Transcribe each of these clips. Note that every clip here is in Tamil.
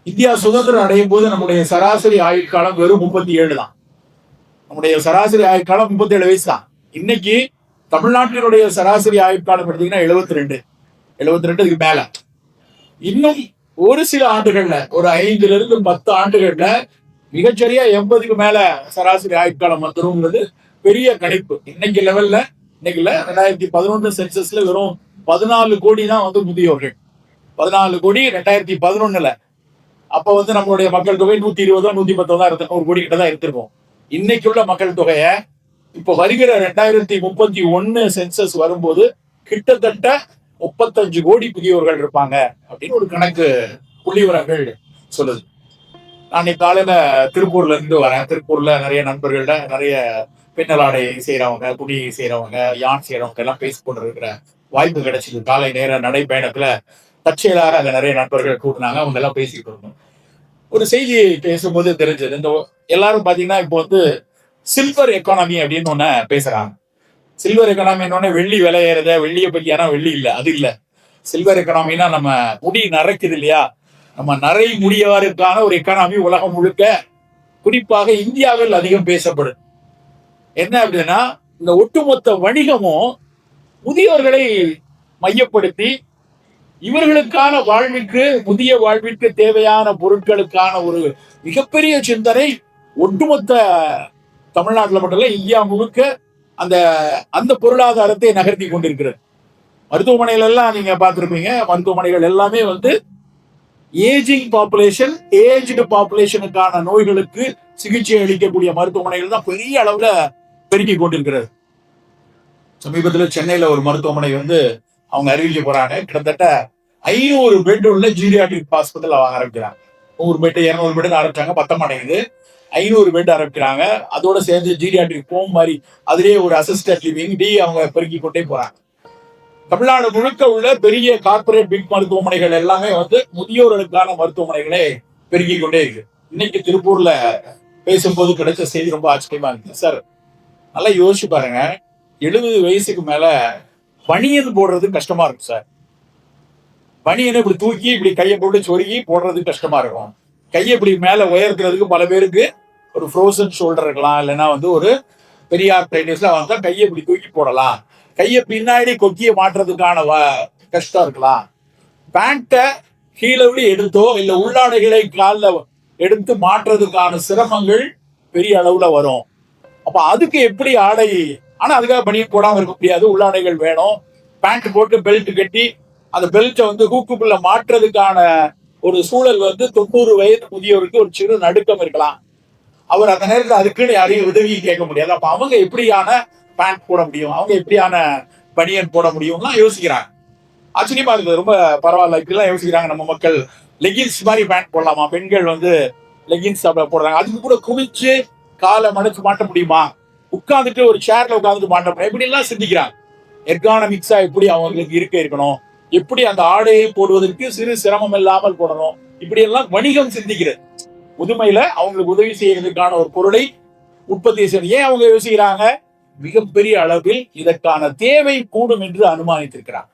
இந்தியா சுதந்திரம் அடையும் போது நம்முடைய சராசரி ஆயுட்காலம் வெறும் 37 தான். நம்முடைய சராசரி ஆயுட்காலம் 37 வயசு தான். இன்னைக்கு தமிழ்நாட்டினுடைய சராசரி ஆயுட்காலம் எடுத்தீங்கன்னா 72 மேல. இன்னும் ஒரு சில ஆண்டுகள்ல, ஒரு 5 to 10 ஆண்டுகள்ல மிகச்சரியா 80க்கு மேல சராசரி ஆயுட்காலம் வந்துருங்கிறது பெரிய கணிப்பு. இன்னைக்கு லெவல்ல, இன்னைக்கு 2011 சென்சஸ்ல வெறும் 14 கோடி தான் வந்து முதியோர்கள். 14 கோடி 2011. அப்ப வந்து நம்மளுடைய மக்கள் தொகை 120 110 தான் இருந்தோம், 1 கோடி கிட்ட தான் இருந்திருக்கும். இன்னைக்கு உள்ள மக்கள் தொகையை இப்போ வருகிற 2031 சென்சஸ் வரும்போது கிட்டத்தட்ட 35 கோடி முதியோர்கள் இருப்பாங்க அப்படின்னு ஒரு கணக்கு புள்ளிவிவரங்கள் சொல்லுது. நான் காலையில திருப்பூர்ல இருந்து வரேன். திருப்பூர்ல நிறைய நண்பர்கள்ட, நிறைய பின்னலாடை செய்யறவங்க, துணி செய்யறவங்க, யான் செய்யறவங்க எல்லாம் பேசி கொண்டு இருக்கிற வாய்ப்பு கிடைச்சது. காலை நேர நடைப்பயணத்துல தற்செயலாக அங்க நிறைய நண்பர்கள் கூட்டினாங்க. அவங்க எல்லாம் பேசிக்கிட்டு இருந்தோம். ஒரு செய்தி பேசும்போது தெரிஞ்சது, இந்த எல்லாரும் பாத்தீங்கன்னா இப்போ வந்து சில்வர் எக்கானமி அப்படின்னு ஒண்ணு பேசுறாங்க. சில்வர் எக்கானமின்னு வெள்ளி விலை ஏறுத, வெள்ளியை பத்தி, ஆனா வெள்ளி இல்ல, அது இல்ல. சில்வர் எக்கானமினா நம்ம முடி நரைக்குது இல்லையா, நம்ம நரை முடியவருக்கான ஒரு எக்கானமி உலகம் முழுக்க, குறிப்பாக இந்தியாவில் அதிகம் பேசப்படும். என்ன அப்படின்னா, இந்த ஒட்டுமொத்த வணிகமும் முதியோர்களை மையப்படுத்தி இவர்களுக்கான வாழ்விற்கு, புதிய வாழ்விற்கு தேவையான பொருட்களுக்கான ஒரு மிகப்பெரிய சிந்தனை ஒட்டுமொத்த தமிழ்நாட்டில் மட்டும் இல்ல, இந்தியா முழுக்க அந்த அந்த பொருளாதாரத்தை நகர்த்தி கொண்டிருக்கிறது. மருத்துவமனைகள் எல்லாம் நீங்க பார்த்திருப்பீங்க. மருத்துவமனைகள் எல்லாமே வந்து ஏஜிங் பாப்புலேஷன், ஏஜ்டு பாப்புலேஷனுக்கான நோய்களுக்கு சிகிச்சை அளிக்கக்கூடிய மருத்துவமனைகள் தான் பெரிய அளவுல பெருக்கி கொண்டிருக்கிறது. சமீபத்தில் சென்னையில ஒரு மருத்துவமனை வந்து அவங்க அறிவிக்க போறாங்க, கிட்டத்தட்ட 500 பெட் உள்ள ஜீரியாட்ரிக் ஹாஸ்பிட்டல் அவங்க ஆரம்பிக்கிறாங்க. 100 பெட் 200 பெட் ஆரம்பிச்சாங்க, 10 மாட்டேங்குது. 500 பெட் ஆரம்பிக்கிறாங்க. அதோட சேர்ந்து ஜீரியாட்ரிக் ஹோம் மாதிரி அதிலேயே ஒரு அசிஸ்டன்ட் லிவிங் அவங்க பெருக்கி கொண்டே போறாங்க. தமிழ்நாடு முழுக்க உள்ள பெரிய கார்பரேட் பிக் மருத்துவமனைகள் எல்லாமே வந்து முதியோர்களுக்கான மருத்துவமனைகளே பெருக்கி கொண்டே இருக்கு. இன்னைக்கு திருப்பூர்ல பேசும்போது கிடைச்ச செய்தி ரொம்ப ஆச்சரியமா இருக்கு. சார், நல்லா யோசிச்சு பாருங்க, 70 வயசுக்கு மேல பனியன் போடுறது கஷ்டமா இருக்கும் சார். பனியனை இப்படி தூக்கி இப்படி கையை போட்டு சொருகி போடுறது கஷ்டமா இருக்கும். கையை இப்படி மேல உயர்த்துறதுக்கு பல பேருக்கு ஒரு ஃப்ரோசன் ஷோல்டர் இருக்கலாம், இல்லைன்னா வந்து ஒரு பெரிய ஆர்த்ரைட்டிஸ்ல வந்தா கையை இப்படி தூக்கி போடலாம். கையை பின்னாடி கொக்கிய மாற்றுறதுக்கான கஷ்டம் இருக்கலாம். பேண்ட்டை கீழே விட எடுத்தோ இல்ல உள்ளாடைகளை காலில் எடுத்து மாற்றுறதுக்கான சிரமங்கள் பெரிய அளவுல வரும். அப்ப அதுக்கு எப்படி ஆடை, ஆனா அதுக்காக பனியன் போடாம இருக்க முடியாது, உள்ளாடைகள் வேணும். பேண்ட் போட்டு பெல்ட் கட்டி அந்த பெல்ட்டை வந்து ஹூக்குக்குள்ள மாற்றுறதுக்கான ஒரு சூழல் வந்து 90 வயது முதியோருக்கு ஒரு சிறு நடுக்கம் இருக்கலாம். அவர் அந்த நேரத்தில் அதுக்குன்னு யாரையும் உதவி கேட்க முடியாது. அப்ப அவங்க எப்படியான பேண்ட் போட முடியும், அவங்க எப்படியான பனியன் போட முடியும்லாம் யோசிக்கிறாங்க. ஆச்சரியமா இருக்குது. ரொம்ப பரவாயில்ல, இப்படிலாம் யோசிக்கிறாங்க நம்ம மக்கள். லெகின்ஸ் மாதிரி பேண்ட் போடலாமா, பெண்கள் வந்து லெகின்ஸ் போடுறாங்க, அதுக்கு கூட குவிச்சு காலை மடிச்சு மாட்ட முடியுமா, உட்காந்துட்டு ஒரு சேர்ல உட்காந்துட்டு மாட்ட முடியும், இப்படி எல்லாம் சிந்திக்கிறாங்க. எர்கானமிக்ஸா எப்படி அவங்களுக்கு இருக்கணும், எப்படி அந்த ஆடையை போடுவதற்கு சிறு சிரமம் இல்லாமல் போடணும், இப்படி எல்லாம் வணிகம் சிந்திக்கிறது. முதுமையில அவங்களுக்கு உதவி செய்யறதுக்கான ஒரு பொருளை உற்பத்தி செய்ய ஏன் அவங்க யோசிக்கிறாங்க, மிகப்பெரிய அளவில் இதற்கான தேவை கூடும் என்று அனுமானித்திருக்கிறாங்க.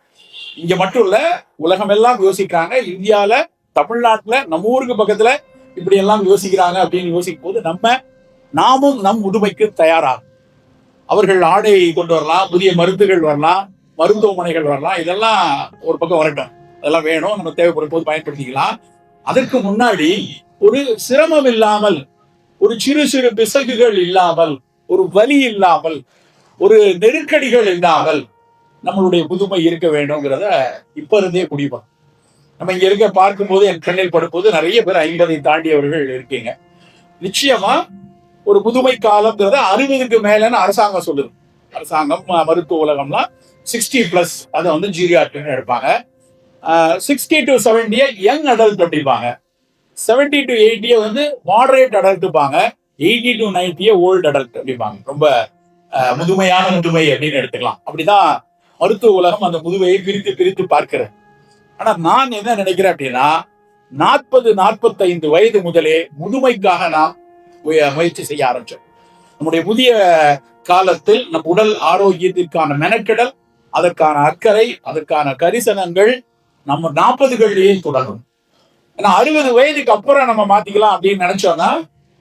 இங்க மட்டும் இல்ல, உலகம் எல்லாம் யோசிக்கிறாங்க. இந்தியால, தமிழ்நாட்டுல, நம்ம ஊருக்கு பக்கத்துல இப்படி எல்லாம் யோசிக்கிறாங்க. அப்படின்னு யோசிக்கும் போது நாமும் நம் முதுமைக்கு தயாராகும். அவர்கள் ஆடை கொண்டு வரலாம், புதிய மருந்துகள் வரலாம், மருத்துவமனைகள் வரலாம், இதெல்லாம் ஒரு பக்கம் வரட்டும், அதெல்லாம் வேணும், நம்ம தேவைப்படும் போது பயன்படுத்திக்கலாம். அதற்கு முன்னாடி ஒரு சிரமம் இல்லாமல், ஒரு சிறு சிறு பிசகுகள் இல்லாமல், ஒரு வலி இல்லாமல், ஒரு நெருக்கடிகள் இல்லாமல் நம்மளுடைய புதுமை இருக்க வேண்டும்ங்கிறத இப்ப இருந்தே முடிவு. நம்ம இங்க இருக்க பார்க்கும்போது, என் கண்ணில் படும்போது நிறைய பேர் 50 தாண்டியவர்கள் இருக்கீங்க. நிச்சயமா ஒரு புதுமை காலம்ங்கிறத 60க்கு மேலன்னு அரசாங்கம் சொல்லுது. அரசாங்கம், மருத்துவ உலகம்லாம் 60+ அதை வந்து ஜீரியாட்ரிக்னு எடுப்பாங்க. 60 to 70 யங் அடல்ட் அப்படிப்பாங்க. 70 to 80 வந்து மாடரேட் அடல்ட்டுப்பாங்க. 80 to 90 ஓல்டு அடல்ட் அப்படிப்பாங்க. ரொம்ப முதுமையான முதுமை அப்படின்னு எடுத்துக்கலாம். அப்படிதான் மருத்துவ உலகம் அந்த முதுமையை பிரித்து பிரித்து பார்க்கிறது. ஆனா நான் என்ன நினைக்கிறேன் அப்படின்னா, 40-45 வயது முதலே முதுமைக்காக நாம் முயற்சி செய்ய ஆரம்பிச்சோம். நம்முடைய புதிய காலத்தில் நம் உடல் ஆரோக்கியத்திற்கான மெனக்கெடல், அதற்கான அக்கறை, அதற்கான கரிசனங்கள் நம்ம 40களிலேயே தொடங்கும். ஏன்னா 60 வயதுக்கு அப்புறம் நம்ம மாத்திக்கலாம் அப்படின்னு நினைச்சோம்னா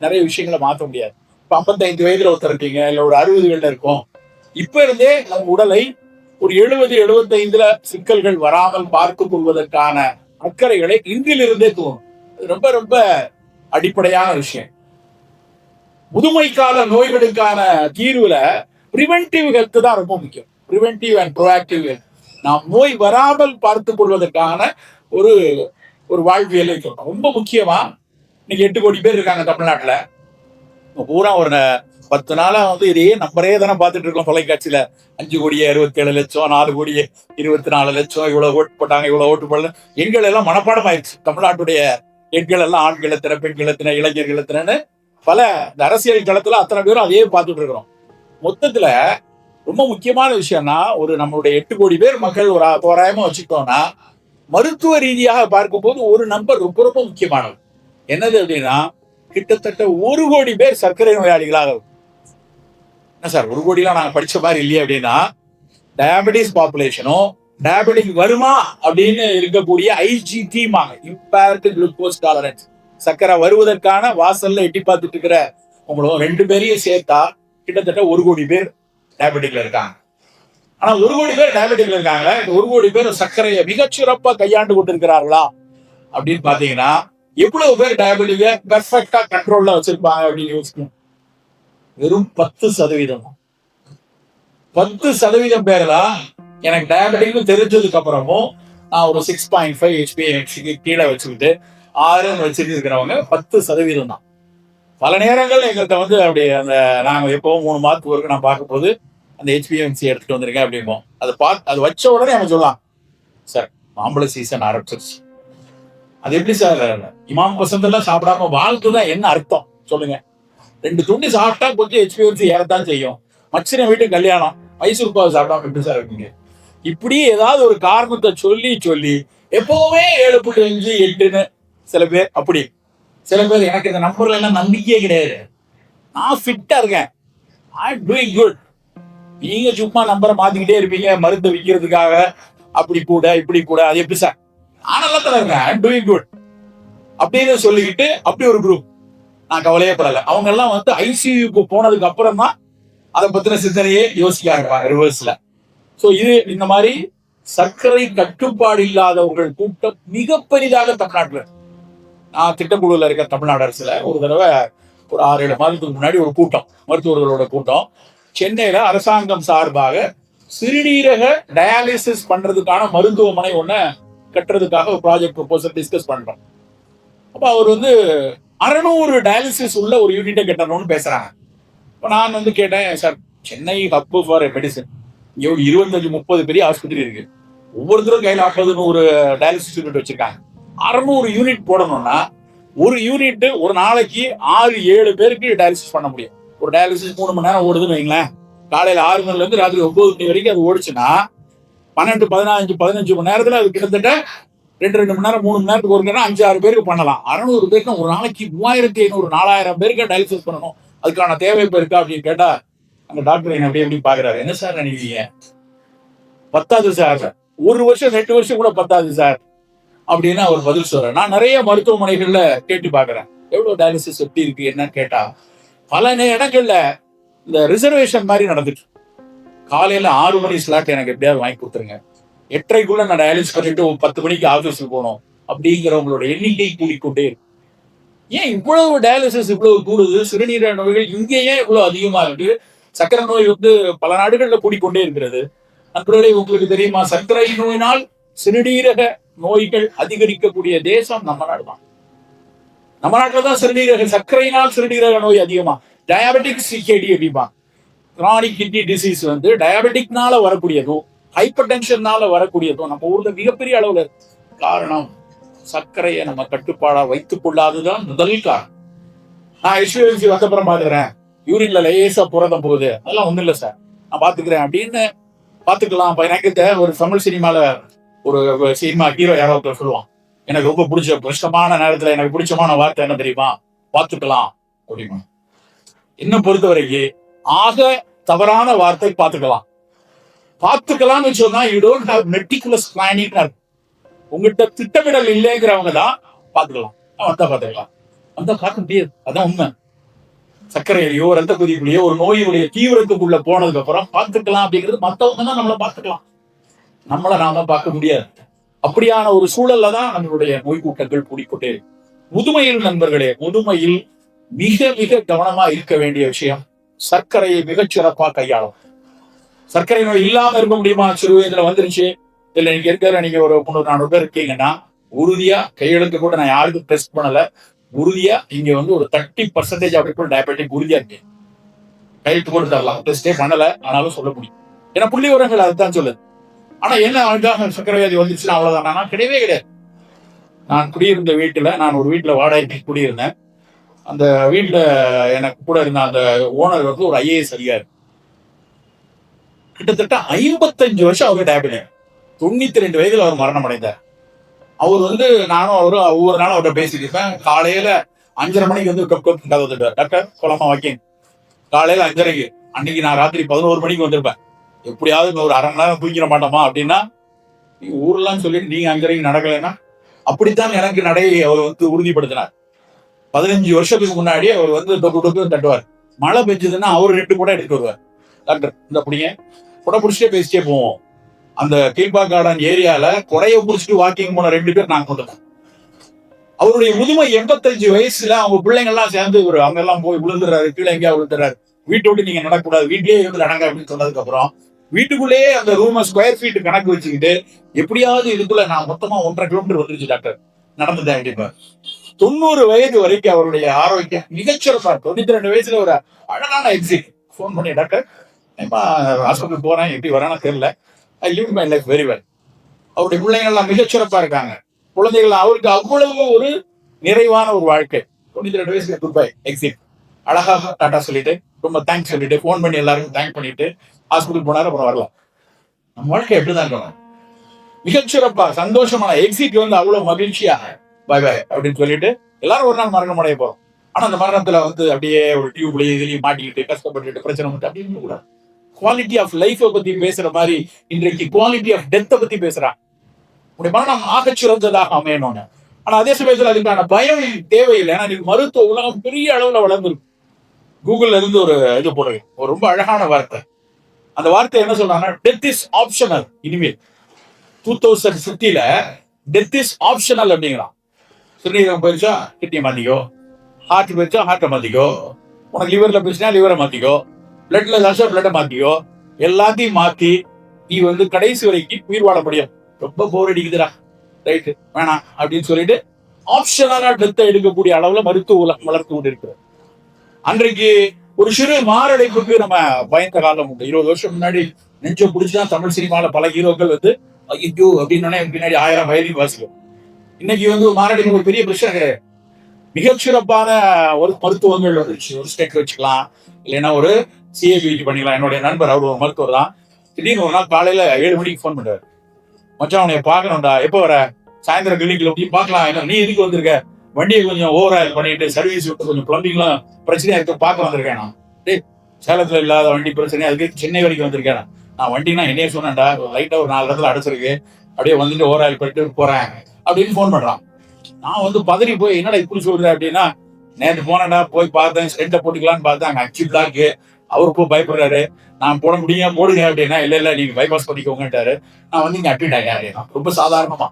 நிறைய விஷயங்களை மாற்ற முடியாது. இப்ப 55 வயதுல ஒருத்தர் இருக்கீங்க, இல்ல ஒரு 60களில் இருக்கும். இப்ப இருந்தே நம்ம உடலை ஒரு 70-75 சிக்கல்கள் வராமல் பார்த்துக் கொள்வதற்கான அக்கறைகளை இன்றிலிருந்தே தோணும். ரொம்ப ரொம்ப அடிப்படையான விஷயம். முதுமை கால நோய்களுக்கான தீர்வுல பிரிவென்டிவ் ஹெல்த் தான் ரொம்ப முக்கியம். Preventive and proactive health. நாம் நோய் வராமல் பார்த்துக் கொள்வதற்கான ஒரு ஒரு வாழ்வியல் ரொம்ப முக்கியமா. இன்னைக்கு 8 கோடி பேர் இருக்காங்க தமிழ்நாட்டுல. பூரா ஒரு 10 நாளா இதையே நம்பரே தானே பார்த்துட்டு இருக்கோம் தொலைக்காட்சியில. 5,67,00,000, 4,24,00,000, இவ்வளவு ஓட்டு போட்டாங்க, இவ்வளவு ஓட்டு போடல. எண்கள் எல்லாம் மனப்பாடம் ஆயிடுச்சு. தமிழ்நாட்டுடைய எண்கள் எல்லாம் ஆண்கள் எத்தனை, பெண்கள் எத்தனை, இளைஞர்கள் எத்தனைன்னு பல இந்த அரசியல் களத்துல அத்தனை பேரும் அதையே பார்த்துட்டு இருக்கிறோம். மொத்தத்துல ரொம்ப முக்கியமான விஷயம்னா, ஒரு நம்மளுடைய 8 கோடி பேர் மக்கள் ஒரு தோராயமா வச்சுக்கிட்டோம்னா, மருத்துவ ரீதியாக பார்க்கும் போது ஒரு நம்பர் ரொம்ப ரொம்ப முக்கியமானது. என்னது அப்படின்னா, கிட்டத்தட்ட 1 கோடி பேர் சர்க்கரை நோயாளிகளாக. என்ன சார் 1 கோடிலாம் நாங்க படிச்ச மாதிரி இல்லையே அப்படின்னா, டயபெட்டிஸ் பாப்புலேஷனும் டயபெட்டிக் வருமா அப்படின்னு இருக்கக்கூடிய ஐஜிடி, இம்பேர்டு குளுக்கோஸ் டாலரன்ஸ், சர்க்கரை வருவதற்கான வாசல்ல எட்டி பார்த்துட்டு இருக்கிற உங்களும் 2 பேரையும் சேர்த்தா கிட்டத்தட்ட 1 கோடி பேர் டயபெட்டிக்ல இருக்காங்க. ஆனா 1 கோடி பேர் டயபெட்டிக்ல இருக்காங்க. 1 கோடி பேர் சர்க்கரையை மிகச்சிறப்பா கையாண்டு கொண்டிருக்கிறார்களா அப்படின்னு பாத்தீங்கன்னா, எவ்வளவு பேர் டயபெட்டிக்க பெர்ஃபெக்டா கண்ட்ரோல்ல வச்சிருப்பாங்க அப்படின்னு யோசிக்கணும். வெறும் 10%. 10% பேர் தான் எனக்கு டயபெட்டிக் தெரிஞ்சதுக்கு அப்புறமும் நான் ஒரு 6.5 HbA1c கீழே வச்சுக்கிட்டு 6 வச்சுட்டு இருக்கிறவங்க 10% தான். பல நேரங்கள் எங்கள்கிட்ட அப்படி அந்த நாங்க எப்பவும் 3 மாதத்துக்கு ஒருக்கு நான் பார்க்கும் போது அந்த HbA1c எடுத்துட்டு வந்திருக்கேன் அப்படிம்போம். அது வச்ச உடனே அவங்க சொல்லலாம், சார் மாம்பழ சீசன் ஆரம்பிச்சிருச்சு. அது எப்படி சார் இமாம் பசந்த் எல்லாம் சாப்பிடாம வாழ்த்துதான் என்ன அர்த்தம் சொல்லுங்க? 2 துண்டி சாப்பிட்டா கொஞ்சம் HbA1c ஏறத்தான் செய்யும். மச்சின வீட்டு கல்யாணம், மைசூர் பாவு சாப்பிடாம எப்படி சார் இருக்கீங்க? இப்படி ஏதாவது ஒரு காரணத்தை சொல்லி சொல்லி எப்பவுமே 7.5 8ன்னு சில பேர். அப்படி சில பேர் எனக்கு இந்த நம்பர்ல எல்லாம் நம்பிக்கையே கிடையாது, நான் ஃபிட்டா இருக்கேன், ஐ எம் டூயிங் குட். நீங்க சும்மா நம்பரை மாத்திக்கிட்டே இருப்பீங்க மருந்து விற்கிறதுக்காக. அப்படி கூட இப்படி கூட, அது எப்படி சார்? நான் நல்லா தான் இருக்கேன், ஐ எம் டூயிங் குட் அப்படின்னு சொல்லிக்கிட்டு அப்படி ஒரு குரூப். நான் கவலையே படல. அவங்க எல்லாம் ஐசியூக்கு போனதுக்கு அப்புறம் தான் அதை பத்தின சிந்தனையே யோசிக்க ஆரம்பிப்பாங்க ரிவர்ஸ்ல. சோ இது இந்த மாதிரி சர்க்கரை கட்டுப்பாடு இல்லாதவர்கள் கூட்டம் மிக பெரிதாக தமிழ்நாட்டுல. நான் திட்டக்குழுல இருக்க தமிழ்நாடு அரசுல ஒரு தடவை ஒரு 6-7 மாதத்துக்கு முன்னாடி ஒரு கூட்டம், மருத்துவர்களோட கூட்டம், சென்னையில அரசாங்கம் சார்பாக சிறுநீரக டயாலிசிஸ் பண்றதுக்கான மருத்துவமனை ஒண்ணு கட்டுறதுக்காக ஒரு ப்ராஜெக்ட் ப்ரொபோசல் டிஸ்கஸ் பண்றோம். அப்ப அவர் 600 டயாலிசிஸ் உள்ள ஒரு யூனிட்டை கட்டணும்னு பேசுறாங்க. இப்ப நான் கேட்டேன், sir Chennai hub for medicine, இங்க 25-30 பெரிய ஆஸ்பத்திரி இருக்கு, ஒவ்வொருத்தரும் கையில 50-100 டயாலிசிஸ் யூனிட் வச்சிருக்காங்க. 600 யூனிட் போடணும்னா ஒரு யூனிட் ஒரு நாளைக்கு 6-7 பேருக்கு டயாலிசிஸ் பண்ண முடியும். ஒரு டயாலிசிஸ் 3 மணி நேரம் ஓடுதுன்னு வைங்களேன். காலையில 6 மணில இருந்து ராத்திரி 9 மணி வரைக்கும் அது ஓடுச்சுன்னா 12-15 மணி நேரத்துல அது கிட்டத்தட்ட 2 மணி நேரம் 3 மணி நேரத்துக்கு ஒரு 5-6 பேருக்கு பண்ணலாம். 600 பேருக்கு ஒரு நாளைக்கு 3500-4000 பேருக்கு டயாலிசிஸ் பண்ணணும். அதுக்கான தேவை இப்ப இருக்கா அப்படின்னு கேட்டா அந்த டாக்டர் என்ன எப்படி எப்படி பாக்குறாரு, என்ன சார் நினைக்கிறீங்க, பத்தாது சார், 1 வருஷம் 2 வருஷம் கூட பத்தாது சார் அப்படின்னு அவர் பதில் சொல்றாரு. நான் நிறைய மருத்துவமனைகள்ல கேட்டு பாக்குறேன், எவ்வளவு டயாலிசிஸ் எப்படி இருக்கு என்னன்னு கேட்டா பல இடங்கள்ல இந்த ரிசர்வேஷன் மாதிரி நடந்துட்டு, காலையில 6 மணி ஸ்லாட் எனக்கு எப்படியாவது வாங்கி கொடுத்துருங்க, 8:30க்குள்ள நான் டயாலிசிஸ் பண்ணிட்டு 10 மணிக்கு ஆபீஸுக்கு போகணும் அப்படிங்கிறவங்களோட எண்ணிக்கை கூடிக்கொண்டே இருக்கு. ஏன் இவ்வளவு டயாலிசிஸ் இவ்வளவு கூடுது? சிறுநீரக நோய்கள் இங்கேயே இவ்வளவு அதிகமா இருக்கு. சர்க்கரை நோய் பல நாடுகள்ல கூடிக்கொண்டே இருக்கிறது. நண்பர்களே, உங்களுக்கு தெரியுமா, சர்க்கரை நோயினால் சிறுநீரக நோய்கள் அதிகரிக்கக்கூடிய தேசம் நம்ம நாடு தான். நம்ம நாட்டில் தான் சர்க்கரையினால் சிறுநீரக நோய் அதிகமா, டயாபெட்டிக் சிகேடி அப்படிமா, கிரானிக் கிட்னி டிசீஸ் டயாபெட்டிக்னால வரக்கூடியதும் ஹைப்பர் டென்ஷன்னால வரக்கூடியதும் நம்ம ஊர்ல மிகப்பெரிய அளவுல இருக்கு. காரணம், சர்க்கரையை நம்ம கட்டுப்பாடா வைத்துக் கொள்ளாதுதான் முதல் காரணம். நான் HbA1c வந்தப்புறம் பாக்குறேன், யூரின்ல லேசா புரதம் போகுது, அதெல்லாம் ஒண்ணும் இல்லை சார், நான் பாத்துக்கிறேன் அப்படின்னு பாத்துக்கலாம். எனக்கு ஒரு தமிழ் சினிமால ஒரு சினிமா ஹீரோ யாராவது சொல்லுவான், எனக்கு ரொம்ப பிடிச்ச கஷ்டமான நேரத்துல எனக்கு பிடிச்சமான வார்த்தை என்ன தெரியுமா, பாத்துக்கலாம் அப்படிமா. என்ன பொறுத்த வரைக்கும் ஆக தவறான வார்த்தை பாத்துக்கலாம். பாத்துக்கலாம்னு சொன்னா you don't have meticulous planning. உங்ககிட்ட திட்டமிடல் இல்லைங்கிறவங்க தான் பாத்துக்கலாம், வந்தா பாத்துக்கலாம், வந்தா பார்க்க முடியாது. அதான் உண்மை. சர்க்கரையிலையோ ரத்த கொதிப்புலையோ ஒரு நோயினுடைய தீவிரத்துக்குள்ள போனதுக்கு அப்புறம் பார்த்துக்கலாம் அப்படிங்கிறது மத்தவங்க தான் நம்மளை பார்த்துக்கலாம், நம்மளை நாம பார்க்க முடியாது. அப்படியான ஒரு சூழல்ல தான் நம்மளுடைய நோய் கூட்டங்கள் கூடிக்கொண்டே இருக்கு. முதுமையில் நண்பர்களே, முதுமையில் மிக மிக கவனமா இருக்க வேண்டிய விஷயம் சர்க்கரையை மிகச்சிறப்பா கையாளும். சர்க்கரை நோய் இல்லாம இருக்க முடியுமா? சிறு வயதுல வந்துருச்சு, இல்ல நீங்க இருக்கிற நீங்க ஒரு 300-400 பேர் இருக்கீங்கன்னா உறுதியா கையெழுத்து கூட நான் யாருக்கும் டெஸ்ட் பண்ணல, உறுதியா இங்க வந்து ஒரு 30% அப்படி கூட டயபெட்டிக் உறுதியா இருக்கு. கையெழுத்து கூட தரலாம், டெஸ்டே பண்ணல, ஆனாலும் சொல்ல முடியும். ஏன்னா புள்ளி விவரங்கள் அதுதான் சொல்லுது. ஆனா என்ன அதுக்காக சர்க்கரை வியாதி வந்துச்சுன்னா அவ்வளவுதானா? கிடையவே கிடையாது. நான் குடியிருந்த வீட்டுல, நான் ஒரு வீட்டுல வாடகைக்கு குடியிருந்தேன். அந்த வீட்டுல எனக்கு கூட இருந்த அந்த ஓனர் வந்து ஒரு IAS அதிகாரி. கிட்டத்தட்ட 55 வருஷம் அவரு டயபெட்டிக். 92 வயதுல அவர் மரணம் அடைந்தார். அவர் வந்து நானும் அவரும் ஒவ்வொரு நாளும் அவர்கிட்ட பேசிட்டு இருப்பேன். காலையில 5:30 மணிக்கு வந்து கதவு வந்துட்டார். டாக்டர் போலாமா வாக்கிங்? காலையில 5:30க்கு. அன்னைக்கு நான் ராத்திரி 11 மணிக்கு வந்திருப்பேன். எப்படியாவது ஒரு 1/2 மணி நேரம் தூங்கிட மாட்டோமா அப்படின்னா, நீங்க ஊர்லாம் சொல்லிட்டு நீங்க 5:30க்கு நடக்கலைன்னா, அப்படித்தான் எனக்கு நடையை அவர் வந்து உறுதிப்படுத்தினார். 15 வருஷத்துக்கு முன்னாடி அவர் வந்து டொக்கு டொக்கு தட்டுவார். மழை பெஞ்சதுன்னா அவர் 2 கூட எடுத்து வருவார். டாக்டர் இந்த பிடிங்க, குடை பிடிச்சிட்டே பேசிட்டே போவோம். அந்த கீழ்பா கார்டன் ஏரியால கொடையை பிடிச்சிட்டு வாக்கிங் போன 2 பேர் நாங்க கொண்டுட்டோம். அவருடைய முதுமை 85 வயசுல அவங்க பிள்ளைங்க எல்லாம் சேர்ந்து அவங்க எல்லாம் போய் விழுந்துறாரு, கீழே எங்கேயா விழுந்துறாரு, வீட்டை விட்டு நீங்க நடக்கக்கூடாது, வீட்லயே இருந்து நடங்க அப்படின்னு சொன்னதுக்கு அப்புறம் வீட்டுக்குள்ளேயே அந்த ரூம் ஸ்கொயர் ஃபீட் கணக்கு வச்சுக்கிட்டு எப்படியாவது இதுக்குள்ள நான் மொத்தமா 1.5 கிலோமீட்டர் வந்துருச்சு டாக்டர், நடந்துட்டேன் கண்டிப்பா. 90 வயது வரைக்கும் அவருடைய ஆரோக்கியம் மிகச்சிறப்பா. 92 வயசுல ஒரு அழகான எக்ஸிட். போன் பண்ணி டாக்டர் ஹாஸ்பிட்டல் போறேன், எப்படி வரானு தெரியல, I live my life very well. அவருடைய பிள்ளைகள் எல்லாம் மிகச்சிறப்பா இருக்காங்க. குழந்தைகள் அவருக்கு அவ்வளவு ஒரு நிறைவான ஒரு வாழ்க்கை. 92 வயசுல குட் பை எக்ஸிட். அழகாக டாட்டா சொல்லிட்டு ரொம்ப தேங்க்ஸ் சொல்லிட்டு போன் பண்ணி எல்லாருக்கும் தேங்க் பண்ணிட்டு ஹாஸ்பிட்டல் போனாரு. அப்புறம் வரலாம். நம்ம வாழ்க்கை எப்படிதான் இருக்கணும்? மிகச்சிறப்பா சந்தோஷமான எக்ஸிட் வந்து அவ்வளவு மகிழ்ச்சியா பாய் பாய் அப்படின்னு சொல்லிட்டு எல்லாரும் ஒரு நாள் மரணம் அடைய போறோம். ஆனா அந்த மரணத்துல வந்து அப்படியே ஒரு டியூப்லயே இதுலயும் மாட்டிக்கிட்டு கஷ்டப்பட்டுட்டு பிரச்சனை மட்டும் அப்படின்னு கூடாது. குவாலிட்டி ஆஃப் லைஃப் பத்தி பேசுற மாதிரி இன்றைக்கு குவாலிட்டி ஆஃப் டெத்தை பத்தி பேசுறான். உடைய மரணம் ஆகச்சிறந்ததாக அமையணும்னு. ஆனா அதே சமயத்துல அதுக்கான பயம் தேவையில்லை. ஏன்னா இன்னைக்கு மருத்துவ உலகம் பெரிய அளவுல வளர்ந்துருக்கு. கூகுள்ல இருந்து ஒரு இது போடுறேன், ஒரு ரொம்ப அழகான வார்த்தை. அந்த வார்த்தை என்ன சொல்றாங்கன்னா, டெத் இஸ் ஆப்ஷனல். இனிமேல் 2050ல டெத் இஸ் ஆப்ஷனல் அப்படிங்கிறான். சிறுநீரகம் போயிருச்சா கிட்னியை மாத்திக்கோ, ஹார்ட் போயிருச்சா ஹார்ட்டை மாத்திக்கோ, உனக்கு லிவர்ல போயிடுச்சுன்னா லிவரை மாத்திக்கோ, பிளட்ல தாச்சா பிளட்டை மாத்திக்கோ, எல்லாத்தையும் மாத்தி நீ வந்து கடைசி வரைக்கும் உயிர் வாழ முடியும். ரொம்ப போர் அடிக்குதுடா, ரைட்டு வேணாம் அப்படின்னு சொல்லிட்டு ஆப்ஷனலா டெத்தை எடுக்கக்கூடிய அளவுல மருத்துவ உலகம் வளர்த்து கொண்டு இருக்கிறது. அன்றைக்கு ஒரு சிறு மாரடைப்புக்கு நம்ம பயந்த காலம் உண்டு. 20 வருஷம் முன்னாடி நெஞ்ச பிடிச்சுதான் தமிழ் சினிமால பல ஹீரோக்கள் வந்து ஐயோ அப்படின்னு பின்னாடி 1000 வயதையும் வாசிக்கும். இன்னைக்கு வந்து மாரடைப்பு ஒரு பெரிய பிரச்சனை கிடையாது. மிகச்சிறப்பான ஒரு மருத்துவங்கள் வந்துருச்சு. ஒரு ஸ்டெக் வச்சுக்கலாம், இல்லைன்னா ஒரு CABT பண்ணிக்கலாம். என்னுடைய நண்பர் அவர் ஒரு மருத்துவர் தான். திடீர்னு ஒரு நாள் காலையில 7 மணிக்கு போன் பண்றாரு. மச்சான் உனைய பாக்கணும்டா, எப்போ வர? சாயந்தரம் கிளினிக்ல போய் பாக்கலாம். என்ன நீ எதுக்கு வந்திருக்க? வண்டியை கொஞ்சம் ஓவர் ஆயில் பண்ணிட்டு சர்வீஸ் விட்டு கொஞ்சம் பிளம்பிங்லாம் பிரச்சனையா இருக்கு, பார்க்க வந்திருக்கேன். நான் டேய் சேலத்துல இல்லாத வண்டி பிரச்சனையா அதுக்கு சென்னை வரைக்கும் வந்திருக்கேன். நான் வண்டினா என்னையே சொன்னேன்டா, லைட்டா ஒரு 4 இடத்துல அடைச்சிருக்கு, அப்படியே வந்துட்டு ஓவர் ஆயில் பண்ணிட்டு போறேன் அப்படின்னு போன் பண்றான். நான் வந்து பதறி போய் என்னடா இப்படி சொல்றேன் அப்படின்னா, நேற்று போனேன்டா, போய் பார்த்தேன், ஸ்டெண்ட்டை போட்டுக்கலான்னு பார்த்தேன், அங்க 5 பிளாக்கு. அவரு போய் பயப்படுறாரு. நான் போட முடியும் போடுங்க அப்படின்னா, இல்ல நீங்க பைபாஸ் பண்ணிக்கோங்கட்டாரு. நான் வந்து இங்க அட்மிட் ஆகிறேன் அப்படின்னா. ரொம்ப சாதாரணமா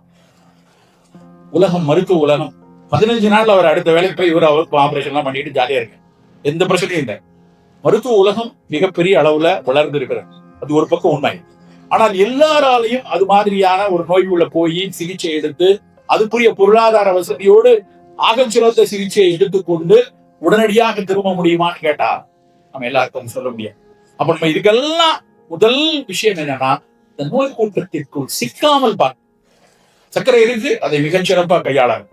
உலகம், மருத்துவ உலகம் 15 நாள்ல அவர் அடுத்த வேலைக்கு போய் இவர் அவருக்கு ஆபரேஷன் எல்லாம் பண்ணிட்டு ஜாலியா இருக்கு, எந்த பிரச்சனையும் இல்லை. மருத்துவ உலகம் மிகப்பெரிய அளவுல வளர்ந்து இருக்கிறது. அது ஒரு பக்கம் உண்மை. ஆனால் எல்லாராலையும் அது மாதிரியான ஒரு நோய் உள்ள போய் சிகிச்சை எடுத்து அதுக்குரிய பொருளாதார வசதியோடு ஆகச்சிறந்த சிகிச்சையை எடுத்துக்கொண்டு உடனடியாக திரும்ப முடியுமான்னு கேட்டா நம்ம எல்லாருக்கும் சொல்ல முடியாது. அப்ப நம்ம இதுக்கெல்லாம் முதல் விஷயம் என்னன்னா, இந்த நோய் கூட்டத்திற்குள் சிக்காமல் பார்க்க. சர்க்கரை இருக்கு, அதை மிகச்சிறப்பாக கையாளாங்க.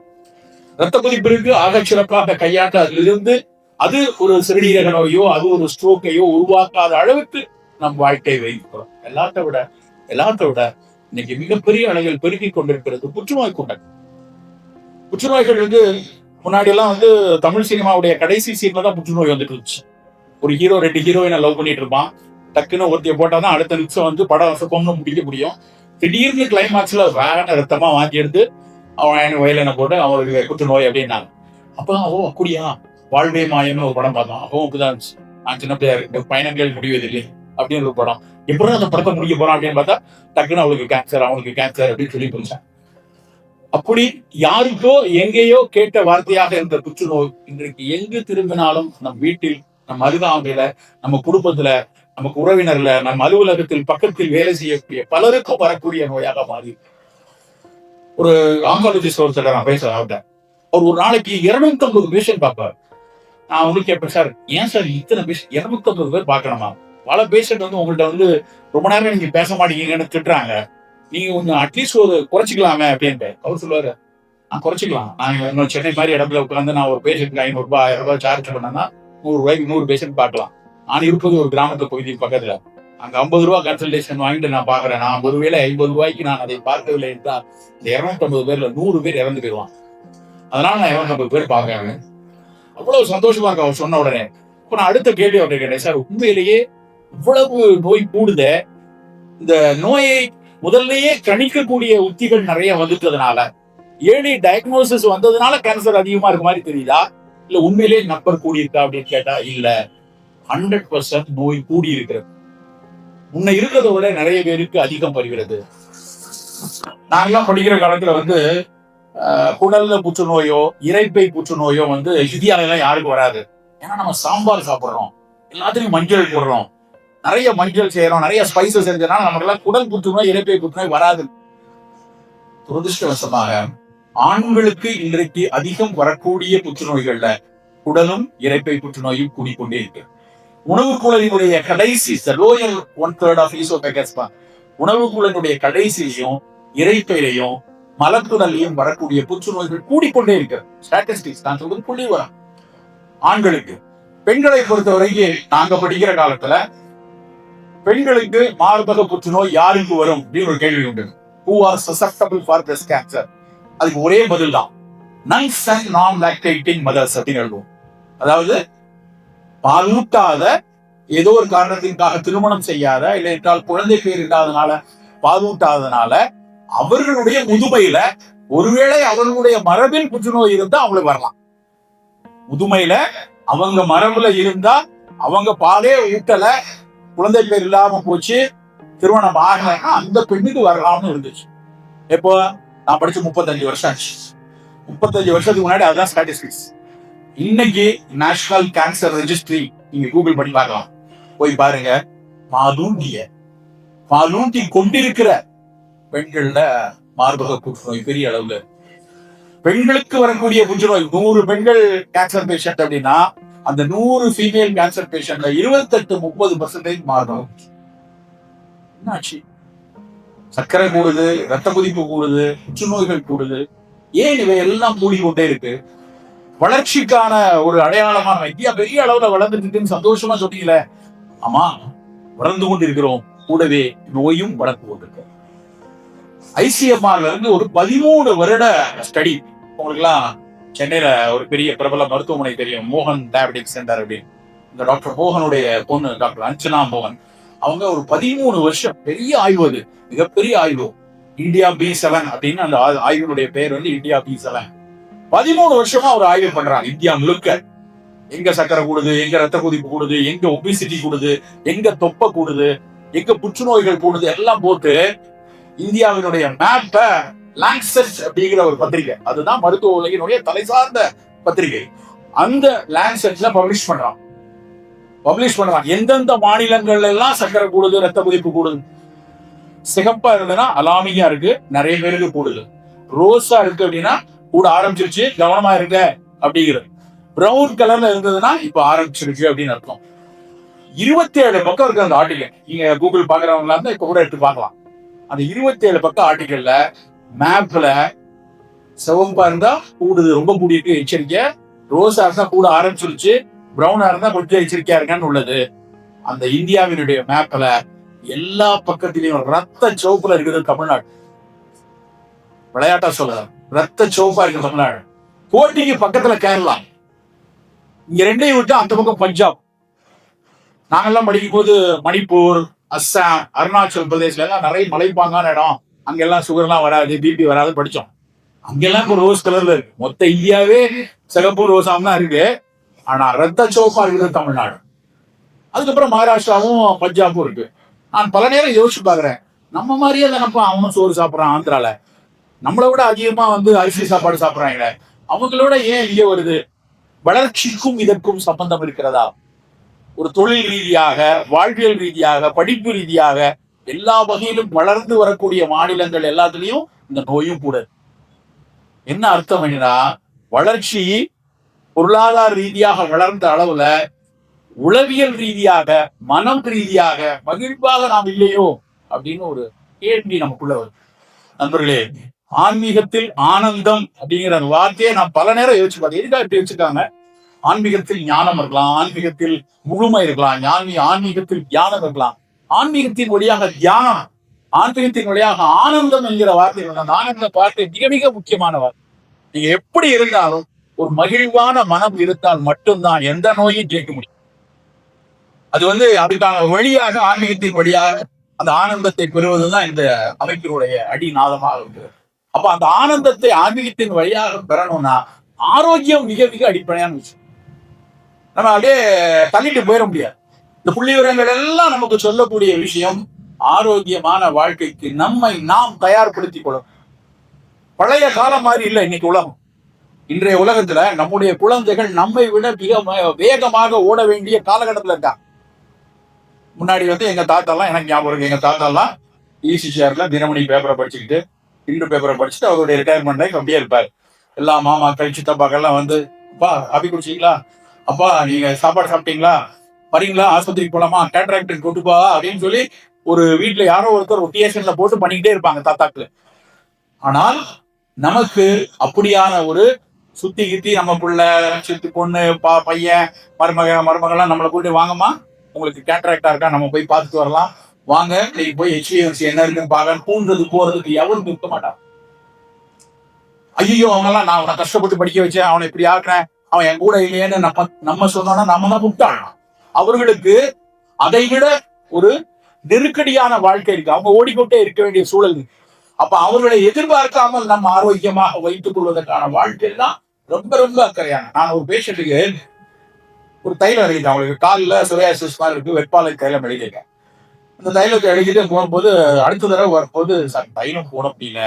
ரத்த கொதிப்பு இருக்கு, ஆகச்சிறப்பாக கையாண்டு அதிலிருந்து அது ஒரு சிறுநீரக நோயோ அது ஒரு ஸ்ட்ரோக்கையோ உருவாக்காத அளவுக்கு நம் வாழ்க்கையை வைக்கிறோம். எல்லாத்த விட இன்னைக்கு மிகப்பெரிய அளவில் பெருக்கிக் கொண்டிருக்கிறது புற்றுநோய் கூட்டம். புற்றுநோய்கள் வந்து முன்னாடி எல்லாம் வந்து தமிழ் சினிமாவுடைய கடைசி சீன்ல தான் புற்றுநோய் வந்துட்டு இருந்துச்சு. ஒரு ஹீரோ 2 ஹீரோயினை லவ் பண்ணிட்டு இருப்பான், டக்குன்னு ஒருத்தைய போட்டாதான் அடுத்த நிமிஷம் வந்து படம் கொண்டு முடிக்க முடியும். திடீர்னு கிளைமாக்ஸ்ல வேற ரத்தமா வாங்கி எடுத்து அவன் வயலினை போட்டு அவருக்கு புற்றுநோய் அப்படின்னாங்க. அப்பதான் ஓ அப்படியா, வாழ்வே மாயம்னு ஒரு படம் பார்த்தோம். அப்பவும் அப்படிதான் இருந்துச்சு. நான் சின்ன பிள்ளையா இருக்கு, பயணங்கள் முடிவதில்லை அப்படின்னு ஒரு படம். எப்படிதான் அந்த படத்தை முடிக்க போறான் அப்படின்னு பார்த்தா டக்குன்னு அவளுக்கு கேன்சர், அவனுக்கு கேன்சர் அப்படின்னு சொல்லி புரிஞ்சேன். அப்படி யாருக்கோ எங்கேயோ கேட்ட வார்த்தையாக இருந்த புற்றுநோய் இன்றைக்கு எங்கு திரும்பினாலும் நம் வீட்டில், நம் அருகாமையில, நம்ம குடும்பத்துல, நமக்கு உறவினர்ல, நம் அலுவலகத்தில் பக்கத்தில் வேலை செய்யக்கூடிய பலருக்கும் வரக்கூடிய நோயாக மாறி. ஒரு ஆங்காலஜிஸ்ட் ஒருத்தர் நான் பேச ஆகிட்டேன். அவர் ஒரு நாளைக்கு 250 பேஷண்ட் பார்ப்பார். நான் வந்து கேட்பேன், சார் ஏன் சார் இத்தனை பேஷண்ட் 250 பேர் பார்க்கணுமா? பல பேஷண்ட் வந்து உங்கள்கிட்ட வந்து ரொம்ப நேரம் நீங்க பேச மாட்டீங்கன்னு திட்டுறாங்க, நீங்க கொஞ்சம் அட்லீஸ்ட் ஒரு குறைச்சிக்கலாமே அப்படின்ட்டு. அவர் சொல்லுவாரு, நான் குறைச்சிக்கலாம். நான் சென்னை மாதிரி இடத்துல உட்காந்து நான் ஒரு பேஷண்ட்க்கு 500 ரூபாய் 1000 ரூபாய் சார்ஜ் பண்ணேன்னா 100 ரூபாய்க்கு 100 பேஷண்ட் பார்க்கலாம். நான் இருப்பது ஒரு கிராமத்து பகுதி பக்கத்துல. அங்க 50 ரூபாய் கன்சல்டேஷன் வாங்கிட்டு நான் பாக்குறேன். நான் ஒருவேளை 50 ரூபாய்க்கு நான் அதை பார்க்கவில்லை என்றால் இந்த 250 பேர்ல 100 பேர் இறந்து போயிடுவான். அதனால நான் 250 பேர் பார்க்கறேன். அவ்வளவு சந்தோஷமா இருக்கு அவர் சொன்ன உடனே. இப்ப நான் அடுத்த கேள்வி அவர்கிட்ட கேட்டேன், சார் உண்மையிலேயே இவ்வளவு நோய் கூடுத, இந்த நோயை முதல்லயே கணிக்கக்கூடிய உத்திகள் நிறைய வந்துட்டதுனால, ஏர்லி டயக்னோசிஸ் வந்ததுனால கேன்சர் அதிகமா இருக்க மாதிரி தெரியுதா, இல்ல உண்மையிலேயே நம்பர் கூடி இருக்கா அப்படின்னு கேட்டா இல்ல, 100% நோய் கூடி இருக்கிறது. முன்ன இருக்கிறத விட நிறைய பேருக்கு அதிகம் வருகிறது. நாங்கெல்லாம் படிக்கிற காலத்துல வந்து குடல்ல புற்றுநோயோ இரைப்பை புற்றுநோயோ வந்து இந்தியாவில யாருக்கும் வராது. ஏன்னா நம்ம சாம்பார் சாப்பிடுறோம், எல்லாத்துலயும் மஞ்சள் போடுறோம், நிறைய மஞ்சள் செய்யறோம், நிறைய ஸ்பைசஸ் செஞ்சதுனால நமக்கு எல்லாம் குடல் புற்றுநோய் இரைப்பை புற்றுநோய் வராது. துரதிருஷ்டவசமாக ஆண்களுக்கு இன்றைக்கு அதிகம் வரக்கூடிய புற்றுநோய்கள்ல குடலும் இரைப்பை புற்றுநோயும் கூடிக்கொண்டே இருக்கு. உணவு குழலினுடைய கடைசி லோயர் 1/3 ஆஃப் ஈசோபேகஸ், உணவு குழலினுடைய கடைசியிலையும் இரைப்பையிலையும் மலக்குடலையும் வரக்கூடிய புற்றுநோய்கள் கூடிக்கொண்டே இருக்கு. ஸ்டாட்டிஸ்டிக்ஸ் நான் சொல்றது புள்ளிவிவரம். ஆண்களுக்கு. பெண்களை பொறுத்தவரைக்கும் நாங்க படிக்கிற காலத்துல பெண்களுக்கு மார்பக புற்றுநோய் யாருக்கு வரும் அப்படின்னு ஒரு கேள்வி உண்டு. Who are susceptible for breast cancer? அதுக்கு ஒரே பதில் தான், nuns and non-lactating mothers அப்படின்னு எழுதுவோம். அதாவது பாலூட்டாத, ஏதோ ஒரு காரணத்திற்காக திருமணம் செய்யாத, இல்லை என்றால் குழந்தை பேர் இல்லாதனால பாலூட்டாதனால அவர்களுடைய முதுமையில ஒருவேளை அவர்களுடைய மரபில் புற்றுநோய் இருந்தா அவங்களுக்கு வரலாம். முதுமையில அவங்க மரபுல இருந்தா, அவங்க பாலே ஊட்டல, குழந்தை பேர் இல்லாம போச்சு, திருமணம் ஆகலைன்னா அந்த பெண்ணுக்கு வரலாம்னு இருந்துச்சு. எப்போ நான் படிச்சு 35 வருஷம் ஆச்சு. 35 வருஷத்துக்கு முன்னாடி அதுதான் ஸ்டாட்டிஸ்டிக்ஸ். இன்னைக்கு நேஷனல் கேன்சர் ரெஜிஸ்ட்ரி நீங்க கூகுள் பண்ணி பார்க்கலாம், போய் பாருங்க. பாலூட்டி கொண்டிருக்கிற பெண்கள்ல மார்பக புற்றுநோய் பெரிய அளவுல. பெண்களுக்கு வரக்கூடிய புற்றுநோய் 100 பெண்கள் கேன்சர் பேஷண்ட் அப்படின்னா அந்த 100 ஃபீமேல் கேன்சர் பேஷண்ட்ல 28-30% மார்பகம். என்னாச்சு? சர்க்கரை கூடுது, ரத்த கொதிப்பு கூடுது, புற்றுநோய்கள் கூடுது. ஏன் இவை எல்லாம் கூடிக்கொண்டே இருக்கு? வளர்ச்சிக்கான ஒரு அடையாளமா இந்தியா பெரிய அளவுல வளர்ந்துட்டு சந்தோஷமா சொன்னீங்களே. ஆமா, வளர்ந்து கொண்டு இருக்கிறோம், கூடவே நோயும் வளர்ந்து கொண்டிருக்க. ICMRல இருந்து ஒரு 13 வருட ஸ்டடி, உங்களுக்கு எல்லாம் சென்னையில ஒரு பெரிய பிரபல மருத்துவமனை தெரியும், மோகன் டயபெட்டிக் சென்டர் அப்படின்னு. இந்த டாக்டர் மோகனுடைய பொண்ணு டாக்டர் அஞ்சனா மோகன், அவங்க ஒரு 13 வருஷம் பெரிய ஆய்வு, அது மிகப்பெரிய ஆய்வு, இந்தியா B7 அப்படின்னு அந்த ஆய்வினுடைய பேர் வந்து இந்தியா B7. 13 வருஷமா ஒரு ஆய்வு பண்றாங்க இந்தியா முழுக்க. எங்க சக்கரை கூடுது, எங்க ரத்த கொதிப்பு கூடுது, எங்க ஒபிசிட்டி கூடுது, எங்க தொப்பை கூடுது, எங்க புற்றுநோய்கள் கூடுது எல்லாம் போட்டு இந்தியாவினுடைய மேப்ப லான்செட் அப்படிங்கிற ஒரு பத்திரிகை, அதுதான் மருத்துவ உலகினுடைய தலை சார்ந்த பத்திரிகை, அந்த லான்செட்ல பப்ளிஷ் பண்றாங்க எந்தெந்த மாநிலங்கள்ல எல்லாம் சக்கரை கூடுது, ரத்த கொதிப்பு கூடுது. சிகப்பா இருந்ததுன்னா அலாமிங்கா இருக்கு, நிறைய பேருக்கு கூடுது. ரோஸா இருக்கு அப்படின்னா கூட ஆரம்பிச்சிருச்சு, கவனமா இருக்க அப்படிங்கிறது. பிரவுன் கலர்ல இருந்ததுன்னா இப்ப ஆரம்பிச்சிருச்சு அப்படின்னு அர்த்தம். 27 பக்கம் இருக்கு அந்த ஆர்டிகல். நீங்க கூகுள் பாக்குறவங்களா இருந்தா இப்ப கூட எடுத்து பார்க்கலாம். அந்த 27 பக்கம் ஆர்டிகல்ல மேப்ல சிவப்பா இருந்தா கூடுது, ரொம்ப கூடியிருக்கு எச்சரிக்கை, ரோஸா இருந்தா கூட ஆரம்பிச்சிருச்சு, பிரவுனா இருந்தா கொஞ்சம் எச்சரிக்கையா இருக்கான்னு உள்ளது. அந்த இந்தியாவினுடைய மேப்ல எல்லா பக்கத்திலையும் ரத்த சிவப்புல இருக்குது தமிழ்நாடு. விளையாட்டா சொல்ல, ரத்த சிவப்பா இருக்கு தமிழ்நாடு. போட்டிக்கு பக்கத்துல கேரளா, இங்க ரெண்டையும் விட்டு அந்த பக்கம் பஞ்சாப். நாங்கெல்லாம் படிக்கும் போது மணிப்பூர், அஸ்ஸாம், அருணாச்சல் பிரதேஷ்ல எல்லாம் நிறைய மலைப்பாங்கான இடம், அங்கெல்லாம் சுகர்லாம் வராது, பிபி வராது படிச்சோம். அங்கெல்லாம் இப்போ ரோஸ் கலர்ல இருக்கு. மொத்த இந்தியாவே சிகப்பு ரோஸாம் தான் இருக்கு. ஆனா ரத்த சோப்பா இருக்குது தமிழ்நாடு. அதுக்கப்புறம் மகாராஷ்டிராவும் பஞ்சாபும் இருக்கு. நான் பல நேரம் யோசிச்சு பாக்குறேன், நம்ம மாதிரியே தானப்பா அவனும் சோறு சாப்பிட்றான் ஆந்திரால. நம்மளை விட அதிகமா அரிசி சாப்பாடு சாப்பிட்றாங்க. அவங்களோட ஏன் இங்கே வருது? வளர்ச்சிக்கும் இதற்கும் சம்பந்தம் இருக்கிறதா? ஒரு தொழில் ரீதியாக, வாழ்வியல் ரீதியாக, படிப்பு ரீதியாக எல்லா வகையிலும் வளர்ந்து வரக்கூடிய மாநிலங்கள் எல்லாத்துலயும் இந்த நோயும் கூட. என்ன அர்த்தம் என்னன்னா, வளர்ச்சி பொருளாதார ரீதியாக வளர்ந்த அளவுல உளவியல் ரீதியாக, மனம் ரீதியாக மகிழ்வாக நாம் இல்லையோ அப்படின்னு ஒரு கேள்வி நமக்குள்ள வரும். நண்பர்களே, ஆன்மீகத்தில் ஆனந்தம் அப்படிங்கிற அந்த வார்த்தையை நான் பல நேரம் யோசிச்சு பார்த்தேன். எதுக்காக இப்படி வச்சுக்காங்க? ஆன்மீகத்தில் ஞானம் இருக்கலாம், ஆன்மீகத்தில் முழுமை இருக்கலாம், ஆன்மீகத்தில் தியானம் இருக்கலாம். ஆன்மீகத்தின் வழியாக தியானம், ஆன்மீகத்தின் வழியாக ஆனந்தம் என்கிற வார்த்தை, அந்த ஆனந்த வார்த்தை மிக மிக முக்கியமான வார்த்தை. நீங்க எப்படி இருந்தாலும் ஒரு மகிழ்வான மனம் இருந்தால் மட்டும்தான் எந்த நோயும் ஜெயிக்க முடியும். அது அதுக்கான வழியாக, ஆன்மீகத்தின் வழியாக அந்த ஆனந்தத்தை பெறுவதுதான் இந்த அமைப்பினுடைய அடிநாதமாக இருக்கு. அப்ப அந்த ஆனந்தத்தை ஆன்மீகத்தின் வழியாக பெறணும்னா ஆரோக்கியம் மிக மிக அடிப்படையான விஷயம். நம்ம அப்படியே தள்ளிட்டு போயிட முடியாது. இந்த புள்ளி விவரங்கள் எல்லாம் நமக்கு சொல்லக்கூடிய விஷயம், ஆரோக்கியமான வாழ்க்கைக்கு நம்மை நாம் தயார்படுத்திக் கொள்ளணும். பழைய காலம் மாதிரி இல்லை இன்னைக்கு உலகம். இன்றைய உலகத்துல நம்முடைய குழந்தைகள் நம்மை விட மிக வேகமாக ஓட வேண்டிய காலகட்டத்துல இருக்காங்க. முன்னாடி எங்க தாத்தாலாம், எனக்கு ஞாபகம் இருக்கு, எங்க தாத்தாலாம் ஈசி சேர்ல தினமணி பேப்பரை படிச்சுக்கிட்டு, இந்து பேப்பரை படிச்சுட்டு அவருடைய ரிட்டையர்மெண்ட் லைஃப் அப்படியே இருப்பாரு. எல்லா மாமாக்கள் சித்தப்பாக்கள்லாம் அப்பா காபி குடிச்சிங்களா, அப்பா நீங்க சாப்பாடு சாப்பிட்டீங்களா, வரீங்களா, ஆஸ்பத்திரிக்கு போலாமா, கேட்ராக்ட் கொட்டுப்பா அப்படின்னு சொல்லி ஒரு வீட்டுல யாரோ ஒருத்தர் ரொட்டேஷன்ல போட்டு பண்ணிக்கிட்டே இருப்பாங்க தாத்தாக்கள். ஆனால் நமக்கு அப்படியான ஒரு சுத்தி கித்தி நம்ம புள்ள சித்து பொண்ணு பையன் மருமகள்லாம் நம்மளை கூட்டி வாங்கம்மா உங்களுக்கு கேட்ராக்டா இருக்கா, நம்ம போய் பார்த்துட்டு வரலாம், வாங்க நீங்க போய் HbA1c என்ன இருக்குன்னு பாக்க பூண்டது போறதுக்கு எவரும் இருக்க மாட்டான். ஐயோ அவங்கெல்லாம் நான் அவனை கஷ்டப்பட்டு படிக்க வச்சேன், அவனை இப்படி ஆக்குறேன், அவன் என் கூட இல்லையேன்னு நம்ம சொன்னோம்னா நம்ம தான் முட்டாள். அவர்களுக்கு அதை விட ஒரு நெருக்கடியான வாழ்க்கை இருக்கு, அவங்க ஓடிக்கொண்டே இருக்க வேண்டிய சூழல். அப்ப அவர்களை எதிர்பார்க்காமல் நம்ம ஆரோக்கியமாக வைத்துக் கொள்வதற்கான வாழ்க்கை தான் ரொம்ப ரொம்ப அக்கறையான. நான் ஒரு பேஷண்ட்டுக்கு ஒரு தைலம் எழுதிட்டேன், அவங்களுக்கு காலில் சொரியாசிஸ் மாதிரி இருக்கு, வெப்பாலை தைலம் எழுதியிருக்கேன். அந்த தைலத்தை எழுதிட்டு போகும்போது அடுத்த தடவை வரும்போது சார் தைலம் போட முடியல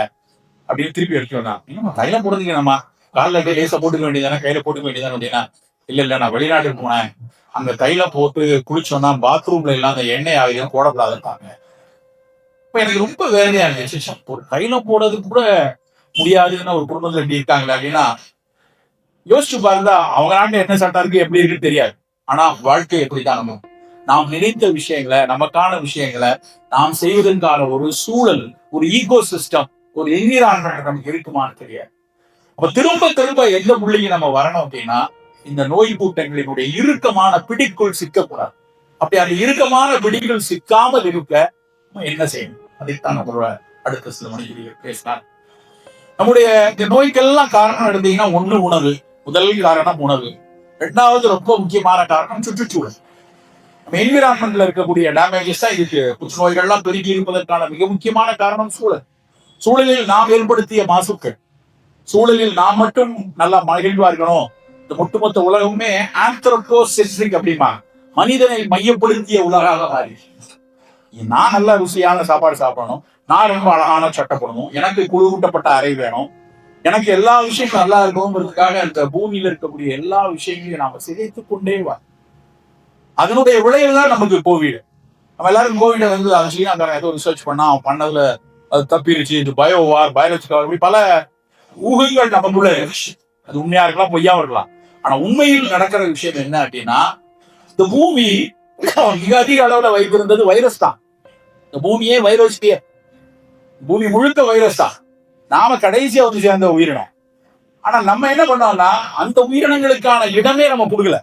அப்படின்னு திருப்பி எடுத்து வந்தான். இன்னும் தைலம் போடுறதுக்கு நம்ம காலில் லேசா போட்டுக்க வேண்டியதானே, கையில போட்டுக்க வேண்டியதானே அப்படின்னா, இல்ல நான் வெளிநாட்டுக்கு போனேன், அங்க தைலம் போட்டு குளிச்சோன்னா பாத்ரூம்ல எல்லாம் அந்த எண்ணெய் ஆகியும் போடக்கூடாதுட்டாங்க. இப்ப எனக்கு ரொம்ப வேலையா இருந்துச்சு, ஒரு தைலம் போடுறதுக்கு கூட முடியாதுன்னு ஒரு குடும்பத்துல எப்படி இருக்காங்களே அப்படின்னா யோசிச்சு பாருந்தா அவங்க நாட்டுல என்ன சட்டம் இருக்கு எப்படி இருக்குன்னு தெரியாது. ஆனா வாழ்க்கை எப்படிதான், நாம் நினைத்த விஷயங்களை, நமக்கான விஷயங்களை நாம் செய்வதற்கான ஒரு சூழல், ஒரு ஈகோ சிஸ்டம், ஒரு என்விரான்மெண்ட் நமக்கு இருக்குமான்னு தெரியாது. அப்ப திரும்ப திரும்ப எந்த புள்ளிக்கு நம்ம வரணும் அப்படின்னா இந்த நோய் கூட்டங்களினுடைய இறுக்கமான பிடிக்குள் சிக்கக்கூடாது. அப்படி அந்த இறுக்கமான பிடிக்குள் சிக்காமல் இருக்க என்ன செய்யணும், அதைத்தான் நம்மளோட அடுத்த சில மணிகள் பேசினார். நம்முடைய இந்த நோய்க்கெல்லாம் காரணம் எடுத்தீங்கன்னா ஒண்ணு உணவு, முதல் காரணம் உணவு. ரெண்டாவது ரொம்ப முக்கியமான காரணம் சுற்றுச்சூழல். நம்ம என்விரான்மெண்ட்ல இருக்கக்கூடிய டேமேஜஸ் தான் இதுக்கு புற்றுநோய்கள்லாம் பெருகி இருப்பதற்கான மிக முக்கியமான காரணம் சூழல். சூழலில் நாம் ஏற்படுத்திய மாசுக்கள், சூழலில் நாம் மட்டும் நல்லா மகிழ்வா இருக்கணும். இந்த ஒட்டுமொத்த உலகமே ஆந்த்ரோபோசென்ட்ரிக் அப்படிமா, மனிதனை மையப்படுத்திய உலகாக மாறி, நான் நல்ல ருசியான சாப்பாடு சாப்பிடணும், நான் ரொம்ப அழகான சட்டை போடணும், எனக்கு குளிரூட்டப்பட்ட அறை வேணும், எனக்கு எல்லா விஷயமும் நல்லா இருக்கும்ங்கிறதுக்காக அந்த பூமியில இருக்கக்கூடிய எல்லா விஷயங்களையும் நாம சிதைத்துக் கொண்டே வா. அதனுடைய விளைவு தான் நமக்கு கோவிட். நம்ம எல்லாரும் கோவிட அது சீனாக்காரன் ஏதோ ரிசர்ச் பண்ணா அவன் பண்ணதுல அது தப்பிருச்சு, இது பயோவார், பயாலஜிக்கல், இப்படி பல ஊகங்கள் நமக்குள்ள அது உண்மையா இருக்கலாம், பொய்யாவும் இருக்கலாம். ஆனா உண்மையில் நடக்கிற விஷயம் என்ன அப்படின்னா, இந்த பூமி மிக அதிக அளவுல வைத்திருந்தது வைரஸ் தான். இந்த பூமியே வைரஸ், பூமி முழுக்க வைரஸ் தான். நாம கடைசியா சேர்ந்த உயிரினம். ஆனா நம்ம என்ன பண்ணோம்னா அந்த உயிரினங்களுக்கான இடமே நம்ம கொடுக்கல,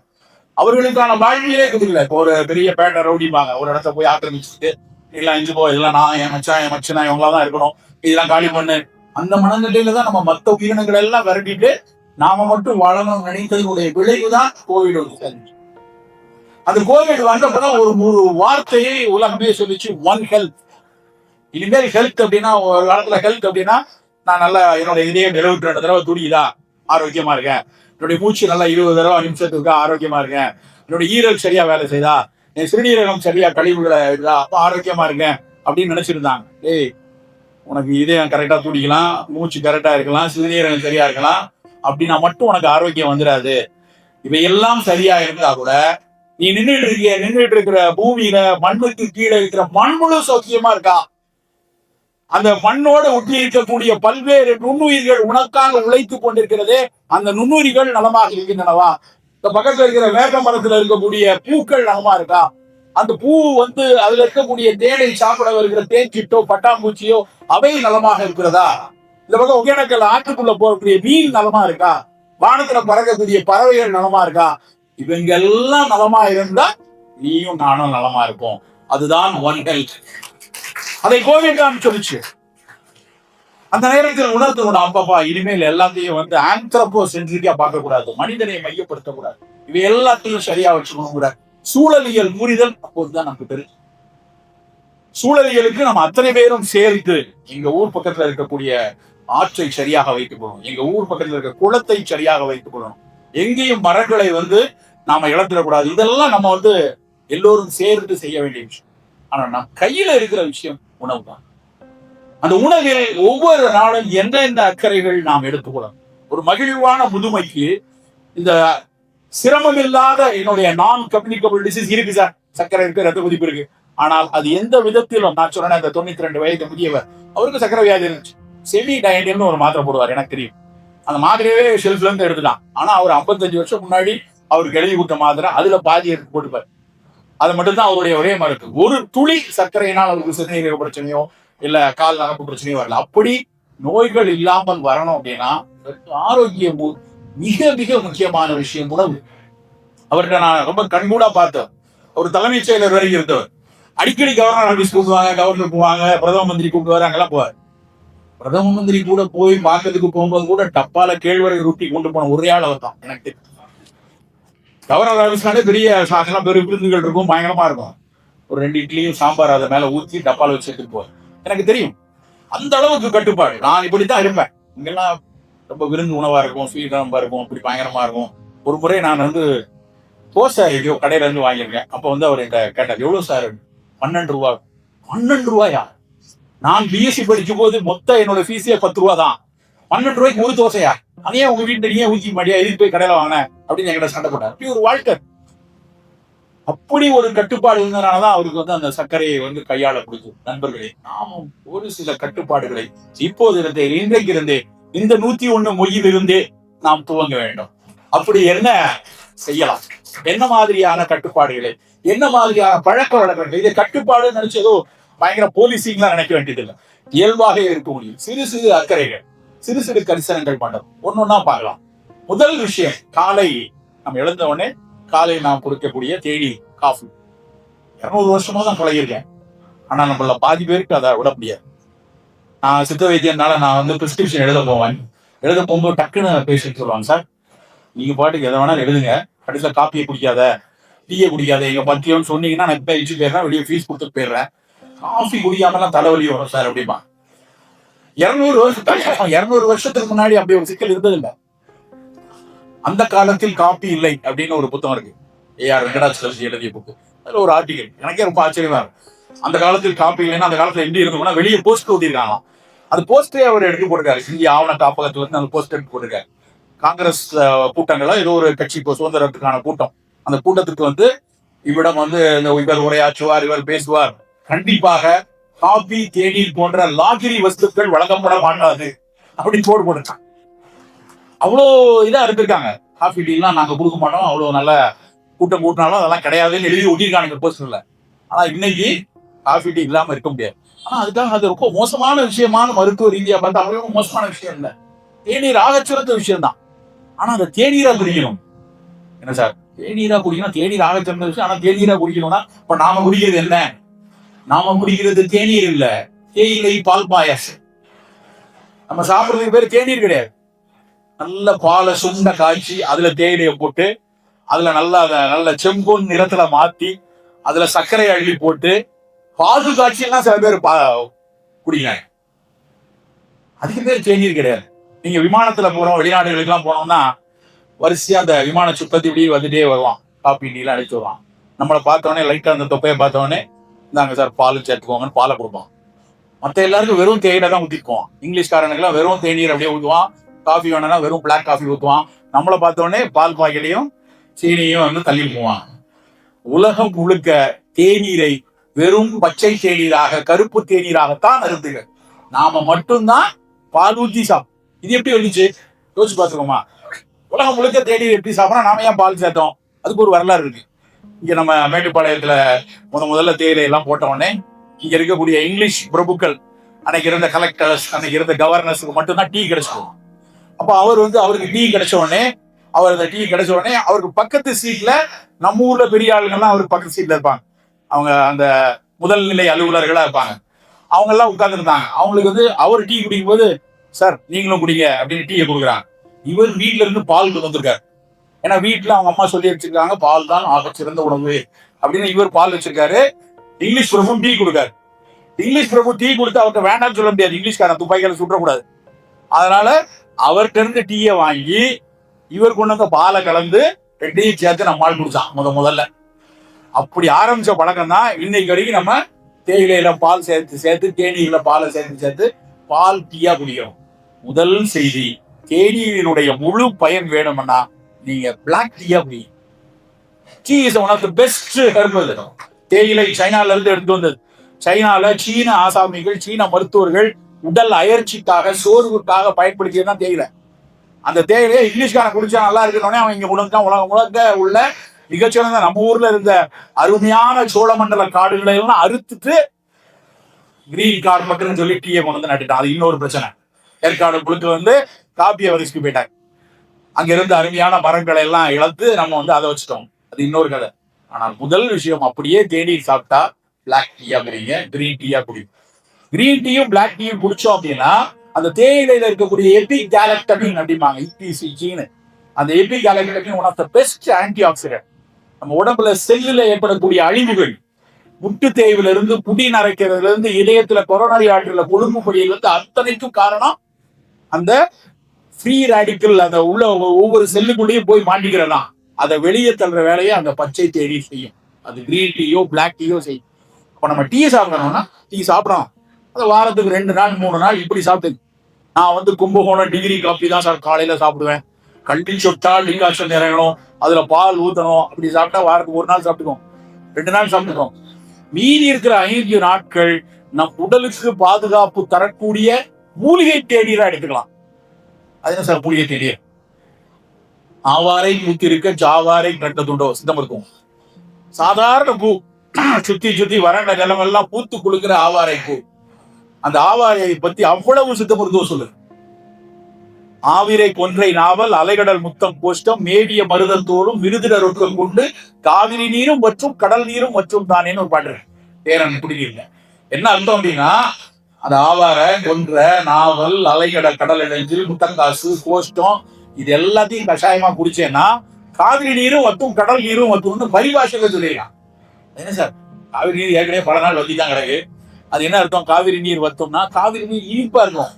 அவர்களுக்கான வாழ்வியலே கொடுக்கல. இப்போ ஒரு பெரிய பேட்டை ரவுடிப்பாங்க, ஒரு இடத்த போய் ஆக்கிரமிச்சுட்டு எல்லாம் இஞ்சு போ, இதெல்லாம் நான் என் மச்சனா இவங்களாதான் இருக்கணும், இதெல்லாம் காலி பண்ணு. அந்த மனநிலையில தான் நம்ம மற்ற உயிரினங்கள் எல்லாம் விரட்டிட்டு நாம மட்டும் வாழணும் நினைத்ததுடைய விளைவுதான் கோவிட். அந்த கோவிட் வந்தப்பதான் ஒரு வார்த்தையை உலகமே சொல்லிச்சு, ஒன் ஹெல்த். இனிமேல் ஹெல்த் அப்படின்னா, ஒரு காலத்துல ஹெல்த் அப்படின்னா நான் நல்லா என்னோட இதயம் 72 தடவை துடிக்குதா, ஆரோக்கியமா இருக்கேன். என்னுடைய மூச்சு நல்லா 20 தடவை நிமிஷத்துக்கு ஆரோக்கியமா இருக்கேன். என்னுடைய ஈரல் சரியா வேலை செய்தா, என் சிறுநீரகம் சரியா கழிவுகளை இருக்குதா, அப்ப ஆரோக்கியமா இருக்கேன் அப்படின்னு நினைச்சிருந்தாங்க. ஏய், உனக்கு இதயம் கரெக்டா துடிக்கலாம், மூச்சு கரெக்டா இருக்கலாம், சிறுநீரகம் சரியா இருக்கலாம், அப்படின்னா மட்டும் உனக்கு ஆரோக்கியம் வந்துடாது. இவையெல்லாம் சரியா இருந்தா கூட நீ நின்றுட்டு இருக்கிற பூமியில மண்ணுக்கு கீழே இருக்கிற மண்முழு சௌக்கியமா இருக்கா? அந்த மண்ணோட ஒட்டி இருக்கக்கூடிய பல்வேறு நுண்ணுயிர்கள் உனக்காக உழைத்துக் கொண்டிருக்கிறதே, அந்த நுண்ணுயிர்கள் நலமாக இருக்கின்றனவா? இந்த பக்கத்துல இருக்கிற வேப்ப மரத்துல இருக்கக்கூடிய பூக்கள் நலமா இருக்கா? அந்த பூ அதுல இருக்கக்கூடிய தேனை சாப்பிட வருகிற தேன்கிட்டோ பட்டாம்பூச்சியோ அவை நலமாக இருக்கிறதா? இந்த பக்கம் ஒகேனக்கல் ஆற்றுக்குள்ள போகக்கூடிய மீன் நலமா இருக்கா? வானத்துல பறக்கக்கூடிய பறவைகள் நலமா இருக்கா? இவங்க எல்லாம் நலமா இருந்தா நீயும் நானும் நலமா இருப்போம். அதுதான் ஒன் ஹெல்த். அதை கோவிட் தான் சொல்லிச்சு. அந்த நேரத்தில் உணர்த்தணும், அப்பப்பா இனிமேல் எல்லாத்தையும் ஆந்த்ரோபோ சென்ட்ரிக்கா பார்க்க கூடாது, மனிதனை மையப்படுத்தக்கூடாது, இவை எல்லாத்தையும் சரியா வச்சுக்கணும். சூழலியல் புரிதல் அப்போதுதான் நமக்கு தெரியும். சூழலியலுக்கு நம்ம அத்தனை பேரும் சேர்த்து எங்க ஊர் பக்கத்துல இருக்கக்கூடிய ஆற்றை சரியாக வைத்துக் கொள்ளணும், எங்க ஊர் பக்கத்துல இருக்க குளத்தை சரியாக வைத்துக் கொள்ளணும், எங்கேயும் மரங்களை நாம இழந்துடக்கூடாது. இதெல்லாம் நம்ம எல்லோரும் சேர்ந்து செய்ய வேண்டிய விஷயம். ஆனா நம் கையில இருக்கிற விஷயம் உணவு தான். அந்த உணவில் ஒவ்வொரு நாளும் எந்தெந்த அக்கறைகள் நாம் எடுத்துக்கொள்ளணும். ஒரு மகிழ்வான முதுமைக்கு இந்த சிரமம் இல்லாத என்னுடைய நான் கம்யூனிகபிள் டிசீஸ் இருக்கு சார், சர்க்கரை இருக்கு, ரத்த கொதிப்பு இருக்கு. ஆனால் அது எந்த விதத்திலும், நான் சொன்னேன் அந்த 92 வயது முதியவர், அவருக்கு சர்க்கரை வியாதி இருந்துச்சு. செமி டயண்டியம்னு ஒரு மாத்திரை போடுவார், எனக்கு தெரியும். அந்த மாதிரியே ஷெல்ஃப்ல இருந்து எடுத்துட்டான். ஆனா அவர் 55 வருஷம் முன்னாடி அவருக்கு எழுதி கொடுத்த மாத்திரை, அதுல பாதி எடுத்து போட்டுப்பார். அது மட்டும்தான் அவருடைய ஒரே மருந்து. ஒரு துளி சர்க்கரையினால் அவருக்கு சிறுநீரக பிரச்சனையோ இல்ல கால் நரம்பு பிரச்சனையோ வரல. அப்படி நோய்கள் இல்லாமல் வரணும் அப்படின்னா ஆரோக்கியம் மிக மிக முக்கியமான விஷயம் உணவு. அவர்கிட்ட நான் ரொம்ப கண்கூடா பார்த்தேன். ஒரு தலைமைச் செயலர் வரைக்கும் இருந்தவர். அடிக்கடி கவர்னர் ஆபீஸ் கூப்பிடுவாங்க, கவர்னர் போவாங்க, பிரதம மந்திரி கூப்பிடுவாரு, அங்கெல்லாம் போவார். பிரதம மந்திரி கூட போய் பார்க்கறதுக்கு போகும்போது கூட டப்பால கேழ்வரகு ரொட்டி கொண்டு போன ஒரே ஆள் அவர் தான் எனக்கு. கவர்னர் ஆபீஸ்னாலே பெரிய சாசனம், பெரிய விருந்துகள் இருக்கும், பயங்கரமா இருக்கும். ஒரு 2 இட்லியும் சாம்பார் அதை மேல ஊற்றி டப்பால வச்சு எடுத்துட்டு போவார். எனக்கு தெரியும் அந்த அளவுக்கு கட்டுப்பாடு. நான் இப்படித்தான் இருப்பேன். இங்கெல்லாம் ரொம்ப விருந்து உணவா இருக்கும், ஸ்வீட் ரொம்ப இருக்கும், இப்படி பயங்கரமா இருக்கும். ஒரு முறை நான் தோசை எங்கேயோ கடையில இருந்து வாங்கியிருக்கேன். அப்ப அவர் என்கிட்ட கேட்டார், எவ்வளவு சார்? 12 ரூபா. 12 ரூபாயா? நான் பிஎஸ்சி படிக்கும் போது மொத்த என்னோட ஃபீஸே 10 ரூபா தான். 12 ரூபாய்க்கு ஒரு தோசையா? அதையே உங்க வீட்டுல நீயே ஊற்றி மாட்டியா, இதுக்கு போய் கடையில வாங்கின அப்படின்னு என்கிட்ட சண்டை போட்டார். அப்படி ஒரு வாழ்க்கை, அப்படி ஒரு கட்டுப்பாடு இருந்ததுனாலதான் அவருக்கு அந்த சர்க்கரையை கையாள பிடிக்கும். நண்பர்களே, நாமும் ஒரு சில கட்டுப்பாடுகளை இப்போது இருந்தே, இன்றைக்கு இருந்தே, இந்த 101 மொழியில் இருந்தே நாம் துவங்க வேண்டும். அப்படி என்ன செய்யலாம்? என்ன மாதிரியான கட்டுப்பாடுகளை, என்ன மாதிரியான பழக்க வழக்கங்கள்? இதை கட்டுப்பாடு நினைச்சதோ பயங்கர போலீசிங்லாம் நினைக்க வேண்டியதில்லை. இயல்பாக இருக்க முடியும். சிறு சிறு அக்கறைகள், சிறு சிறு கரிசனங்கள் பண்றோம். ஒன்னொன்னா பார்க்கலாம். முதல் விஷயம், காலை நம்ம எழுந்த உடனே காலை நாம் குடிக்கக்கூடிய தேடி காஃபி. 200 வருஷமா தான் பழகிருக்கேன். ஆனா நம்மள பாதி பேருக்கு அதை விட முடியாது. நான் சித்த வைத்தியனால நான் பிரிஸ்கிரிப்ஷன் எழுத போகும்போது டக்குன்னு பேஷண்ட் சொல்லுவாங்க, சார் நீங்க பாட்டுக்கு எதை வேணாலும் எழுதுங்க, கடைசியில காப்பியை குடிக்காத, டீயை குடிக்காத, எங்க பத்தியம்னு சொன்னீங்கன்னா நான் இப்ப இச்சு போயிடுறேன், வெளியே ஃபீஸ் கொடுத்துட்டு போயிடுறேன். காஃபி குடிக்காமலாம் தலைவலி வரும் சார் அப்படிமா. 200 வருஷத்துக்கு முன்னாடி அப்படி ஒரு சிக்கல் இருந்ததில்லை. அந்த காலத்தில் காப்பி இல்லை அப்படின்னு ஒரு புத்தகம் இருக்கு, ஏஆர் வெங்கடாச்சலம் எழுதிய புக்கு. அதுல ஒரு ஆர்டிகல் எனக்கே ரொம்ப ஆச்சரியமா இருக்கும். அந்த காலத்தில் காப்பி இல்லைன்னா அந்த காலத்துல எப்படி இருந்தோம்னா வெளியே போஸ்ட் ஓட்டிருக்காங்களாம். அது போஸ்டே அவர் எடுத்து போட்டிருக்காரு. இந்திய ஆவண காப்பகத்துல அந்த போஸ்ட் எடுத்து போட்டிருக்காரு. காங்கிரஸ் கூட்டங்களா ஏதோ ஒரு கட்சி சுதந்திரத்துக்கான கூட்டம், அந்த கூட்டத்துக்கு இவ்விடம் இவர் உரையாற்றுவார், இவர் பேசுவார், கண்டிப்பாக காபி தேநீர் போன்ற லாகிரி வஸ்துக்கள் வழங்கப்பட மாட்டாது அப்படின்னு போட்டு போட்டுருக்காங்க. அவ்வளோ இதா இருந்திருக்காங்க. காஃபி டீ எல்லாம் நாங்க கொடுக்க மாட்டோம், அவ்வளவு நல்ல கூட்டம் கூட்டினாலும் அதெல்லாம் கிடையாதுன்னு எழுதி ஒட்டிருக்காங்க போஸ்டர்ல. ஆனா இன்னைக்கு காஃபி டீ இல்லாம இருக்க முடியாது. ஆனா அதுக்காக அது ரொம்ப மோசமான விஷயமான மருத்துவ ரீதியா பார்த்தா அவ்வளவு மோசமான விஷயம் இல்லை. தேநீர் ஆகச்சிறந்த விஷயம் தான். ஆனா அந்த தேநீரா குடிக்கணும். என்ன சார் தேநீரா குடிக்கணும்? தேநீர் ஆகச்சிறந்த விஷயம், ஆனா தேநீரா குடிக்கணும்னா இப்ப நாம குடிக்கிறது என்ன? நாம குடிக்கிறது தேநீர் இல்ல, தேயிலை பால் பாயாசம். நம்ம சாப்பிடுறதுக்கு பேரு தேநீர் கிடையாது. நல்ல பாலை சுண்ட காய்ச்சி அதுல தேயிலையை போட்டு அதுல நல்ல செம்பொன் நிறத்துல மாத்தி அதுல சர்க்கரை அள்ளி போட்டு பாகு காய்ச்சி எல்லாம் சில பேர் குடிக்கிறாங்க. அதிக பேர் தேநீர் கிடையாது. நீங்க விமானத்துல போறோம், வெளிநாடுகளுக்கு எல்லாம் போனோம்னா வரிசையா அந்த விமான சுத்தத்தை இப்படி வந்துட்டே வருவான், காப்பி டீ எல்லாம் அடிச்சு வருவான். நம்மளை பார்த்தோடனே லைட்டா அந்த தொப்பையை பார்த்தோடனே இந்தாங்க சார் பால் சேர்த்துக்கோங்கன்னு பாலை கொடுப்போம். மற்ற எல்லாருக்கும் வெறும் தேயிலை தான் ஊற்றிக்குவோம். இங்கிலீஷ்காரனுக்குலாம் வெறும் தேநீர் அப்படியே ஊற்றுவான். காஃபி வேணும்னா வெறும் பிளாக் காஃபி ஊற்றுவான். நம்மளை பார்த்தோடனே பால் பாக்கெட்டையும் சீனியும் வந்து தள்ளி போவான். உலகம் முழுக்க தேநீரை வெறும் பச்சை தேநீராக, கருப்பு தேநீராகத்தான் அருந்துங்க. நாம மட்டும்தான் பால் ஊற்றி இது எப்படி வந்துச்சு யோசிச்சு பார்த்துக்கோமா? உலகம் முழுக்க தேநீர் எப்படி சாப்பிட்றோம், நாம ஏன் பால் சேர்த்தோம்? அதுக்கு ஒரு வரலாறு இருக்கு. இங்க நம்ம மேட்டுப்பாளையத்துல முதல்ல தேயிலை எல்லாம் போட்ட உடனே இங்க இருக்கக்கூடிய இங்கிலீஷ் பிரபுக்கள், அன்னைக்கு இருந்த கலெக்டர்ஸ், அன்னைக்கு இருந்த கவர்னர்ஸுக்கு மட்டும்தான் டீ கிடைச்சிடும். அப்ப அவருக்கு டீ கிடைச்ச உடனே, அவருக்கு பக்கத்து சீட்ல நம்ம ஊர்ல பெரிய ஆளுங்கள்லாம் அவருக்கு பக்கத்து சீட்ல இருப்பாங்க. அவங்க அந்த முதல் நிலை அலுவலர்களா இருப்பாங்க. அவங்க எல்லாம் உட்கார்ந்து இருந்தாங்க. அவங்களுக்கு வந்து அவர் டீ குடிக்கும் போது, சார் நீங்களும் குடிங்க அப்படின்னு டீயை கொடுக்குறாங்க. இவர் வீட்டுல இருந்து பால் கொண்டு வந்திருக்காரு. ஏன்னா வீட்டுல அவங்க அம்மா சொல்லி வச்சிருக்காங்க பால் தான் ஆக சிறந்த உணவு அப்படின்னு. இவர் பால் வச்சிருக்காரு. இங்கிலீஷ் பிரபு டீ கொடுக்காரு. இங்கிலீஷ் பிரபு டீ கொடுத்து அவர்கிட்ட வேண்டாம்னு சொல்ல முடியாது, இங்கிலீஷ்காரன் துப்பாக்கியால சுற்றக்கூடாது. அதனால அவர்கிட்ட இருந்து டீயை வாங்கி இவர் கொண்டு வந்த பாலை கலந்து ரெண்டையும் சேர்த்து நம்மால் குடிச்சான் முதல்ல. அப்படி ஆரம்பிச்ச பழக்கம் தான் இன்னைக்கு வரைக்கும் நம்ம தேயிலையில பால் சேர்த்து தேநீர்ல பாலை சேர்த்து பால் டீயா குடிக்கிறோம். முதல் செய்தி, தேநீரினுடைய முழு பயன் வேணும்னா நீங்க பிளாக் டீயா குடிங்க. Tea is one of the best herbal. தேயிலை சைனால இருந்து எடுத்து வந்தது. சைனால சீன ஆசாமிகள், சீன மருத்துவர்கள் உடல் அயற்சிக்காக, சோர்வுக்காக பயன்படுத்தியதுதான் தேயிலை. அந்த தேயிலையை இங்கிலீஷ்காரன் குடிச்சா நல்லா இருக்கணும்னே அவன் இங்க உலகம் முழுக்க உள்ள மிகச்சிறந்த நம்ம ஊர்ல இருந்த அருமையான சோழமண்டல காடுகளை எல்லாம் அறுத்துட்டு கிரீன் கார்பெட்னு சொல்லி டீயை கொண்டு வந்து நட்டுட்டான். அது இன்னொரு பிரச்சனை. ஏற்காடு புழுக்கு வந்து காப்பியை வரிசைக்கு போயிட்டாங்க. அங்க இருந்த அருமையான மரங்களை எல்லாம் இழந்து நம்ம வந்து அதை வச்சுட்டோம். அது இன்னொரு கதை. ஆனால் முதல் விஷயம், அப்படியே தேநீர் சாப்பிட்டா பிளாக் டீயா குடிங்க, கிரீன் டீயா குடிங்க. கிரீன் டீயும் பிளாக் டீயும் குடிச்சோம் அப்படின்னா அந்த தேயிலையில இருக்கக்கூடிய எபிகாலக்டமின் அப்படிம்பாங்க, EPCG-ன்னு. அந்த epigallocatechin one of the best antioxidant. நம்ம உடம்புல செல்லுல ஏற்படக்கூடிய அழிவுகள், முட்டு தேய்வுல இருந்து, புடி நரைக்கிறதுல இருந்து, இதயத்துல கொரோனரி ஆற்றில கொழும்பு படியில இருந்து அத்தனைக்கும் காரணம் அந்த ஃப்ரீ ரேடிக்கல். அந்த உள்ள ஒவ்வொரு செல்லுக்குள்ளேயும் போய் மாட்டிக்கிறதா, அதை வெளியே தள்ளுற வேலையை அந்த பச்சை தேநீர் செய்யும். அது கிரீன் டீயோ பிளாக் டீயோ செய்யும். இப்போ நம்ம டீ சாப்பிடணும்னா டீ சாப்பிடணும். அது வாரத்துக்கு 2 நாள் 3 நாள் இப்படி சாப்பிட்டு. நான் வந்து கும்பகோணம் டிகிரி காப்பி தான் சார் காலையில சாப்பிடுவேன். கல்வி சொட்டா டிகாஷன் இறங்கணும், அதுல பால் ஊத்தணும். அப்படி சாப்பிட்டா வாரத்துக்கு 1 நாள் சாப்பிட்டுக்கோம், 2 நாள் சாப்பிட்டுக்கோம். மீதி இருக்கிற 5 நாட்கள் நம் உடலுக்கு பாதுகாப்பு தரக்கூடிய மூலிகை தேநீரா எடுத்துக்கலாம். அது என்ன சார் மூலிகை தேநீர்? ஆவாரை ஊத்தி இருக்க ஜாவாரை கட்டதுண்டோ சித்தம் இருக்கும். சாதாரண பூ, சுத்தி வறண்ட நிலமெல்லாம் பூத்து குளுக்கிற ஆவாரை பூ. அந்த ஆவாரையை பத்தி அவ்வளவு சித்த மருத்துவம் சொல்லு. ஆவிரை கொன்றை நாவல், அலைகடல் முத்தம் கோஷ்டம், மேவிய மருதல் தோறும் விருதிட ரொக்கம் கொண்டு காவிரி நீரும் மற்றும் கடல் நீரும் மற்றும் தானேன்னு ஒரு பாட்டு பேரன் குடிநீர்ல. என்ன அர்த்தம் அப்படின்னா, அந்த ஆவாரை, கொன்ற, நாவல், அலைகடல், கடல் இடைஞ்சில், முத்தங்காசு, கோஷ்டம், இது எல்லாத்தையும் கஷாயமா குடிச்சேன்னா காவிரி நீரும் வத்தும் கடல் நீரும் வத்தும்னு பரிபாஷைகள் சொல்லிடலாம். என்ன சார் காவிரி நீர் ஏற்கனவே பல நாள் வத்திதான் கிடக்கு. அது என்ன அர்த்தம்? காவிரி நீர் வத்தோம்னா காவிரி நீர் இனிப்பா இருக்கும்.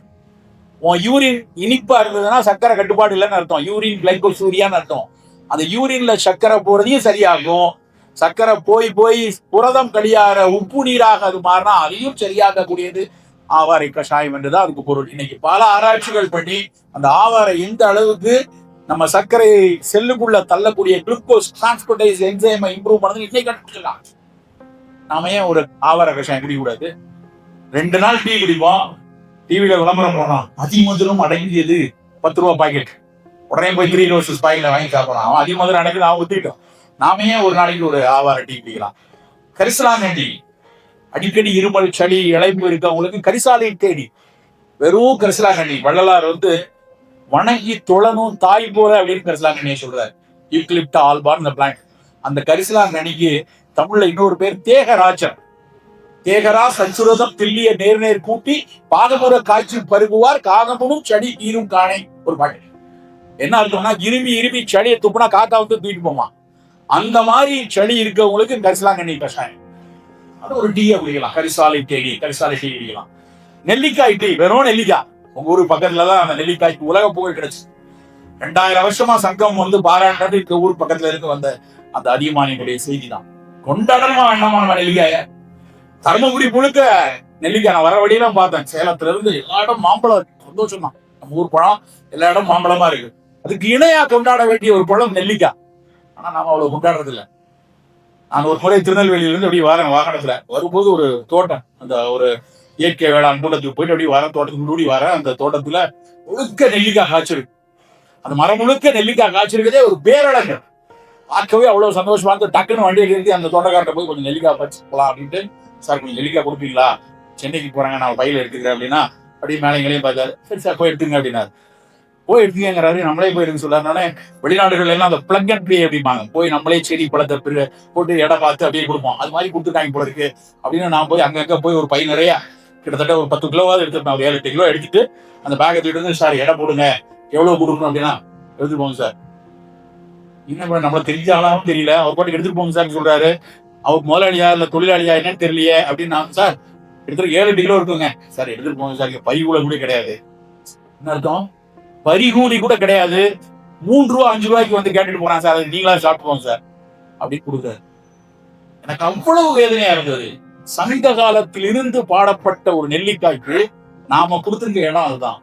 உன் யூரின் இனிப்பா இருந்ததுன்னா சர்க்கரை கட்டுப்பாடு இல்லைன்னு அர்த்தம். யூரின் கிளைகோசூரியான்னு அர்த்தம். அந்த யூரின்ல சர்க்கரை போறதையும் சரியாகும். சர்க்கரை போய் புரதம் கழியாற உப்பு நீராக அது மாறினா அதையும் சரியாகக்கூடியது ஆவாரை கஷாயம் என்றுதான் அதுக்கு பொருள். இன்னைக்கு பல ஆராய்ச்சிகள் பண்ணி அந்த ஆவாரை எந்த அளவுக்கு நம்ம சர்க்கரை செல்லுக்குள்ள தள்ளக்கூடிய குளுக்கோஸ் டிரான்ஸ்போர்டேஸ் என்சைமை இம்ப்ரூவ் பண்ணது இன்னைக்கு கண்டுபிடிக்கலாம். நாம ஏன் ஒரு ஆவாரை கஷாயம் குடிக்கூடாது? 2 நாள் டீ குடிப்போம். டிவியில விளம்பரம் போனோம், அதிமதுரம் அடங்கியது 10 ரூபா பாக்கெட். உடனே போய் 3 ரோசஸ் பாக்கெட்ல வாங்கி சாப்பிடலாம். அவன் அதிமதுரம் அடங்கியது அவன் ஊத்திட்டோம். நாம ஏன் ஒரு நாளைக்கு ஒரு ஆவாரை டீ குடிக்கலாம்? கரிசலாங்கண்ணி டீ. அடிக்கடி இருமல், சளி, இளைப்பு இருக்கவங்களுக்கு கரிசாலை தேடி வெறும் கரிசலாங்கண்ணி. வள்ளலார் வந்து வணங்கி தொழணும் தாய் போல அப்படின்னு கரிசலாங்கண்ணியை சொல்றாரு. யூக்லிப்டா ஆல்பான் இந்த பிளான்ட். அந்த கரிசலாங்கண்ணிக்கு தமிழ்ல இன்னொரு பேர் தேகராஜன். தேகரா சச்சுரதம் தில்லிய நேர் கூட்டி பாதமுற காய்ச்சி பருகுவார் காகமும் சளி தீரும் காணை ஒரு பாட்டு. என்ன அர்த்தம்னா, இருமி சளியை துப்புனா காக்கா வந்து தூக்கிட்டு போமா. அந்த மாதிரி சளி இருக்கவங்களுக்கு கரிசலாங்கண்ணி கஷாயம், அது ஒரு டீயை குடிக்கலாம். கரிசாலை டீ குடிக்கலாம். நெல்லிக்காய் டீ, வெறும் நெல்லிக்காய் உங்க ஊர் பக்கத்துலதான் அந்த நெல்லிக்காய்க்கு உலக புகழ் கிடைச்சு. 2000 வருஷமா சங்கம் பாராட்டு இந்த ஊர் பக்கத்துல இருந்து வந்த அந்த அதியமானியுடைய செய்தி தான். கொண்டாடமா வேண்டாமா நெல்லிக்காய? தர்மபுரி முழுக்க நெல்லிக்காய். நான் வர வழியெல்லாம் பார்த்தேன். சேலத்துல இருந்து எல்லா இடம் மாம்பழம். சந்தோஷம் தான். நம்ம ஊர் பழம் எல்லா இடம் மாம்பழமா இருக்கு. அதுக்கு இணையா கொண்டாட வேண்டிய ஒரு பழம் நெல்லிக்காய். ஆனா நாம அவ்வளவு கொண்டாடுறது இல்லை. நான் ஒரு முறை திருநெல்வேலியிலிருந்து அப்படி வரேன். வாகனத்துல வரும்போது ஒரு தோட்டம், அந்த ஒரு இயற்கை வேளாண் கூட்டத்துக்கு போயிட்டு அப்படி வரேன். தோட்டத்துக்கு முடி வரேன். அந்த தோட்டத்துல முழுக்க நெல்லிக்காய் காய்ச்சிருக்கு. அந்த மரம் முழுக்க நெல்லிக்காய் காய்ச்சிருக்கதே ஒரு பேரழகு. பார்க்கவே அவ்வளவு சந்தோஷமா இருந்து டக்குன்னு வண்டியை நிறுத்தி அந்த தோட்டக்காரட்ட போய் கொஞ்சம் நெல்லிக்காய் பறிச்சு போலாம் அப்படின்ட்டு, சார் கொஞ்சம் நெல்லிக்காய் கொடுப்பீங்களா, சென்னைக்கு போறாங்க, நான் பையில எடுத்துக்கிறேன் அப்படின்னா, அப்படியே மேலைங்களையும் பார்த்தாரு. சரி சார் போய் எடுத்துங்க அப்படின்னாரு. போய் எடுத்துக்கிறாரு. நம்மளே போய் எடுக்க சொல்லாருனாலே, வெளிநாடுகள் எல்லாம் அந்த பிளக் அண்ட் ப்ளே அப்படிம்பாங்க. போய் நம்மளே செடி பழத்தை போட்டு இடம் பார்த்து அப்படியே கொடுப்போம். அது மாதிரி கொடுத்துட்டாங்க போல இருக்கு அப்படின்னு நான் போய் அங்கங்க போய் ஒரு பை நிறைய கிட்டத்தட்ட ஒரு 10 கிலோவாவது எடுத்துருப்பேன். ஒரு 7-8 கிலோ எடுத்துட்டு அந்த பேக்கை தூக்கிட்டு வந்து, சார் இடம் போடுங்க, எவ்வளவு கொடுக்கணும் அப்படின்னா, எடுத்துட்டு போங்க சார். என்ன நம்மள தெரிஞ்சாலும் தெரியல, அவர் பாட்டுக்கு எடுத்துட்டு போங்க சார் சொல்றாரு. அவர் முதலாளியா இல்ல தொழிலாளியா என்னன்னு தெரியலையே அப்படின்னு. சார் எடுத்துட்டு 7-8 கிலோ இருக்குங்க சார், எடுத்துட்டு போங்க சார். பை கூட கிடையாது. என்ன அர்த்தம்? பரிகூலி கூட கிடையாது. 3 ரூபா 5 ரூபாய்க்கு வந்து கேட்டுட்டு போறான் சார், அது நீங்களா சாப்பிடுவோம் சார் அப்படின்னு கொடுத்தாரு. எனக்கு அவ்வளவு வேதனையா இருந்தது. சங்க காலத்தில் இருந்து பாடப்பட்ட ஒரு நெல்லிக்காய்க்கு நாம கொடுத்துருக்க இடம் அதுதான்.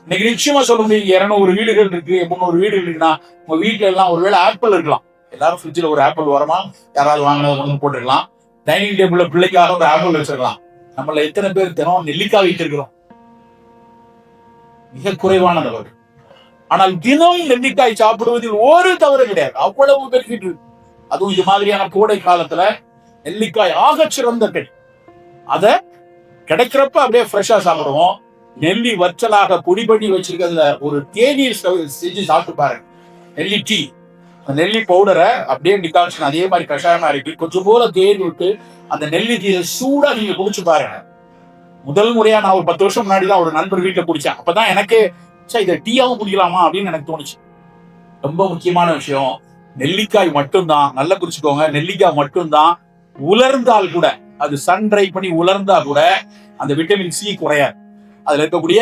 இன்னைக்கு நிச்சயமா சொல்ல முடியும். 200 வீடுகள் இருக்கு, 300 வீடுகள் இருக்குன்னா உங்க வீட்டுல எல்லாம் ஒருவேளை ஆப்பிள் இருக்கலாம். எல்லாரும் ஃப்ரிட்ஜில் ஒரு ஆப்பிள் வரமா யாராவது வாங்கினது போட்டுருக்கலாம். டைனிங் டேபிள்ல பிள்ளைக்காக ஒரு ஆப்பிள் வச்சிருக்கலாம். நம்மள எத்தனை பேர் தினம் நெல்லிக்காய் வைத்திருக்கிறோம்? மிக குறைவானவர். ஆனால் தினம் நெல்லிக்காய் சாப்பிடுவதில் ஒரு தவறு கிடையாது. அவ்வளவு பெனிஃபிட் இருக்கு. அதுவும் இது மாதிரியான கோடை காலத்துல நெல்லிக்காய் ஆக சிறந்த கனி. அத கிடைக்கிறப்ப அப்படியே ஃப்ரெஷ்ஷா சாப்பிடுவோம். நெல்லி வற்றலாக பொடி பண்ணி வச்சிருக்கிறதுல ஒரு தேநீர் செஞ்சு சாப்பிட்டு பாருங்க. நெல்லி டீ, நெல்லி பவுடரை அப்படியே டிகாக்ஷன் அதே மாதிரி கஷாயமா இருக்கு, கொஞ்சம் போல தேன் விட்டு அந்த நெல்லி டீயை சூடா நீங்க குடிச்சு பாருங்க. முதல் முறையா நான் ஒரு 10 வருஷம் முன்னாடிதான் ஒரு நண்பர் வீட்டுல குடிச்சேன். அப்பதான் எனக்கு இதை டீயாவும் குடிக்கலாமா அப்படின்னு எனக்கு தோணுச்சு. ரொம்ப முக்கியமான விஷயம், நெல்லிக்காய் மட்டும்தான், நல்லா குறிச்சுக்கோங்க, நெல்லிக்காய் மட்டும்தான் உலர்ந்தால் கூட, அது சன் ட்ரை பண்ணி உலர்ந்தா கூட அந்த விட்டமின் சி குறையாது. அதுல இருக்கக்கூடிய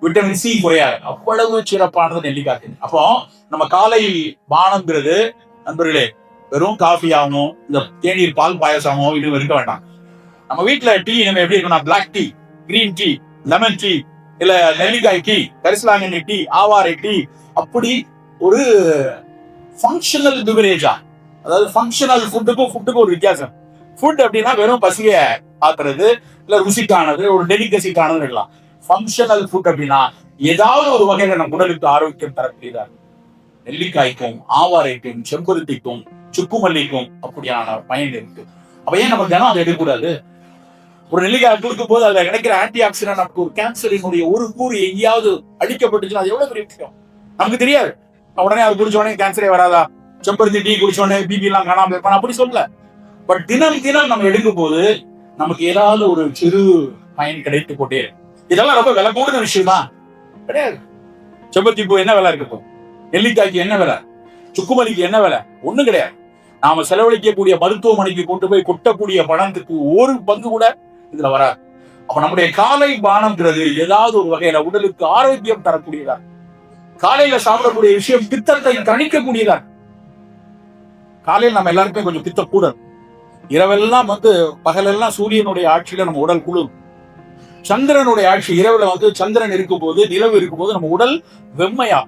விட்டமின் சி குறையாது. அவ்வளவு சிறப்பானது நெல்லிக்காய். அப்போ நம்ம காலை பானம்ங்கிறது நண்பர்களே வெறும் காஃபி ஆகணும், இந்த தேநீர் பால் பாயசமோ இது இருக்க வேண்டாம். நம்ம வீட்டுல டீ நம்ம எப்படி இருக்கணும்? Black tea, green tea, lemon tea, இல்ல நெல்லிக்காய் டீ, கரிசலாங்கண்ணி டீ, ஆவாரை டீ, அப்படி ஒரு ஃபங்க்ஷனல் பிவரேஜா, அதாவது ஃபங்க்ஷனல் ஃபுட்டுக்கும் ஒரு வித்தியாசம். ஃபுட் அப்படின்னா வெறும் பசிய ஆக்குறது, இல்ல ருசிக்கானது, ஒரு டெலிகசிக்கானது இருக்கலாம். ஃபங்க்ஷனல் ஃபுட் அப்படின்னா ஏதாவது ஒரு வகையில நம்ம உடலுக்கு ஆரோக்கியம் தரக்கூடியதா. நெல்லிக்காய்க்கும் ஆவாரைக்கும் செம்பருத்திக்கும் சுக்குமல்லிக்கும் அப்படியான பயன் இருக்கு. அப்ப ஏன் நம்ம தினம் அதை எடுக்கக்கூடாது? ஒரு நெல்லிக்காய் கொடுக்கும் போது அதுல கிடைக்கிற ஆன்டி ஆக்சிடென்ட் நமக்கு ஒரு கேன்சரினுடைய ஒரு கூறு எங்கேயாவது அடிக்கப்பட்டுச்சுன்னா அது எவ்வளவு பெரிய விஷயம் நமக்கு தெரியாது. உடனே அது குடிச்ச உடனே கேன்சரே வராதா, செம்பருத்தி டீ குடிச்ச உடனே பிபி எல்லாம் காணாம இருப்பான் அப்படி சொல்லல. பட் தினம் தினம் நம்ம எடுக்கும் போது நமக்கு ஏதாவது ஒரு சிறு பயன் கிடைத்து கொண்டே. இதெல்லாம் ரொம்ப விலை கூடுன விஷயம் தான் கிடையாது. செம்பருத்தி பூ என்ன விலை இருக்கு? நெல்லிக்காய்க்கு என்ன விலை? சுக்குமல்லிக்கு என்ன விலை? ஒண்ணும் கிடையாது. நாம செலவழிக்கக்கூடிய மருத்துவமனைக்கு கொண்டு போய் கொட்டக்கூடிய பணத்துக்கு ஒரு பங்கு கூட இதுல வராது. அப்ப நம்முடைய காலை பானம்ங்கிறது ஏதாவது ஒரு வகையில உடலுக்கு ஆரோக்கியம் தரக்கூடியதா, காலையில சாப்பிடக்கூடிய விஷயம் பித்தத்தை தணிக்கக்கூடியதா. காலையில் நம்ம எல்லாருக்குமே கொஞ்சம் பித்த கூட, இரவெல்லாம் பகலெல்லாம் சூரியனுடைய ஆட்சியில நம்ம உடல் குளிரும். சந்திரனுடைய ஆட்சி இரவுல சந்திரன் இருக்கும் போது, நிலவு இருக்கும் போது நம்ம உடல் வெம்மையா.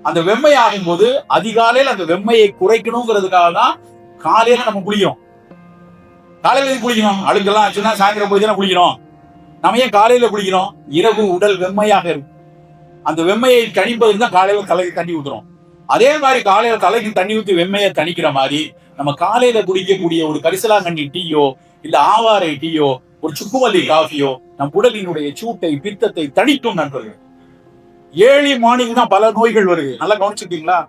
அந்த வெம்மை ஆகும் போது அதிகாலையில் அந்த வெம்மையை குறைக்கணுங்கிறதுக்காக தான் காலையில நம்ம குளிக்கிறோம். காலையில குளிக்கணும், அழுக்கெல்லாம் ஆச்சுன்னா சாயந்தரம் போய் தானே குளிக்கிறோம். நம்ம ஏன் காலையில குளிக்கிறோம்? இரவு உடல் வெம்மையாக இருக்கும். அந்த வெம்மையை தணிப்பதுக்கு தான் காலையில தலைக்கு தண்ணி ஊத்துறோம். அதே மாதிரி காலையில தலைக்கு தண்ணி ஊற்றி வெம்மையை தணிக்கிற மாதிரி நம்ம காலையில குடிக்கக்கூடிய ஒரு கரிசலாங்கண்ணி டீயோ இல்ல ஆவாரை டீயோ ஒரு சுக்குமல்லி காஃபியோ நம் உடலினுடைய சூட்டை பித்தத்தை தணிக்கும் நண்பர்கள். ஏர்லி மார்னிங் தான் பல நோய்கள் வருது. நல்லா கவனிச்சுட்டீங்களா?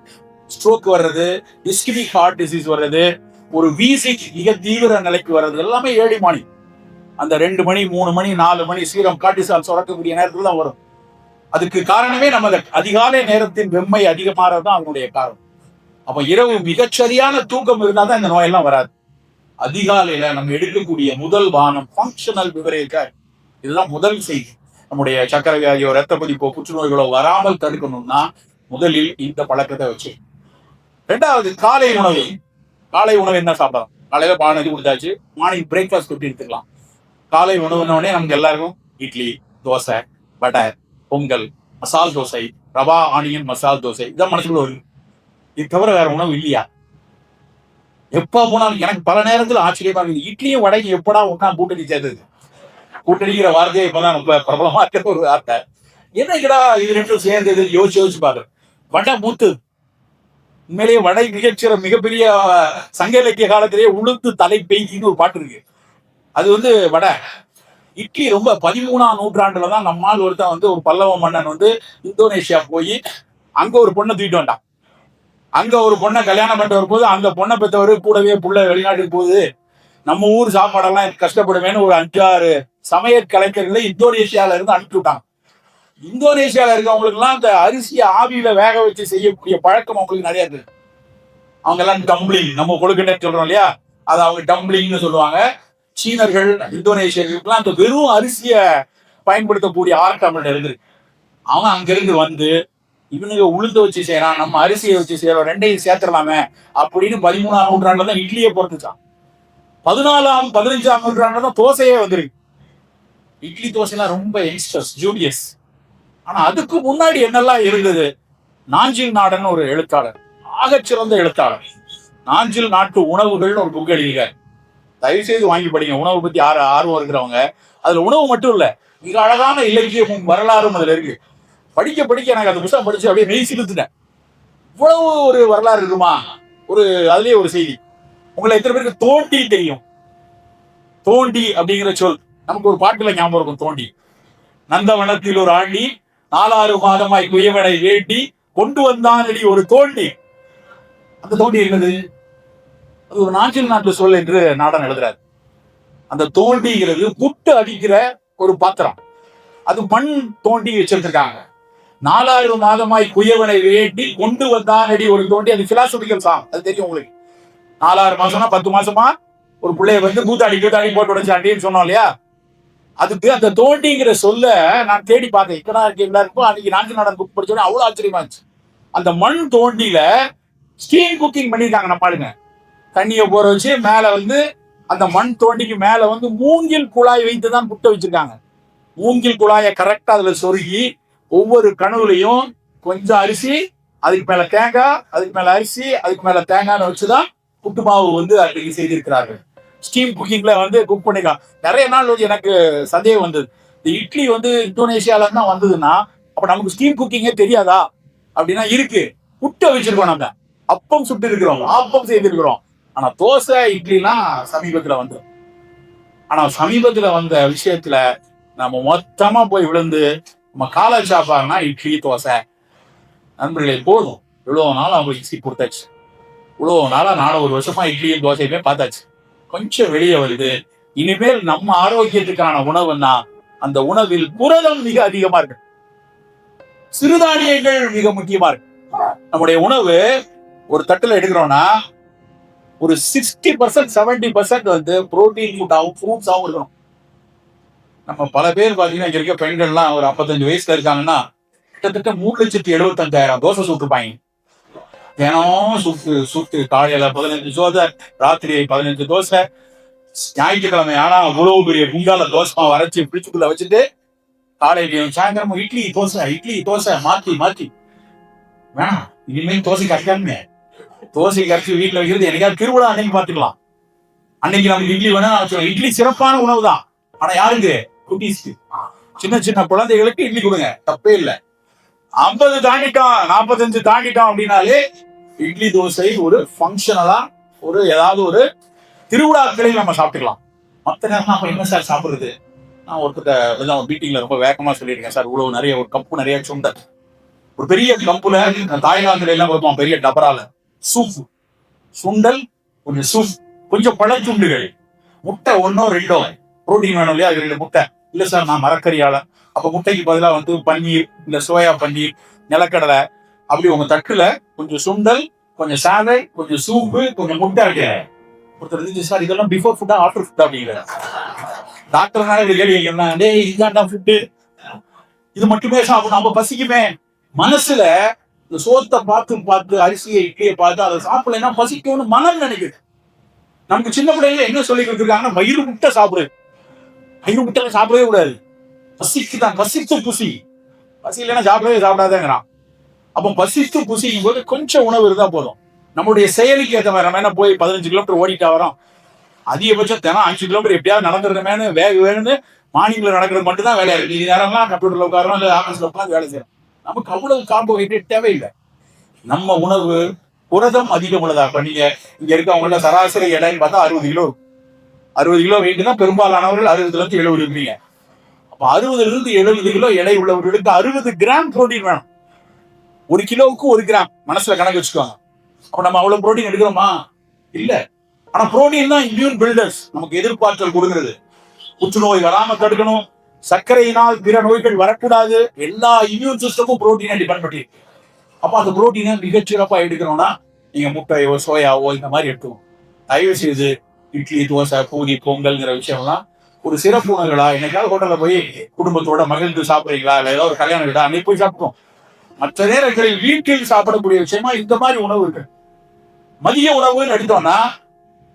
ஸ்ட்ரோக் வர்றது, இஸ்கிமிக் ஹார்ட் டிசீஸ் வர்றது, ஒரு வீசிக் மிக தீவிர நிலைக்கு வர்றது எல்லாமே ஏர்லி மார்னிங். அந்த 2 மணி 3 மணி 4 மணி சீரம் கார்டிசால் சுரக்கக்கூடிய நேரத்துல தான் வரும். அதுக்கு காரணமே நம்ம அதிகாலை நேரத்தின் வெம்மை அதிகமாறதுதான் அதனுடைய காரணம். அப்ப இரவு மிகச்சரியான தூக்கம் இருந்தா தான் இந்த நோயெல்லாம் வராது. அதிகாலையில நம்ம எடுக்கக்கூடிய முதல் பானம் ஃபங்க்ஷனல் பிவரேஜ். இதுதான் முதல் செய்தி. நம்முடைய சக்கரை வியாதியோ ரத்த கொதிப்போ புற்றுநோய்களோ வராமல் தடுக்கணும்னா முதலில் இந்த பழக்கத்தை வச்சு. ரெண்டாவது காலை உணவு. காலை உணவு என்ன சாப்பிடலாம்? காலையில பானதி கொடுத்தாச்சு, மார்னிங் பிரேக்ஃபாஸ்ட் எப்படி எடுத்துக்கலாம். காலை உணவுனோடனே நமக்கு எல்லாருக்கும் இட்லி, தோசை, பட்டர், பொங்கல், மசால் தோசை, ரவா ஆனியன் மசால் தோசை, இதான் மனசுக்குள்ள வருது. இது தவிர வேற உணவு இல்லையா? எப்ப போனாலும் எனக்கு பல நேரத்தில் ஆச்சரியமா இருக்குது. இட்லியும் வடையும் எப்படா உட்காந்து கூட்டணி சேர்ந்தது? கூட்டணிங்கிற வார்த்தையை இப்பதான் ரொம்ப பிரபலமா இருக்கிற ஒரு வார்த்தை. என்னைக்குடா இது ரெண்டும் சேர்ந்தது யோசிச்சு பாக்குறேன். வடை மூத்து, உண்மையிலேயே வடை மிகப்பெரிய சங்க இலக்கிய காலத்திலேயே உளுந்து தலை பெய்தின்னு ஒரு பாட்டு இருக்கு. அது வடை. இட்லி ரொம்ப 13ஆம் நூற்றாண்டுலதான் நம்மால் ஒருத்தன் ஒரு பல்லவ மன்னன் இந்தோனேஷியா போய் அங்க ஒரு பொண்ணை தூக்கிட்டு வந்தான். அங்க ஒரு பொண்ணை கல்யாணம் பண்ணிட்டு வரும்போது அந்த பொண்ணை பெற்றவர் கூடவே புள்ள வெளிநாட்டுக்கு போகுது, நம்ம ஊர் சாப்பாடெல்லாம் கஷ்டப்படுவேன்னு ஒரு 5-6 சமையல் கலைஞர்களை இந்தோனேஷியால இருந்து அனுப்பி விட்டாங்க. இந்தோனேஷியால இருக்கவங்களுக்கு எல்லாம் இந்த அரிசியை ஆவியில வேக வச்சு செய்யக்கூடிய பழக்கம் அவங்களுக்கு நிறைய இருக்கு. அவங்க எல்லாம் டம்ப்ளிங், நம்ம கொழுக்கட்டை சொல்றோம் இல்லையா, அதை அவங்க டம்ப்ளிங்னு சொல்லுவாங்க. சீனர்கள், இந்தோனேஷியர்களுக்கெல்லாம் அந்த வெறும் அரிசியை பயன்படுத்தக்கூடிய ஆர்ட் அவங்கள்ட்ட இருக்கு. அவன் அங்கிருந்து இவனுங்க உளுந்த வச்சு செய்யறான், நம்ம அரிசியை வச்சு செய்யறோம், ரெண்டையும் சேர்த்துடலாமே அப்படின்னு 13ஆம் நூற்றாண்டுல தான் இட்லியை பொறுத்துச்சான். 14ஆம் 15ஆம் நூற்றாண்டுல தான் தோசையே வந்துருக்கு. இட்லி தோசைலாம் ரொம்ப யங்ஸ்டர்ஸ், ஜூனியர்ஸ். ஆனா அதுக்கு முன்னாடி என்னெல்லாம் இருந்தது? நாஞ்சில் நாடன் ஒரு எழுத்தாளர், ஆகச்சிறந்த எழுத்தாளர். நாஞ்சில் நாட்டு உணவுகள்னு ஒரு புக் எழுதியிருக்காரு. தயவு செய்து வாங்கி படிங்க. உணவு பத்தி ஆர்வம் இருக்கிறவங்க. அதுல உணவு மட்டும் இல்ல, மிக அழகான இலக்கியமும் வரலாறும் அதுல இருக்கு. படிக்க எனக்கு அந்த புத்தகம் படிச்சு அப்படியே மெய் சிலுத்துட்டேன். இவ்வளவு ஒரு வரலாறு இருக்குமா? அதுலயே ஒரு செய்தி. உங்களை எத்தனை பேருக்கு தோண்டி தெரியும்? தோண்டி அப்படிங்கிற சொல் நமக்கு ஒரு பாட்டுல ஞாபகம் இருக்கும். தோண்டி, நந்தவனத்தில் ஒரு ஆண்டி 4-6 மாதமாய் குயவனை வேண்டி கொண்டு வந்தான் அடி ஒரு தோண்டி. அந்த தோண்டி என்னது? அது ஒரு நாஞ்சில் நாட்டு சொல் என்று நாடன் எழுதுறாரு. அந்த தோண்டிங்கிறது புட்டு அடிக்கிற ஒரு பாத்திரம். அது மண் தோண்டி வச்சிருக்காங்க. 4-6 மாதமாய் குயவனை வேண்டி கொண்டு வந்தான் அடி ஒரு தோண்டி. அது பிலாசபிக்கல் சாங், அது தெரியும் உங்களுக்கு. 4-6 மாசமா 10 மாசமா ஒரு பிள்ளைய கூத்தாடி போட்டு உடைச்சாண்டின்னு சொன்னோம் இல்லையா? அதுக்கு அந்த தோண்டிங்கிற சொல்ல நான் தேடி பார்த்தேன். இருக்கும் அன்னைக்கு நாஞ்சில் நாடன் புக் படிச்சோட அவ்வளவு ஆச்சரியமா இருந்துச்சு. அந்த மண் தோண்டியில ஸ்டீம் குக்கிங் பண்ணிருக்காங்க. நம்ம ஆளுங்க தண்ணியை போற வச்சு மேல அந்த மண் தோண்டிக்கு மேல மூங்கில் குழாய் வைத்து தான் புட்ட வச்சிருக்காங்க. மூங்கில் குழாயை கரெக்டா அதுல சொருகி ஒவ்வொரு கனவுலையும் கொஞ்சம் அரிசி, அதுக்கு மேல தேங்காய், அதுக்கு மேல அரிசி, அதுக்கு மேல தேங்காய்னு வச்சுதான் புட்டு மாவு அன்றைக்கு செய்திருக்கிறார்கள். ஸ்டீம் குக்கிங்ல குக் பண்ணிக்கலாம். நிறைய நாள் எனக்கு சந்தேகம் வந்தது, இந்த இட்லி இந்தோனேஷியால தான் வந்ததுன்னா அப்ப நமக்கு ஸ்டீம் குக்கிங்கே தெரியாதா அப்படின்னா இருக்கு. புட்டை வச்சிருக்கோம், நம்ம அப்பம் சுட்டு இருக்கிறோம், ஆப்பம் செய்திருக்கிறோம். ஆனா தோசை இட்லிலாம் சமீபத்துல வந்த விஷயத்துல நம்ம மொத்தமா போய் விழுந்து நம்ம காலை சாப்பாடுனா இட்லி தோசை. நண்பர்களே, போதும். இவ்வளவு நாள் அவங்க இட்லி கொடுத்தாச்சு. இவ்வளவு நாளா 4 வருஷமா இட்லியும் தோசையுமே பார்த்தாச்சு. கொஞ்சம் வெளியே வருது. இனிமேல் நம்ம ஆரோக்கியத்துக்கான உணவுன்னா அந்த உணவில் புரதம் மிக அதிகமா இருக்கு, சிறுதானியங்கள் மிக முக்கியமா இருக்கு. நம்முடைய உணவு ஒரு தட்டுல எடுக்கிறோம்னா ஒரு 60% 70% புரோட்டீன் ஃபுட்டாவும் ஃப்ரூட்ஸாவும் இருக்கணும். நம்ம பல பேர் பாத்தீங்கன்னா இங்க இருக்க பெண்கள்லாம் ஒரு 55 வயசுல இருக்காங்கன்னா கிட்டத்தட்ட 3,75,000 தோசை சுட்டுருப்பாங்க. தினம் சுட்டு காலையில 15 தோசை, ராத்திரி 15 தோசை, ஞாயிற்றுக்கிழமை ஆனா அவ்வளவு பெரிய குண்டால தோசை வரைச்சு பிடிச்சுக்குள்ள வச்சுட்டு காலையிலையும் சாயந்தரமும் இட்லி தோசை மாத்தி வேணாம். இனிமேல் தோசை கரைக்காம தோசை கரைச்சி வீட்டுல வைக்கிறது எனக்காவது திருவிழா அன்னைக்கு பாத்துக்கலாம். அன்னைக்கு நமக்கு இட்லி வேணா இட்லி சிறப்பான உணவு தான். ஆனா யாருக்கு? குட்டீஸ்க்கு, சின்ன குழந்தைகளுக்கு இட்லி கொடுங்க, தப்பே இல்லை. 50 தாண்டிட்டோம், 45 தாண்டிட்டோம் அப்படின்னாலே இட்லி தோசை ஒரு ஃபங்க்ஷனலா ஏதாவது ஒரு திருவிழாக்களையும் நம்ம சாப்பிட்டுக்கலாம். மற்ற நேரம் நம்ம என்ன சார் சாப்பிடுறது? நான் ஒருத்தர் மீட்டிங்ல ரொம்ப வேகமா சொல்லியிருக்கேன் சார். இவ்வளவு நிறைய ஒரு கப்பு நிறைய சுண்டல், ஒரு பெரிய கப்புல தாய்லாந்துல எல்லாம் வைப்போம் பெரிய டபரால சூப், சுண்டல், கொஞ்சம் சூப், கொஞ்சம் பழச்சுண்டுகள், முட்டை 1-2 புரோட்டீன் வேணும் இல்லையா? 2 முட்டை. இல்ல சார் நான் மரக்கறியால, அப்ப முட்டைக்கு பதிலாக பன்னீர், இல்ல சோயா பன்னீர், நிலக்கடலை, அப்படி உங்க தட்டுல கொஞ்சம் சுண்டல், கொஞ்சம் சாலை, கொஞ்சம் சூப்பு, கொஞ்சம் முட்டை இருக்கு. ஒருத்தர் இருந்துச்சு சார் இதெல்லாம் பிஃபோர் ஃபுட்டா ஆஃப்டர் ஃபுட்டா அப்படிங்கிற டாக்டர்னால இது கேள்வி கேட்கலாம். டே இதுதான்டா ஃபுட்டு, இது மட்டுமே சாப்பிடும். நம்ம பசிக்குமே. மனசுல இந்த சோத்தை பார்த்து அரிசியை இட்லியை பார்த்து அதை சாப்பிடலைன்னா பசிக்கும்னு மனம் நினைக்குது. நமக்கு சின்ன பிள்ளைங்க என்ன சொல்லி கொடுத்துருக்காங்கன்னா வயிறு முட்டை சாப்பிடு, வயிறு முட்டை சாப்பிடவே கூடாது, பசிக்கு தான், பசித்து புசி, பசி இல்லைன்னா சாப்பிடாதேங்கிறான். அப்போ பசித்து புசிக்கும் போது கொஞ்சம் உணவு இருந்தா போதும். நம்மளுடைய செயலுக்கு ஏற்ற மாதிரி நம்ம என்ன போய் 15 கிலோமீட்டர் ஓடிட்டா வரோம், அதிகபட்சம் தினம் 5 கிலோமீட்டர் எப்படியாவது நடந்துருந்தமேனு வேணும்னு மார்னிங்ல நடக்கிறது மட்டும் தான் வேலையா இருக்கு. நேரம்லாம் கம்ப்யூட்டர்ல உட்காரோம், இல்லை ஆஃபீஸ்ல உட்காந்து வேலை செய்யறோம். நமக்கு அவ்வளவு கார்போஹைட்ரேட் தேவையில்லை. நம்ம உணவு புரதம் அதிகம் உள்ளதா? இப்ப நீங்க இங்க இருக்கவங்கள சராசரி எடைன்னு பார்த்தா 60 கிலோ, 60 கிலோ வெயிட் தான் பெரும்பாலானவர்கள் 60 இருந்து 70 இருப்பீங்க. அப்ப 60 இருந்து 70 கிலோ எடை உள்ளவர்களுக்கு 60 கிராம் புரோட்டீன் வேணும். 1 கிலோவுக்கு 1 கிராம் மனசுல கணக்கு வச்சுக்கோங்க. அப்ப நம்ம அவ்வளவு புரோட்டீன் எடுக்கிறோமா? இல்ல. ஆனா புரோட்டீன் தான் இம்யூன் பில்டர்ஸ், நமக்கு எதிர்பார்த்தல் கொடுக்கிறது. புற்றுநோய் வராம தடுக்கணும், சர்க்கரையினால் பிற நோய்கள் வரக்கூடாது, எல்லா இம்யூன் சிஸ்டமும் புரோட்டீனை டிபெண்ட் பண்ணி. அப்ப அந்த புரோட்டீனை மிகச்சிறப்பா எடுக்கணும்னா நீங்க முட்டையோ சோயாவோ இந்த மாதிரி எடுத்துக்கணும். தயவு செய்து இட்லி தோசை பூரி பொங்கல்ங்கிற விஷயம்லாம் ஒரு சிறப்பு உணவுகளா என்னைக்காவது ஹோட்டல்ல போய் குடும்பத்தோட மகிழ்ந்து சாப்பிடுறீங்களா, இல்ல ஏதாவது ஒரு கல்யாணம் வீடா அன்னைக்கு போய் சாப்பிட்டோம். மற்ற நேரங்களில் வீட்டில் சாப்பிடக்கூடிய விஷயமா இந்த மாதிரி உணவு இருக்கு. மதிய உணவுன்னு எடுத்தோம்னா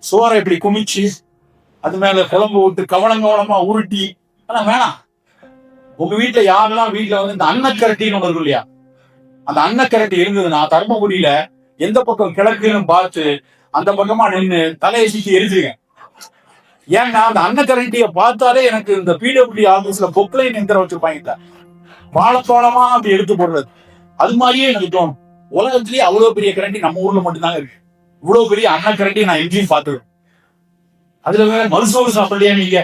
சோறை இப்படி குமிச்சு அது மேல குழம்பு விட்டு கவனமா உருட்டி அதெல்லாம் வேணாம். உங்க வீட்டுல யாரெல்லாம் வீட்டுல வந்து இந்த அன்னக்கரட்டின்னு ஒண்ணு இருக்கும் இல்லையா, அந்த அன்னக்கரட்டி இருந்ததுன்னா தர்மபுரியில எந்த பக்கம் கிழக்குன்னு பார்த்து அந்த பக்கமா நின்று தலையை சுத்தி எரிஞ்சுங்க. ஏன்னா அந்த அன்னக்கரண்டிய பார்த்தாலே எனக்கு இந்த பிடபிள்யூ ஆபீஸ்ல பொக்லைன் எந்திரம் வச்சிருப்பாங்க, வாழைத்தோளமா அப்படி எடுத்து போடுறது, அது மாதிரியே எனக்கு தோணும். உலகத்திலேயே அவ்வளவு பெரிய கரண்டி நம்ம ஊர்ல மட்டும்தாங்க இருக்கு. இவ்வளவு பெரிய அன்னக்கரண்டி நான் எங்கேயும் பார்த்தது. அதுல வேற மறுசோறு சாப்பிடலையா? நீங்க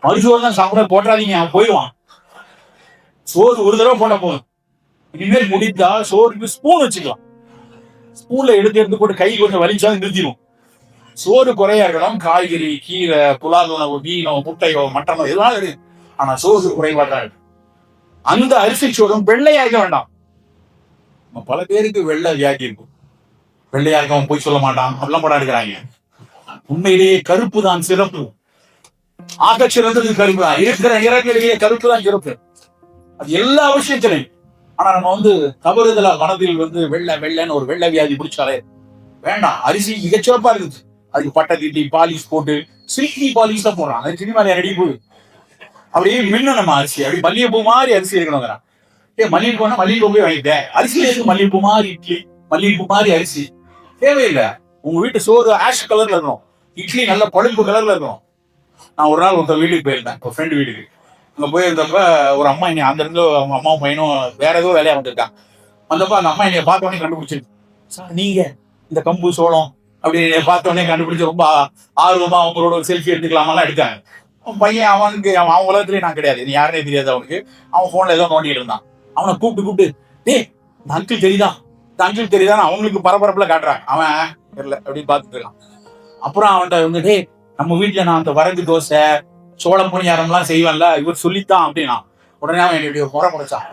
மறுசோறு தான் சாப்பிட போட்டாதீங்க, அவன் போயிடுவான். சோறு ஒரு தடவை போட்ட போதும். இனிமேல் முடிந்தா சோறுக்கு ஸ்பூன் வச்சுக்கலாம், ஸ்பூன்ல எடுத்து போட்டு கை கொஞ்சம் வலிச்சா நிறுத்திடும். சோறு குறையா இருக்கணும், காய்கறி கீரை புலால் உணவு மீனோ முட்டையோ மட்டனோ எதுவும் இருக்கு, ஆனா சோறு குறைவாதான் இருக்கு. அந்த அரிசி சோறும் வெள்ளையாக வேண்டாம். பல பேருக்கு வெள்ளை வியாதி இருக்கும், வெள்ளையா இருக்கவன் போய் சொல்ல மாட்டான், அப்படிலாம் படம் எடுக்கிறாங்க. உண்மையிலேயே கருப்பு தான் சிறப்பு, ஆக சிறந்தது கருப்பு தான். இருக்கிற இறங்கிலேயே கருப்பு தான் சிறப்பு, அது எல்லா விஷயத்திலையும். ஆனா நம்ம வந்து தவறுதலா மனதில் வந்து வெள்ளைன்னு ஒரு வெள்ளை வியாதி பிடிச்சாலே வேண்டாம். அரிசி மிகச்சிறப்பா இருக்குது, அதுக்கு பட்டை தீட்டி பாலிஷ் போட்டு சில்கி பாலிஷ் தான் போடுறான். அது சினிமால ரெடி போகுது, அப்படியே மின்னும் நம்ம அரிசி அப்படி மல்லிகைப்பூ மாதிரி அரிசி இருக்கணுங்கிறான். மல்லிகைப்பூ மல்லிகைப்பூ போய் வாங்கிட்டேன், அரிசியில இருக்கு மல்லிகைப்பூ மாதிரி இட்லி, மல்லிகைப்பூ மாதிரி அரிசி தேவையில்லை. உங்க வீட்டு சோறு ஆஷ் கலர்ல இருக்கணும், இட்லி நல்ல பழுப்பு கலர்ல இருக்கும். நான் ஒரு நாள் ஒருத்தர் வீட்டுக்கு போயிருந்தேன், ஒரு ஃப்ரெண்டு வீட்டுக்கு. அங்க போயிருந்தப்ப ஒரு அம்மா என்னை அந்த இருந்து அவங்க அம்மாவும் பையனும் வேற ஏதோ வேலையா வந்துருக்காங்க. வந்தப்ப அந்த அம்மா என்னைய பார்த்தோன்னே கண்டுபிடிச்சிருக்கு. சார் நீங்க இந்த கம்பு சோளம் அப்படின்னு பார்த்தோன்னே கண்டுபிடிச்சு ரொம்ப ஆர்வமா அவங்களோட ஒரு செல்ஃபி எடுத்துக்கலாமெல்லாம் எடுத்தாங்க. அவன் பையன் அவன் உலகத்திலேயே நான் கிடையாது, நீ யாருன்னே தெரியாது அவனுக்கு. அவன் போன்ல ஏதோ நோண்டிட்டு இருந்தான். அவனை கூப்பிட்டு டேய் இந்த அங்கிள் தெரியுதா, இந்த அங்கிள் தெரியுதான்னு அவங்களுக்கு பரபரப்புல காட்டுறான். அவன் தெரியல அப்படின்னு பார்த்துட்டு இருக்கான். அப்புறம் அவன்கிட்ட வந்து டே நம்ம வீட்டுல நான் அந்த வரகு தோசை சோளம் பணியாரம்லாம் செய்வேன்ல, இவர் சொல்லித்தான் அப்படின்னா. உடனே அவன் என்னுடைய முறை முறைச்சான்.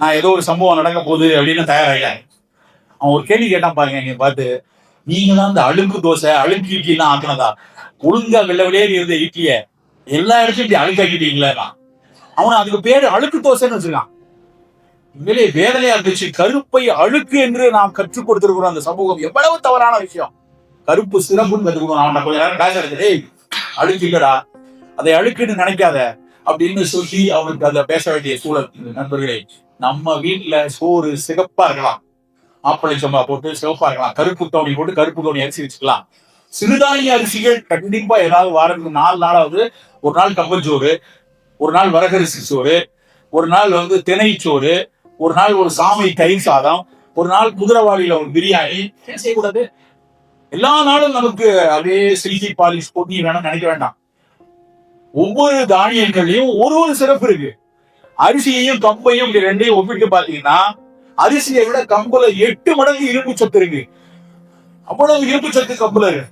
நான் ஏதோ ஒரு சம்பவம் நடக்க போகுது அப்படின்னு தயாராக அவன் ஒரு கேள்வி கேட்டான் பாருங்க. நீங்க பார்த்து நீங்க தான் இந்த அழுக்கு தோசை அழுக்கு இட்லிலாம் ஆக்குனதா? ஒழுங்கா வெள்ளை வெளியேறி இருந்த இட்லிய எல்லா இடத்துலையும் இப்படி அழுக்காக்கிட்டீங்களா? அவன் அதுக்கு பேரு அழுக்கு தோசைன்னு வச்சிருக்கான். உண்மையிலே வேதனையா இருந்துச்சு. கருப்பை அழுக்கு என்று நாம் கற்றுக் கொடுத்திருக்கிறோம். அந்த சமூகம் எவ்வளவு தவறான விஷயம். கருப்பு சிறப்புன்னு கற்றுக்கணும். அவன் கொஞ்ச நேரம் பேச எடுத்து அழுக்கு இல்லடா, அதை அழுக்குன்னு நினைக்காத அப்படின்னு சொல்லி அவனுக்கு அதை பேச வேண்டிய சூழல். நண்பர்களே, நம்ம வீட்டுல சோறு சிகப்பா இருக்கலாம், ஆப்பளை சம்பா போட்டு சிவப்பா இருக்கலாம், கருப்பு கவுனி போட்டு கருப்பு கவுனி அரிசி வச்சுக்கலாம். சிறுதானிய அரிசிகள் கண்டிப்பா ஏதாவது வாரத்துக்கு 4 நாளாவது, ஒரு நாள் கம்பல் சோறு, ஒரு நாள் வரகரிசி சோறு, ஒரு நாள் வந்து திணை சோறு, ஒரு நாள் ஒரு சாமை தயிர் சாதம், ஒரு நாள் குதிரைவாளியில ஒரு பிரியாணி செய்யக்கூடாது. எல்லா நாளும் நமக்கு அப்படியே சில்கி பாலிஷ் போட்டு வேணும்னு நினைக்க வேண்டாம். ஒவ்வொரு தானியங்களையும் ஒரு சிறப்பு இருக்கு. அரிசியையும் கம்பையும் இப்படி ரெண்டையும் ஒப்பிட்டு பாத்தீங்கன்னா அரிசியை விட கம்புல 8 மடங்கு இரும்பு சத்து இருக்கு. அவ்வளவு இரும்பு சத்து கம்புல இருக்கு.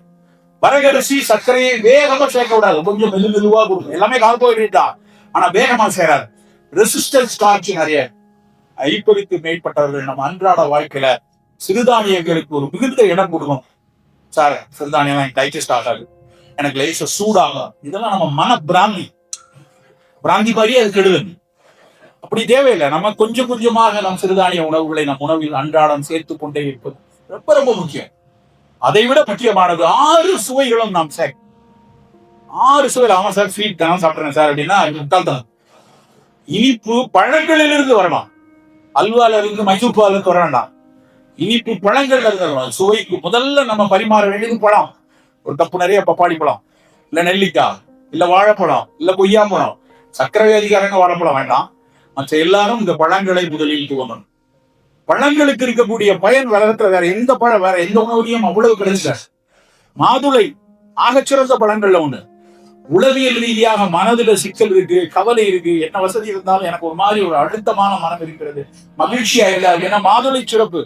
வரகரிசி சர்க்கரையை வேகமா சேர்க்க விடாது, கொஞ்சம் மெதுவா கொடுக்கும். எல்லாமே கார்போஹைட்ரேட் தான், ஆனா வேகமா சேராது. ரெசிஸ்டன்ஸ் ஸ்டார்ச் நிறைய. ஐப்பருக்கு மேற்பட்டவர்கள் நம்ம அன்றாட வாழ்க்கையில சிறுதானியங்களுக்கு ஒரு மிகுந்த இடம் கொடுக்கணும். சார் சிறுதானியம் எனக்கு டைஜஸ்ட் ஆகாது, எனக்கு லைஃப் சூடாகும், இதெல்லாம் நம்ம மன பிராந்தி மாதிரியே அது கெடுது. அப்படி தேவையில்லை. நம்ம கொஞ்சம் கொஞ்சமாக நம் சிறுதானிய உணவுகளை நம் உணவில் அன்றாடம் சேர்த்து கொண்டே இருப்பது ரொம்ப ரொம்ப முக்கியம். அதை விட முக்கியமானது 6 சுவைகளும் நாம் சேர்க்க. 6 சுவைகள். ஆமா சார், ஸ்வீட் தான் சாப்பிடுறேன் சார் அப்படின்னா முட்டாள்தான். இனிப்பு பழங்களிலிருந்து வரலாம். அல்வால இருந்து மைசூர் பால இருந்து வர வேண்டாம். இனிப்பு பழங்கள்ல இருந்து வரலாம். சுவைக்கு முதல்ல நம்ம பரிமாற வேண்டியது பழம். ஒரு கப்பு நிறைய பப்பாளி பழம், இல்ல நெல்லிக்காய், இல்ல வாழைப்பழம், இல்ல கொய்யா பழம். சர்க்கரை வியாதிக்காரங்க வாழைப்பழம் வேண்டாம். மற்ற எல்லாரும் இந்த பழங்களை முதலில் துவங்கணும். பழங்களுக்கு இருக்கக்கூடிய பயன் வளர்க்கிற வேற எந்த பழம், வேற எந்த உணவுலையும் அவ்வளவு கிடையாது. மாதுளை ஆகச்சிறந்த பழங்கள்ல ஒண்ணு. உளவியல் ரீதியாக மனதுல சிக்கல் இருக்கு, கவலை இருக்கு, என்ன வசதி இருந்தாலும் எனக்கு ஒரு மாதிரி ஒரு அழுத்தமான மனம் இருக்கிறது, மகிழ்ச்சியா இல்ல, ஏன்னா மாதுளை சிறப்பு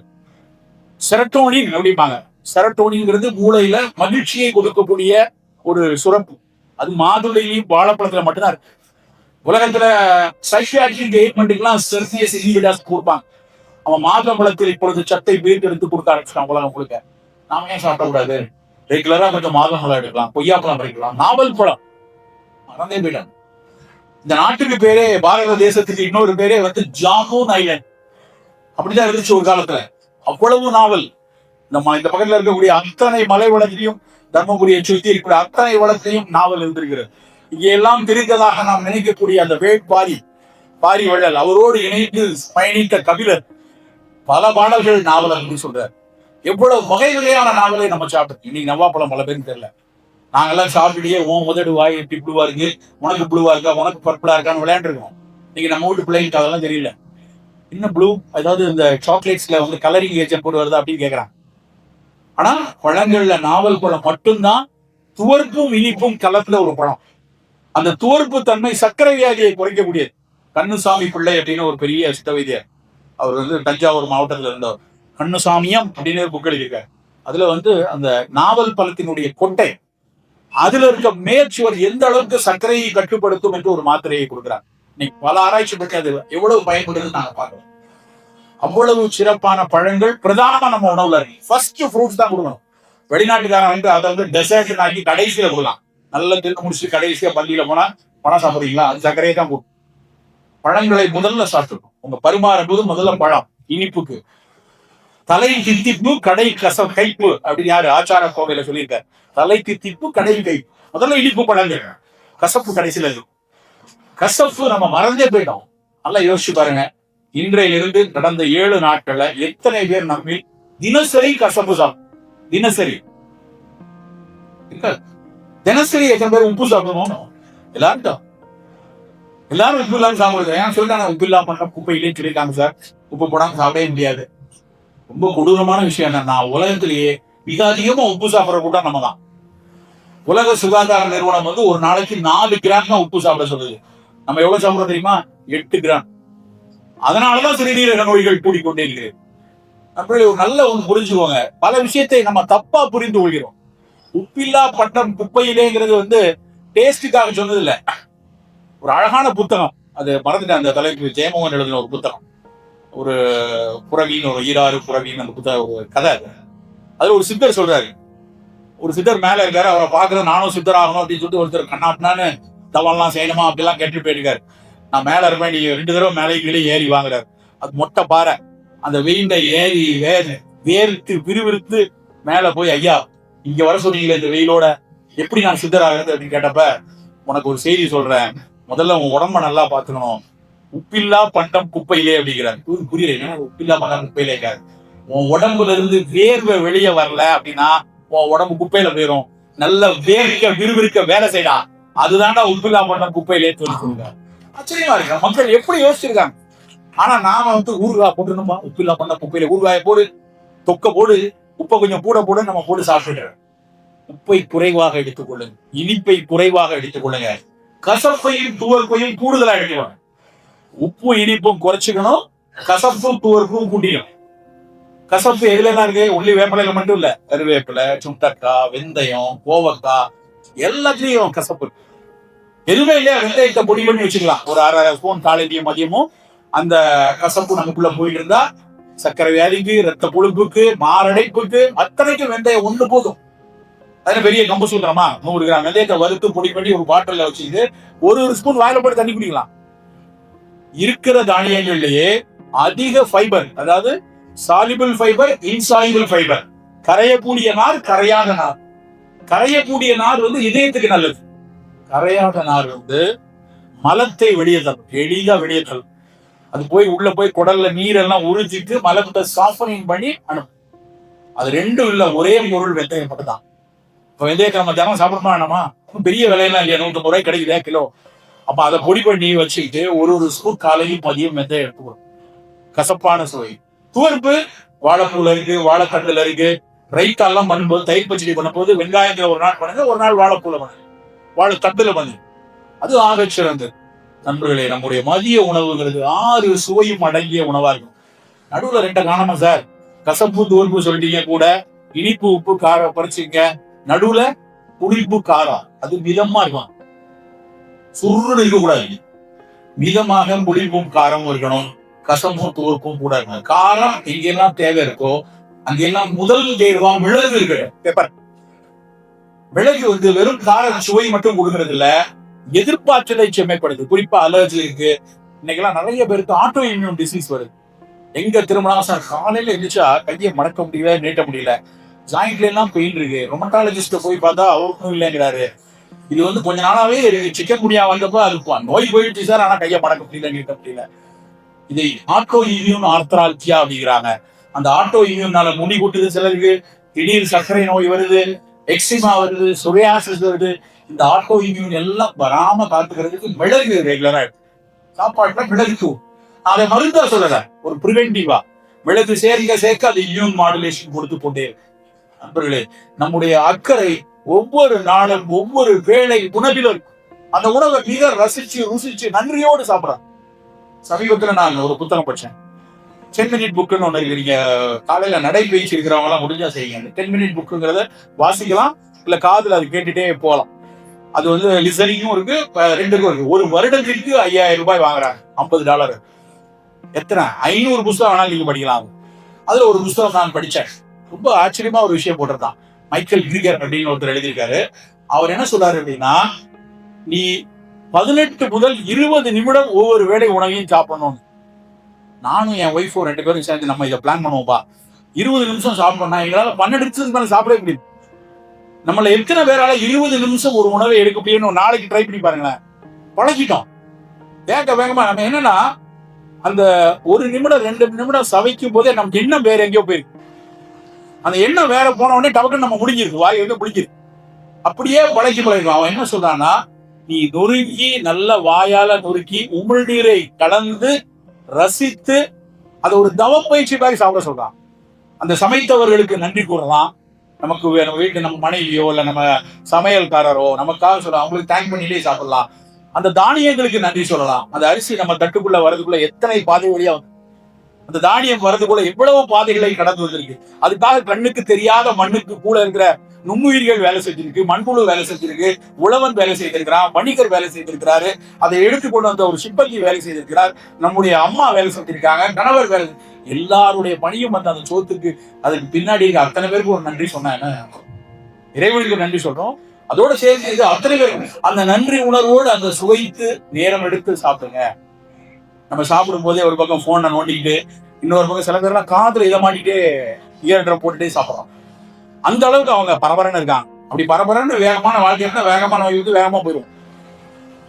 செரட்டோனின் அப்படிம்பாங்க. செரட்டோனின்ங்கிறது மூளையில மகிழ்ச்சியை கொடுக்கக்கூடிய ஒரு சுரப்பு. அது மாதுளையிலையும் வாழைப்பழத்துல மட்டும்தான் இருக்கு. உலகத்துல சைக்கியாட்ரிக் ட்ரீட்மெண்ட்டுக்கெல்லாம் செர்சியஸ் இன்ஹிபிட்டர்ஸ் கொடுப்பாங்க. அவன் மாதுளம்பழத்தில் இப்பொழுது சத்தை பிரித்து எடுத்து கொடுக்க ஆரம்பிச்சிட்டான் உலகம் முழுக்க. நாம ஏன் சாப்பிடக்கூடாது? ரெகுலரா கொஞ்சம் மாதுளம்பழம் எடுக்கலாம், கொய்யாப்பழம் பறிக்கலாம், நாவல் பழம் மறந்தே போயிட்டாங்க. இந்த நாட்டுக்கு பேரே, பாரத தேசத்துக்கு இன்னொரு பேரே வந்து ஜாமூன் ஐலண்ட் அப்படிதான் இருந்துச்சு ஒரு காலத்துல. அவ்வளவு நாவல். நம்ம இந்த பக்கத்துல இருக்கக்கூடிய அத்தனை மலை வளத்திலையும், தர்மபுரியை சுற்றி இருக்கிற அத்தனை வளத்திலையும் நாவல் இருந்திருக்கிறது. இங்க எல்லாம் தெரிந்ததாக நாம் நினைக்கக்கூடிய அந்த வேட்பாரி பாரி வள்ளல், அவரோடு இணைந்து பயணித்த கபிலர் பல பாடல்கள் நாவல் அப்படின்னு சொல்றாரு. எவ்வளவு வகை வகையான நாவலை நம்ம சாப்பிட்டோம். இன்னைக்கு நவாப்பழம் பல பேருக்கு தெரியல. நாங்கெல்லாம் சாப்பிட்டுட்டே உன் முதடு வாய் எப்படி புழுவா இருக்கு, உனக்கு புழுவா இருக்கா, உனக்கு பர்பிளா இருக்கான்னு விளையாண்டுருக்கோம். இன்னைக்கு நம்ம வீட்டு பிள்ளைங்களுக்கு அதெல்லாம் தெரியல. இன்னும் ப்ளூ, அதாவது இந்த சாக்லேட்ஸ்ல வந்து கலரிங் ஏஜென்ட் போட்டு வருதா அப்படின்னு கேட்கறான். ஆனா பழங்கள்ல நாவல் பழம் மட்டும்தான் துவர்ப்பும் இனிப்பும் கலத்துல ஒரு பழம். அந்த துவர்ப்பு தன்மை சர்க்கரை வியாதியை குறைக்கக்கூடியது. கண்ணுசாமி பிள்ளை அப்படின்னு ஒரு பெரிய சித்த வைத்தியர், அவர் வந்து தஞ்சாவூர் மாவட்டத்துல இருந்தவர். கண்ணுசாமியம் அப்படின்னு ஒரு புக் எழுதியிருக்காரு. அதுல வந்து அந்த நாவல் பழத்தினுடைய கொட்டை, அதுல இருக்க மேற்சுவர் எந்த அளவுக்கு சர்க்கரையை கட்டுப்படுத்தும் என்று ஒரு மாத்திரையை கொடுக்குறாங்க. இன்னைக்கு பல ஆராய்ச்சி பற்றி அது எவ்வளவு பயன்படுதுன்னு நாங்க பார்க்கணும். அவ்வளவு சிறப்பான பழங்கள் பிரதானமா நம்ம உணவுல இருக்கு. ஃபர்ஸ்ட் ஃப்ரூட்ஸ் தான் கொடுக்கணும். வெளிநாட்டுக்காரன் வந்து அதை வந்து டெசர்ட் ஆக்கி கடைசியில கொடுக்கலாம். நல்லா தின்னு முடிச்சுட்டு கடைசியா பள்ளியில போனா பழம் சாப்பிடுறீங்களா, அது சர்க்கரையை தான் கொடுக்கும். பழங்களை முதல்ல சாப்பிட்டுருக்கும். உங்க பரிமாறும் போது முதல்ல பழம். இனிப்புக்கு தலை தித்திப்பு கடை கைப்பு அப்படின்னு யாரு ஆச்சார கோவையில சொல்லியிருக்காரு. தலை தித்திப்பு கடை கைப்பு. முதல்ல இனிப்பு பழங்கள், கசப்பு கடைசியில இருக்கும். கசப்பு நம்ம மறந்தே போயிட்டோம். நல்லா யோசிச்சு பாருங்க. இன்றையிலிருந்து கடந்த 7 நாட்கள்ல எத்தனை பேர் நம்ம தினசரி கசப்பு சாப்பிடும்? தினசரி தினசரி எத்தனை பேர் உப்பு சாப்பிடணும்? எல்லாரும் உப்பு இல்லாம சாப்பிடுறது. ஏன் சொல்லிட்டாங்க உப்பு இல்லாம பண்ண குப்பையிலேயே சொல்லியிருக்காங்க சார். உப்பு போடாம சாப்பிடவே முடியாது. ரொம்ப கொடூரமான விஷயம் என்னன்னா, உலகத்திலேயே மிக அதிகமா உப்பு சாப்பிடுற கூட்டம் நம்ம தான். உலக சுகாதார நிறுவனம் வந்து ஒரு நாளைக்கு 4 கிராம் தான் உப்பு சாப்பிட சொல்லுது. நம்ம எவ்வளவு சாப்பிடுறோம் தெரியுமா? 8 கிராம். அதனாலதான் சிறுநீரக நோய்கள் கூடிக்கொண்டே இருக்கிறது. அப்படி ஒரு நல்ல ஒன்று புரிஞ்சுக்கோங்க. பல விஷயத்தை நம்ம தப்பா புரிந்து கொள்கிறோம். உப்பில்லா பட்டம் குப்பையிலேங்கிறது வந்து டேஸ்டுக்காக சொன்னது இல்லை. ஒரு அழகான புத்தகம், அது மறந்துட்டேன் அந்த தலைப்பு, ஜெயமோகன் எழுதின ஒரு புத்தகம். ஒரு புறவின்னு, ஒரு ஈராறு புறவின்னு அந்த புத்தகம், ஒரு கதை. அதுல ஒரு சித்தர் சொல்றாரு. ஒரு சித்தர் மேல இருக்காரு. அவரை பாக்குறது நானும் சித்தர் ஆகணும் அப்படின்னு சொல்லிட்டு ஒருத்தர் கண்ணாட்டினான்னு தவெல்லாம் செய்யணுமா அப்படிலாம் கேட்டு போயிருக்காரு. நான் மேல இருப்பேன், நீங்க 2 தடவை மேலே கீழே ஏறி வாங்குறாரு. அது மொட்டை பாறை. அந்த வெயிண்ட ஏறி வேர்த்து விறுவிறுத்து மேல போய், ஐயா இங்க வர சொன்னீங்களே இந்த வெயிலோட, எப்படி நான் சித்தராகிறது அப்படின்னு கேட்டப்ப, உனக்கு ஒரு செய்தி சொல்றேன், முதல்ல உன் உடம்ப நல்லா பாத்துக்கணும். உப்பில்லா பண்டம் குப்பையிலே அப்படிங்கிறாரு. புரியல, உப்பில்லா பண்டம் குப்பையிலே இருக்காரு. உன் உடம்புல இருந்து வேர்வை வெளியே வரல அப்படின்னா உன் உடம்பு குப்பையில போயிடும். நல்ல வேர்க்க விறுவிறுக்க வேலை செய்யலாம். அதுதான்டா உப்பில்லா பண்டம் குப்பையிலே சொல்லி சொல்லுங்க. ஆச்சரியமா இருக்கு மக்கள் எப்படி யோசிச்சிருக்காங்க. ஆனா நாம வந்து ஊறுகாய் போட்டுருந்தோமா, உப்பில்லா பண்ண குப்பையில ஊறுகாய போடு, தொக்க போடு, உப்பை கொஞ்சம் கூட போடு, நம்ம போட்டு சாப்பிட்டுறோம். உப்பை குறைவாக எடுத்துக்கொள்ளுங்க, இனிப்பை குறைவாக எடுத்துக்கொள்ளுங்க, கசப்பையும் துவர்ப்பையும் கூடுதலா எடுத்துக்கணும். உப்பு இனிப்பும் குறைச்சிக்கணும், கசப்பும் துவர்ப்பும் கூட்டிக்கணும். கசப்பு எதுல தான் இருக்கு? உள்ளி வேப்பிலையில மட்டும் இல்ல, கருவேப்பிலை, சுண்டக்காய், வெந்தயம், கோவக்காய், எல்லாத்துலயும் கசப்பு இருக்கு. எதுவுமே இல்லையா, வெந்தயத்தை பொடி பண்ணி வச்சுக்கலாம். ஒரு 1/2 ஸ்பூன் காலையிலையும் மதியமும் அந்த கசப்பு நமக்குள்ள போயிட்டு இருந்தா சர்க்கரை வியாதிக்கு, ரத்த கொழுப்புக்கு, மாரடைப்புக்கு அத்தனைக்கும் வெந்தயம் ஒண்ணு போதும். அதுல பெரிய கம்பு சொல்றோமா, 100 கிராம் வெந்தயத்தை வறுத்து பொடி பண்ணி ஒரு பாட்டில வச்சுக்கிட்டு ஒரு ஸ்பூன் வாயில போட்டு தண்ணி குடிக்கலாம். இருக்கிற தானியங்கள்லயே அதிக ஃபைபர், அதாவது சாலிபிள் ஃபைபர், இன்சாலிபிள் ஃபைபர், கரையக்கூடிய நார், கரையாத நார். கரையக்கூடிய நார் இதயத்துக்கு நல்லது. கரையாத நார் மலத்தை வெளியே தரும், எளிதா வெளியே தரும். அது போய் உள்ள போய் குடல்ல நீரெல்லாம் உறிஞ்சிட்டு மலத்தை சாஃபனிங் பண்ணி அனுப்பும். அது ரெண்டும் இல்ல, ஒரே பொருள் வெந்தயம் மட்டும் தான். இப்ப வெந்தயத்தை நம்ம தினம் சாப்பிடணுமா வேணாமா? பெரிய விலையெல்லாம் இல்லையா, 150 ரூபாய் கிடைக்குதா கிலோ. அப்ப அதை பொடி பண்ணி வச்சுக்கிட்டு ஒரு ஸ்பூன் காலையும் மதியம் வெந்தயம் எடுத்துக்கணும். கசப்பான சுவை. துவர்ப்பு வாழைப்பூல இருக்கு, வாழைத்தண்டுல இருக்கு. ரைத்தாலாம் பண்ணும்போது, தயிர் பச்சடி பண்ணும்போது வெங்காயத்துல ஒரு நாள் பண்ணுங்க, ஒரு நாள் வாழைப்பூல பண்ணுங்க, வாழைத்தண்டுல பண்ணுங்க. அது ஆக சிறந்தது. நண்பர்களே, நம்முடைய மதிய உணவுங்கிறது 6 சுவையும் அடங்கிய உணவா இருக்கும். நடுவுல 2 காணாம சார். கசப்பு துவர்ப்பு சொல்லிட்டீங்க, கூட இனிப்பு உப்பு காரம் பறிச்சுங்க. நடுவுல புளிப்பு காரம், அது மிதமா இருக்கும். சுருன்னு இருக்க கூடாது. மிதமாக புளிப்பும் காரமும் இருக்கணும். கசமும் துவர்ப்பும் கூட இருக்கணும். காரம் எங்கெல்லாம் தேவை இருக்கோ அங்கெல்லாம் முதல் தேர்வா மிளகு இருக்கு. பெப்பர். மிளகு வெறும் கார சுவை மட்டும் கொடுக்கறது இல்ல, எதிர்ப்பாற்றலை செம்மைப்படுது. குறிப்பா அலர்ஜி இருக்கு. இன்னைக்கெல்லாம் நிறைய பேருக்கு ஆட்டோ இம்யூன் டிசீஸ் வருது. எங்க திருமணம் சார், காலையில எழுந்திரிச்சா கையை மடக்க முடியல, நீட்ட முடியல, ஜாயிண்ட்ல எல்லாம் பெயின் இருக்கு. ரொமட்டாலஜிஸ்ட போய் பார்த்தா அவருக்கும் இல்லைங்கிறாரு. இது கொஞ்ச நாளாவே சிக்கன் குனியா வந்தப்போ அது நோய் போயிடுச்சு சார், ஆனா கையை மடக்க முடியல, நீட்ட முடியல. இதை ஆட்டோ இம்யூன் ஆர்த்ரால்ஜியா அப்படிங்கிறாங்க. அந்த ஆட்டோ இம்யூன்னால முடி கொட்டுது சிலருக்கு, திடீர் சர்க்கரை நோய் வருது, எக்ஸிமா வருது, சொரியாசிஸ் வருது. இந்த ஆட்டோ இம்யூன் எல்லாம் வராம காத்துக்கிறதுக்கு மிளகு ரெகுலரா சாப்பாட்டுல மிளகு. அதை மருந்தா சொல்லல, ஒரு பிரிவென்டிவா மிளகு சேர்க்க அது இம்யூன் மாடுலேஷன் கொடுத்து கொண்டே. நண்பர்களே, நம்முடைய அக்கறை ஒவ்வொரு நாளும் ஒவ்வொரு வேளை உணவிலும் அந்த உணவை மிக ரசிச்சு ருசிச்சு நன்றியோடு சாப்பிடலாம். சமீபத்துல நான் ஒரு புத்தகம் படிச்சேன், 10 மினிட் புக்குன்னு ஒண்ணு இருக்கு. நீங்க காலையில நடைபயிற்சி இருக்கிறவங்க எல்லாம் முடிஞ்சா செய்யுங்க. 10 மினிட் புக்குங்கிறத வாசிக்கலாம், இல்ல காதுல அது கேட்டுட்டே போகலாம். அது லிசனிங்கும் இருக்கு, 2க்கும் இருக்கு. ஒரு வருடத்திற்கு 5000 ரூபாய் வாங்குறாங்க, $50. எத்தனை 500 புத்தகம் வேணாலும் நீங்க படிக்கலாம். அதுல ஒரு புத்தகம் நான் படிச்சேன், ரொம்ப ஆச்சரியமா ஒரு விஷயம் போட்டிருந்தான். மைக்கேல் கிரிகர் அப்படின்னு ஒருத்தர் எழுதியிருக்காரு. அவர் என்ன சொல்றாரு அப்படின்னா, நீ 18 முதல் 20 நிமிடம் ஒவ்வொரு வேளை உணவையும் சாப்பிடணும். நானும் என் ஒய்ஃபும் 2 பேரும் சேர்ந்து நம்ம இதை பிளான் பண்ணுவோம்பா. 20 நிமிஷம் சாப்பிடணும்னா எங்களால 12 நிமிஷத்துக்கு மேல சாப்பிடவே முடியும். நம்மள எத்தனை பேரால 20 நிமிஷம் ஒரு உணவை எடுக்க முடியும்னு நாளைக்கு ட்ரை பண்ணி பாருங்களேன். பழகிட்டோம் வேகமா. நம்ம என்னன்னா, அந்த 1 நிமிடம் 2 நிமிடம் சவைக்கும் போதே நமக்கு எண்ணம் வேற எங்கேயோ போயிருக்கு. அந்த எண்ணம் வேற போன உடனே டபக்குன்னு நம்ம முடிஞ்சிருக்கு, வாய் முடிஞ்சிருக்கு. அப்படியே பழகிருக்கோம். அவன் என்ன சொல்றான்னா, நீ நொறுக்கி நல்ல வாயால நொறுக்கி உமிழ்நீரை கலந்து ரசித்து அதை ஒரு தவப்பயிற்சி மாதிரி சாப்பிட சொல்றான். அந்த சமைத்தவர்களுக்கு நன்றி கூறலாம். நமக்கு நம்ம வீட்டு நம்ம மனைவியோ இல்ல நம்ம சமையல்காரரோ நமக்காக சொல்லலாம், அவங்களுக்கு தேங்க் பண்ணிட்டே சாப்பிடலாம். அந்த தானியங்களுக்கு நன்றி சொல்லலாம். அந்த அரிசி நம்ம தட்டுக்குள்ள வரதுக்குள்ள எத்தனை பாதை வழியா அந்த தானியம் வரதுக்குள்ள எவ்வளவு பாதைகளை கடந்து வந்திருக்கு. அதுக்காக கண்ணுக்கு தெரியாத மண்ணுக்கு கூட இருக்கிற நுண்ணுயிர்கள் வேலை செஞ்சிருக்கு, மண்புழு வேலை செஞ்சிருக்கு, உழவன் வேலை செய்திருக்கிறான், வணிகர் வேலை செய்திருக்கிறாரு, அதை எடுத்துக்கொண்டு வந்த ஒரு சிப்பந்தி வேலை செய்திருக்கிறார், நம்முடைய அம்மா வேலை செஞ்சிருக்காங்க, கணவர் வேலை. எல்லாருடைய பணியும் அந்த சோத்துக்கு அதுக்கு பின்னாடி அத்தனை பேருக்கு ஒரு நன்றி சொன்னா என்ன, இறைவனுக்கு நன்றி சொல்றோம். அதோட சேர்ந்து அத்தனை பேரும் அந்த நன்றி உணர்வோடு அந்த சுவைத்து நேரம் எடுத்து சாப்பிடுங்க. நம்ம சாப்பிடும் போதே ஒரு பக்கம் போனை நோண்டிக்கிட்டு, இன்னொரு பக்கம் சில பேர்லாம் காதுல இதை மாட்டிட்டே இயர்ட்ரம் போட்டுட்டே சாப்பிடுறோம். அந்த அளவுக்கு அவங்க பரபரன்னு இருக்காங்க. அப்படி பரபரன்னு வேகமான வாழ்க்கை வேகமான வேகமா போயிடும்.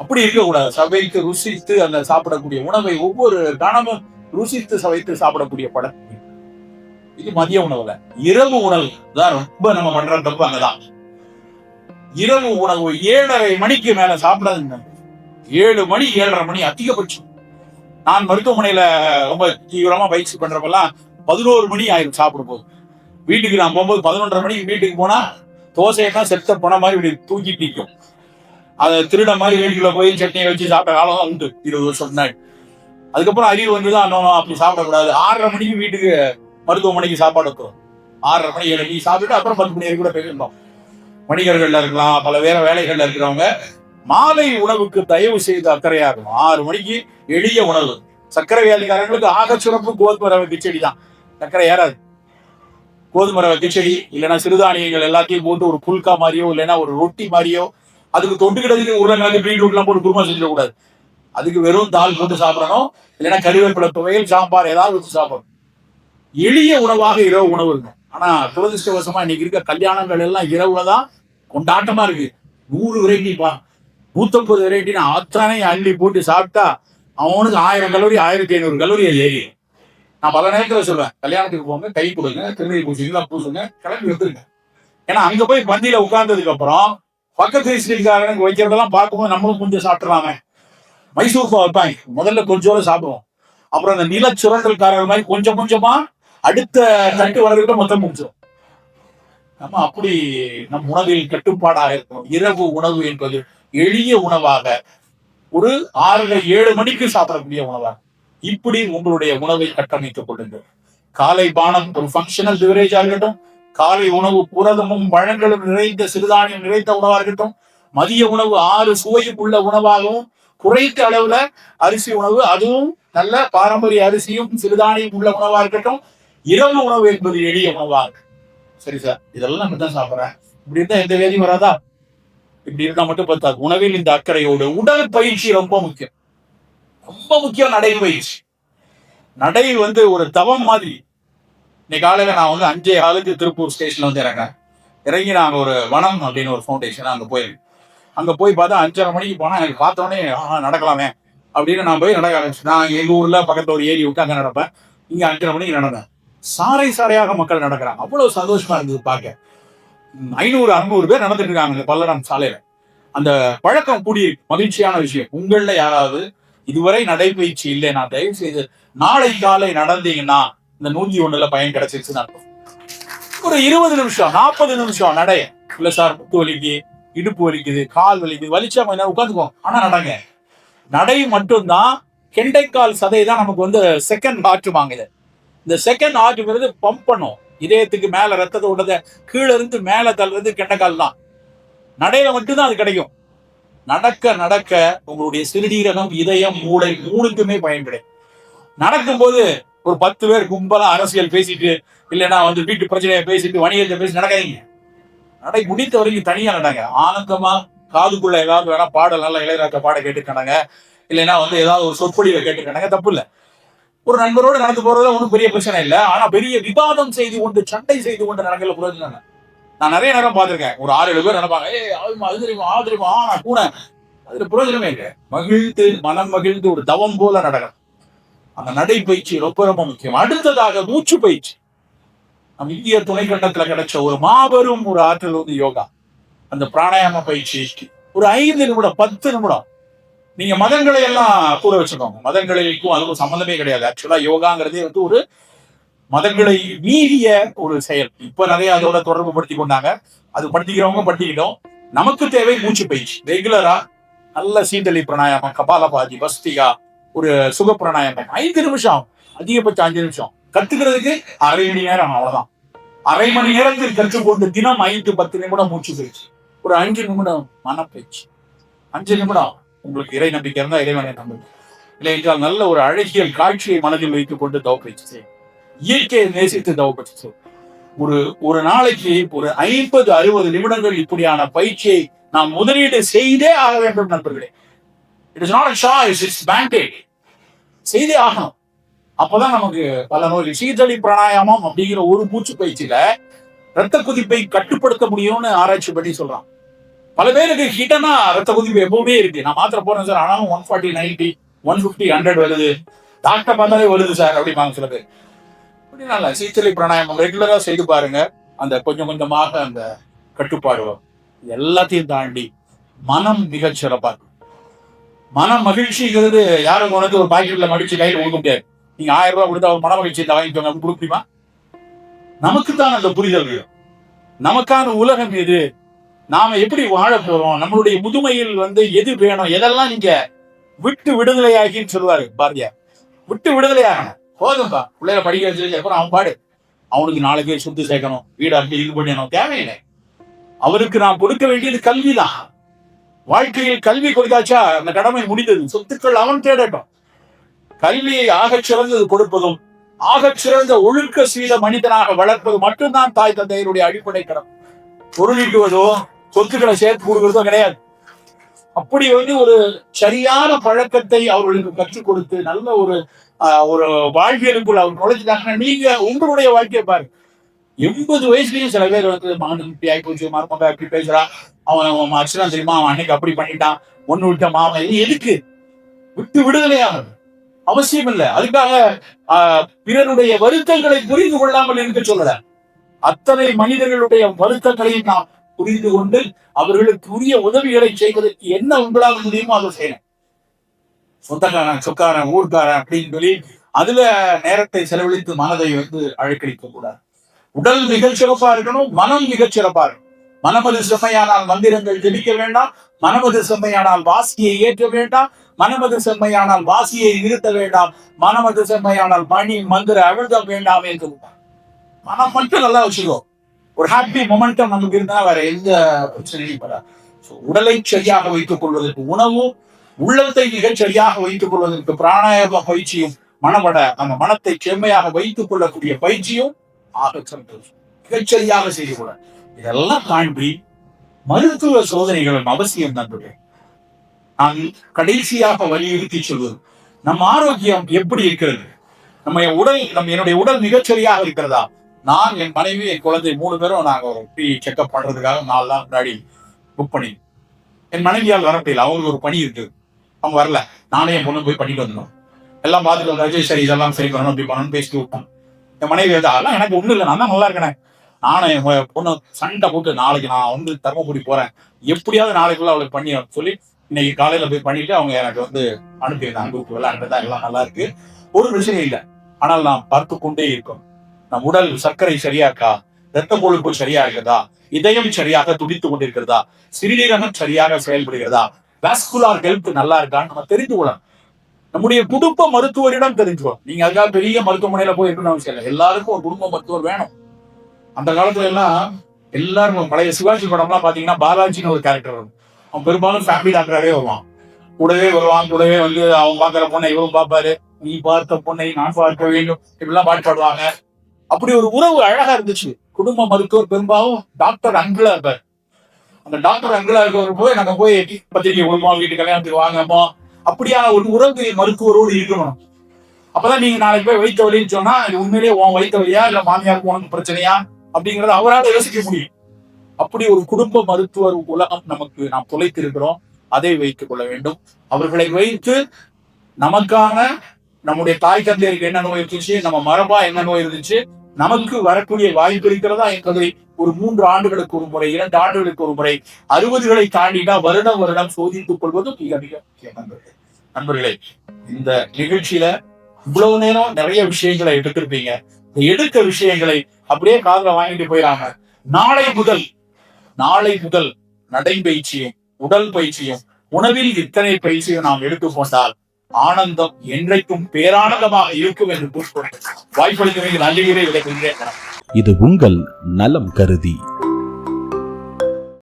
அப்படி இருக்கக்கூடாது. சவைத்து ருசித்து அந்த சாப்பிடக்கூடிய உணவை ஒவ்வொரு கணமும் ருசித்து சவைத்து சாப்பிடக்கூடிய படம். இது மதிய உணவுல. இரவு உணவு தான் ரொம்ப நம்ம பண்ற தப்பு அங்கதான். இரவு உணவு 7:30 மணிக்கு மேல சாப்பிடாதுங்க. 7 மணி 7:30 மணி அதிகபட்சம். நான் மருத்துவமனையில ரொம்ப தீவிரமா பயிற்சி பண்றப்பெல்லாம் 11 மணி ஆயிரும் சாப்பிடும் போது. வீட்டுக்கு நான் போகும்போது 11:30 மணிக்கு வீட்டுக்கு போனா தோசையெல்லாம் செத்த போன மாதிரி இப்படி தூக்கிட்டு நிற்கும். அதை திருட மாதிரி வீட்டுக்குள்ள போய் சட்னியை வச்சு சாப்பிட்ட காலம் தான் உண்டு 20 வருஷம் முன்னாடி. அதுக்கப்புறம் அறிவு வந்துதான் அப்படி சாப்பிடக்கூடாது. 6:30 மணிக்கு வீட்டுக்கு மருத்துவமனைக்கு சாப்பாடு வைக்கிறோம். 6:30 மணி 7 மணிக்கு சாப்பிட்டு அப்புறம் 10 மணி வரைக்கும் கூட போயிருந்தோம். வணிகர்கள்ல இருக்கலாம், பல வேற வேலைகள்ல இருக்கிறவங்க மாலை உணவுக்கு தயவு செய்து அக்கறையா இருக்கணும். 6 மணிக்கு எளிய உணவு. சர்க்கரை வியாதிக்காரங்களுக்கு ஆக சிறப்பு கோதுமை ரவை கிச்சடி தான். சர்க்கரை ஏறாது. கோதுமை ரவை கிச்சடி இல்லைன்னா சிறுதானியங்கள் எல்லாத்தையும் போட்டு ஒரு புல்கா மாதிரியோ இல்லைன்னா ஒரு ரொட்டி மாதிரியோ, அதுக்கு தொட்டுக்கிட்டதுக்கு உருளைக்கிழங்கு பீட்ரூட் எல்லாம் போட்டு குருமா செஞ்சிடக்கூடாது. அதுக்கு வெறும் தால் போட்டு சாப்பிடணும், இல்லைன்னா கறிவேப்பிலை துவையல் சாம்பார் ஏதாவது வச்சு சாப்பிடணும். எளிய உணவாக இரவு உணவு இருக்கும். ஆனா துரதிருஷ்டவசமா இன்னைக்கு இருக்க கல்யாணங்கள் எல்லாம் இரவுல தான் கொண்டாட்டமா இருக்கு. 100 வெரைட்டிப்பா, 150 வெரைட்டின்னு அத்தனை அள்ளி போட்டு சாப்பிட்டா அவனுக்கு 1000 கலோரி 1500 கலோரி ஏறி. நான் பல நேரத்தில் சொல்லுவேன், கல்யாணத்துக்கு போங்க, கை கொடுங்க, திருநீர் பூசிங்களா பூசுங்க, கிளம்பி வந்துருங்க. ஏன்னா அங்க போய் பந்தியில உட்கார்ந்ததுக்கு அப்புறம் பக்கத்து ஸ்ரீகாரனுக்கு வைக்கிறதெல்லாம் பார்க்கும்போது நம்மளும் கொஞ்சம் சாப்பிட்டுறாங்க. மைசூர் வைப்பாங்க, முதல்ல கொஞ்சோட சாப்பிடுவோம். அப்புறம் அந்த நில சுரண்டல்காரர் மாதிரி கொஞ்சம் கொஞ்சமா அடுத்த தட்டு வர்றதுக்கு மொத்தம் முடிச்சிடும். நம்ம அப்படி நம் உணவில் கட்டுப்பாடாக இருக்கும். இரவு உணவு என்பது எளிய உணவாக ஒரு 6-7 மணிக்கு சாப்பிடக்கூடிய உணவாக இப்படி உங்களுடைய உணவை கட்டமைத்துக் கொள்ளுங்கள். காலை பானம் ஒரு ஃபங்க்ஷனல் பிவரேஜா இருக்கட்டும், காலை உணவு புரதமும் பழங்களும் நிறைந்த சிறுதானியம் நிறைந்த உணவா இருக்கட்டும், மதிய உணவு 6 சுவையுள்ள உணவாகவும் குறைந்த அளவுல அரிசி உணவு, அதுவும் நல்ல பாரம்பரிய அரிசியும் சிறுதானியம் உள்ள உணவா இருக்கட்டும். இரவு உணவு என்பது எளிய உணவா இருக்கு. சரி சார், இதெல்லாம் தான் சாப்பிட்றேன், இப்படி இருந்தா எந்த வேதியும் வராதா? இப்படி இருந்தா மட்டும் பார்த்தாது. உணவில் இந்த அக்கறையோடு உடல் பயிற்சி ரொம்ப முக்கியம், ரொம்ப முக்கியம். நடைபயிற்சி, நடை ஒரு தவம் மாதிரி. இன்னைக்கு காலையில நான் 5:15 திருப்பூர் ஸ்டேஷன்ல இறங்கி நாங்க ஒரு வனம் அப்படின்னு ஒரு ஃபவுண்டேஷன் அங்க போயிருக்கேன். அங்க போய் பார்த்தா 5:30 மணிக்கு போனா எனக்கு பார்த்தோன்னே நடக்கலாமே அப்படின்னு நான் போய் நடக்க ஆரம்பிச்சேன். நான் எங்க ஊர்ல பக்கத்துல ஒரு ஏரி விட்டு அங்க நடப்பேன். இங்க 5:30 மணிக்கு நடந்தேன். சாறை சாறையாக மக்கள் நடக்கிறாங்க. அவ்வளவு சந்தோஷமா இருந்தது பார்க்க. 500-600 பேர் நடந்துட்டு இருக்காங்க இந்த பல்லடம் சாலையில. அந்த பழக்கம் கூடி மகிழ்ச்சியான விஷயம். உங்கள யாராவது இதுவரை நடைபயிற்சி இல்லை, நான் தயவு செய்து நாளை காலை நடந்தீங்கன்னா இந்த 101ல பயன் கிடைச்சிருச்சுன்னு அர்த்தம். ஒரு 20 நிமிஷம் 40 நிமிஷம் நடைய. இல்ல சார், முட்டு வலிக்கு, இடுப்பு வலிக்குது, கால் வலிக்குது, வலிச்சா கொஞ்ச நேரம் உட்காந்துக்கோ, ஆனா நடங்க. நடை மட்டும்தான். கெண்டைக்கால் சதை தான் நமக்கு செகண்ட் ஹார்ட் வாங்குது. இந்த செகண்ட் ஹார்ட் பம்ப் பண்ணும் இதயத்துக்கு மேல ரத்தத்தை விடுறத கீழே இருந்து மேல தள்ளுறது கெண்டைக்கால் தான். நடையில மட்டும்தான் அது கிடைக்கும். நடக்க நடக்க உங்களுடைய சிறுநீரகம், இதயம், மூளை 3க்குமே பயன் கிடைக்கும். நடக்கும்போது ஒரு 10 பேர் கும்பலா அரசியல் பேசிட்டு, இல்லைன்னா வீட்டு பிரச்சனையை பேசிட்டு, வணிகத்தை பேசி நடக்காதீங்க. நடை முடித்த வரைக்கும் தனியா நடங்க. ஆனந்தமா காதுக்குள்ள ஏதாவது வேணா பாடல், நல்லா இளையராஜா பாட கேட்டுக்கணங்க, இல்லைன்னா ஏதாவது ஒரு சொற்பொழிவை கேட்டுக்கணங்க, தப்பு இல்லை. ஒரு நண்பரோடு நடந்து போறதுல ஒன்றும் பெரிய பிரச்சனை இல்லை. ஆனா பெரிய விவாதம் செய்து கொண்டு, சண்டை செய்து கொண்டு நடக்கல புரிஞ்சுங்க. நான் நிறைய நேரம் பார்த்திருக்கேன். ஒரு 6-7 பேர் நடப்பாங்க, ஆதரிமா கூட அதுல புரோஜனமே இல்லை. மகிழ்ந்து, மனம் மகிழ்ந்து ஒரு தவம் போல நடக்கணும். அந்த நடைப்பயிற்சி ரொம்ப ரொம்ப முக்கியம். அடுத்ததாக மூச்சு பயிற்சி. நம் இந்திய துணைக்கண்டத்துல கிடைச்ச ஒரு மாபெரும் ஒரு ஆற்றல் யோகா. அந்த பிராணாயாம பயிற்சி ஒரு 5 நிமிடம் 10 நிமிடம். நீங்க மதங்களை எல்லாம் கூட வச்சுக்கோங்க. மதங்களுக்கும் அதுவும் சம்பந்தமே கிடையாது. ஆக்சுவலா யோகாங்கிறதே ஒரு மதங்களை மீறிய ஒரு செயல். இப்ப நிறைய அதோட தொடர்பு படுத்தி கொண்டாங்க. அது படுத்திக்கிறவங்க படுத்திக்கிட்டோம். நமக்கு தேவை மூச்சு பயிற்சி. ரெகுலரா நல்ல சீதளி பிராணாயாமம், கபாலபாதி, பஸ்திகா, ஒரு சுக பிராணாயாமம் 5 நிமிஷம், அதிகபட்சம் 5 நிமிஷம். கத்துக்கிறதுக்கு அரை மணி நேரம், அவ்வளவுதான். அரை மணி நேரத்தில் கற்றுக்கொண்டு தினம் 5-10 நிமிடம் மூச்சு பயிற்சி, ஒரு 5 நிமிடம் மனப்பயிற்சி, 5 நிமிடம் உங்களுக்கு இறை நம்பிக்கை இருந்தா இறைவனை நம்பிக்கை இல்லை என்றால் நல்ல ஒரு அழகியல் காட்சியை மனதில் வைத்துக் கொண்டு தவ பயிற்சி செய்யும். இயற்கையை நேசித்து தவ பயிற்சி செய்யும். ஒரு நாளைக்கு ஒரு 50-60 நிமிடங்கள் இப்படியான பயிற்சியை நாம் முதலீடு செய்தே ஆக வேண்டும் நண்பர்களே. It is not a choice, it's mandate. செய்தே ஆகணும். அப்பதான் நமக்கு பல நோய். சீதளி பிராணாயாமம் அப்படிங்கிற ஒரு மூச்சு பயிற்சியில ரத்த கொதிப்பை கட்டுப்படுத்த முடியும்னு ஆராய்ச்சி பண்ணி சொல்றான். பல பேருக்கு ஹிடனா ரத்த கொதிப்பு எப்பவுமே இருக்கு. நான் மாத்திரை போறேன் சார், ஆனாலும் 140, 90, 150, 100 வருது, டாக்டர் பார்த்தாலே வருது சார் அப்படிம்பாங்க சில பேர். அப்படின்னால சீதளி பிராணாயாமம் ரெகுலரா செய்து பாருங்க. அந்த கொஞ்சம் கொஞ்சமாக அந்த கட்டுப்பாடு வரும். எல்லாத்தையும் தாண்டி மனம் மிகச் சிறப்பா இருக்கும். மன மகிழ்ச்சிங்கிறது யாரும் ஒரு பாக்கெட்ல மடிச்சு கையில் கொடுக்க முடியாது. நீங்க 1000 ரூபாய் கொடுத்தா ஒரு மன மகிழ்ச்சி வாங்கிக்கோங்க அப்படின்னு கொடுக்க முடியுமா? நமக்கு தான் அந்த புரிதல் வேணும். நமக்கான உலகம் எது, நாம எப்படி வாழ போறோம், நம்மளுடைய முதுமையில் எது வேணும், எதெல்லாம் நீங்க விட்டு விடுதலையாகின்னு சொல்லுவாரு பாரதியார். விட்டு விடுதலையாகணும். போதும்பா, பிள்ளைகளை படிக்க வச்சு அப்புறம் அவன் பாடு. அவனுக்கு நாளைக்கே சொத்து சேர்க்கணும், வீடு அப்படி இது பண்ணணும், தேவையில்லை. அவருக்கு நான் கொடுக்க வேண்டியது கல்விதான். வாழ்க்கையில் கல்வி கொடுத்தாச்சா அந்த கடமை முடிந்தது. சொத்துக்கள் அவன் தேடட்டும். கல்வியை ஆகச் சிறந்தது கொடுப்பதும், ஆகச் சிறந்த ஒழுக்க சீல மனிதனாக வளர்ப்பது மட்டும்தான் தாய் தந்தையருடைய அடிப்படை கடமை. பொருளீட்டுவதோ சொத்துக்களை சேர்த்து கொடுக்கிறதோ கிடையாது. அப்படி ஒரு சரியான பழக்கத்தை அவர்களுக்கு கற்றுக் கொடுத்து நல்ல ஒரு வாழ்வியலுக்குள் அவர் நுழைஞ்சிட்டாங்கன்னா நீங்க உங்களுடைய வாழ்க்கையை பாருங்க. 80 வயசுலயும் சில பேர் மகன் இப்படி ஆகி போச்சு, மருமக இப்படி பேசுறான், அவன் அச்சுதான் தெரியுமா, அவன் அன்னைக்கு அப்படி பண்ணிட்டான், ஒண்ணு விட்ட மாமன், எதுக்கு விட்டு விடுதலையாக அவசியம் இல்லை. அதுக்காக பிறருடைய வருத்தங்களை புரிந்து கொள்ளாமல் இருக்க சொல்லல. அத்தனை மனிதர்களுடைய வருத்தங்களையும் நாம் புரிந்து கொண்டு அவர்களுக்கு உரிய உதவிகளை செய்வதற்கு என்ன உங்களால் முடியுமோ அதை செய்யணும். சொந்தக்காரன், சொக்காரன், ஊர்க்காரன் அப்படின்னு சொல்லி அதுல நேரத்தை செலவழித்து மனதை அழைக்கழிக்க கூடாது. உடல் மிகச் சிறப்பா இருக்கணும், மனம் மிகச் சிறப்பா இருக்கணும். மனமது செம்மையானால் மந்திரங்கள் ஜெபிக்க வேண்டாம், மனமது செம்மையானால் வாசியை ஏற்ற வேண்டாம், மனமது செம்மையானால் வாசியை நிறுத்த வேண்டாம், மனமது செம்மையானால் மணி மந்திர அழுத வேண்டாம் என்று மனம் மட்டும் நல்லா வச்சுக்கோ. ஒரு ஹாப்பி மொமெண்டம் நமக்கு இருந்தா வேற எந்த பிரச்சனையும் வராது. உடலை சரியாக வைத்துக் கொள்வதற்கு உணவும், உள்ளத்தை மிகச் சரியாக வைத்துக் கொள்வதற்கு பிராணாயாம பயிற்சியும், மனவட அந்த மனத்தை செம்மையாக வைத்துக் கொள்ளக்கூடிய பயிற்சியும் மிகச்சரியாக செய்து கொள்ள. இதெல்லாம் தாண்டி மருத்துவ சோதனைகளும் அவசியம் நண்பர்களே. நான் கடைசியாக வலியுறுத்தி சொல்வது, நம் ஆரோக்கியம் எப்படி இருக்கிறது, என்னுடைய உடல் மிகச்சரியாக இருக்கிறதா? நான், என் மனைவி, என் குழந்தை 3 பேரும் நாங்க ஒரு ஃப்ரீ செக்அப் பண்றதுக்காக 4 நாள் முன்னாடி புக் பண்ணி, என் மனைவியால் வர முடியல, அவங்களுக்கு ஒரு பணி இருக்கு, அவங்க வரல. நானே என் பொண்ணு போய் பண்ணிட்டு வந்துடும். எல்லாம் பார்த்துட்டு வந்தாச்சு. சரி, இதெல்லாம் சரி பண்ணணும், அப்படி பண்ணணும்னு பேசிட்டு விட்டோம். என் மனைவி அதெல்லாம் எனக்கு ஒண்ணு இல்லை, நான் தான் நல்லா இருக்கேன். நானும் என் பொண்ணு சண்டை போட்டு, நாளைக்கு நான் தர்மபுரி போறேன், எப்படியாவது நாளைக்குள்ள அவளுக்கு பண்ணி சொல்லி இன்னைக்கு காலையில போய் பண்ணிட்டு அவங்க எனக்கு அனுப்பியிருந்தாங்க. குரூப் விளையாண்டுதான் எல்லாம் நல்லா இருக்கு, ஒரு பிரச்சனை இல்லை. ஆனால் நாம் பார்த்து கொண்டே இருக்கோம். நம் உடல் சர்க்கரை சரியா இருக்கா, ரத்த கொழுப்பு சரியா இருக்கிறதா, இதயம் சரியாக துடித்து கொண்டிருக்கிறதா, சிறுநீரகம் சரியாக செயல்படுகிறதா, வாஸ்குலார் ஹெல்த் நல்லா இருக்கான்னு நம்ம தெரிந்து கொள்ளலாம். நம்முடைய குடும்ப மருத்துவரிடம் தெரிஞ்சுக்கணும். நீங்க அதுக்காக பெரிய மருத்துவமனையில போய் இருக்கணும் அவசியம் இல்லை. எல்லாருக்கும் ஒரு குடும்ப மருத்துவர் வேணும். அந்த காலத்துல எல்லாம் எல்லாரும் பழைய சிவாஜி படம்லாம் பாத்தீங்கன்னா பாலாஜின்னு ஒரு கேரக்டர் வரும். அவன் பெரும்பாலும் ஃபேமிலி டாக்டராகவே வருவான். கூடவே அவன் பாக்குற பொண்ணை இவரும் பார்ப்பாரு, நீ பார்த்த பொண்ணை நான் பார்க்க வேண்டும், இப்படிலாம் பாட்டு பாடுவாங்க. அப்படி ஒரு உறவு அழகா இருந்துச்சு. குடும்ப மருத்துவர் பெரும்பாலும் டாக்டர் அங்கிளா இருப்பார். அந்த டாக்டர் அங்கிளா இருக்கிற போய் நாங்க போய் பத்திரிகை கொடுப்போம், வீட்டு கல்யாணத்துக்கு வாங்கப்போ, அப்படியான ஒரு உறவு மருத்துவரோடு இருக்கணும். அப்பதான் நீங்க நாளைக்கு போய் வைத்த வலின்னு சொன்னா இது உண்மையிலேயே உன் வைத்த வலியா இல்ல மாமியாருக்கு உனக்கு பிரச்சனையா அப்படிங்கறத அவரால் யோசிக்க முடியும். அப்படி ஒரு குடும்ப மருத்துவர் உலகம் நாம் தொலைத்திருக்கிறோம். அதை வைத்துக் கொள்ள வேண்டும். அவர்களை வைத்து நமக்கான, நம்முடைய தாய் தந்தையருக்கு என்ன நோய் இருந்துச்சு, நம்ம மரபா என்ன நோய் இருந்துச்சு, நமக்கு வரக்கூடிய வாய்ப்பு இருக்கிறதா என்பதை ஒரு 3 ஆண்டுகளுக்கு ஒரு முறை, 2 ஆண்டுகளுக்கு ஒரு முறை, 60களை தாண்டினா வருடம் சோதித்துக் கொள்வது மிக மிக முக்கியம். நண்பர்களே, இந்த நிகழ்ச்சியில இவ்வளவு நேரம் நிறைய விஷயங்களை எடுத்திருப்பீங்க. இந்த எடுத்த விஷயங்களை அப்படியே காதுல வாங்கிட்டு போயிடாம, நாளை முதல் நடைபயிற்சியும், உடல் பயிற்சியும், உணவில் இத்தனை பயிற்சியும் நாம் எடுத்துக்கொண்டால் ஆனந்தம் என்றைக்கும் பேரானந்தமாக இருக்கும் என்று கூறிக்கொண்டு வாய்ப்பளிக்க நன்றிகளை விடைபெறுகிறேன். இது உங்கள் நலம் கருதி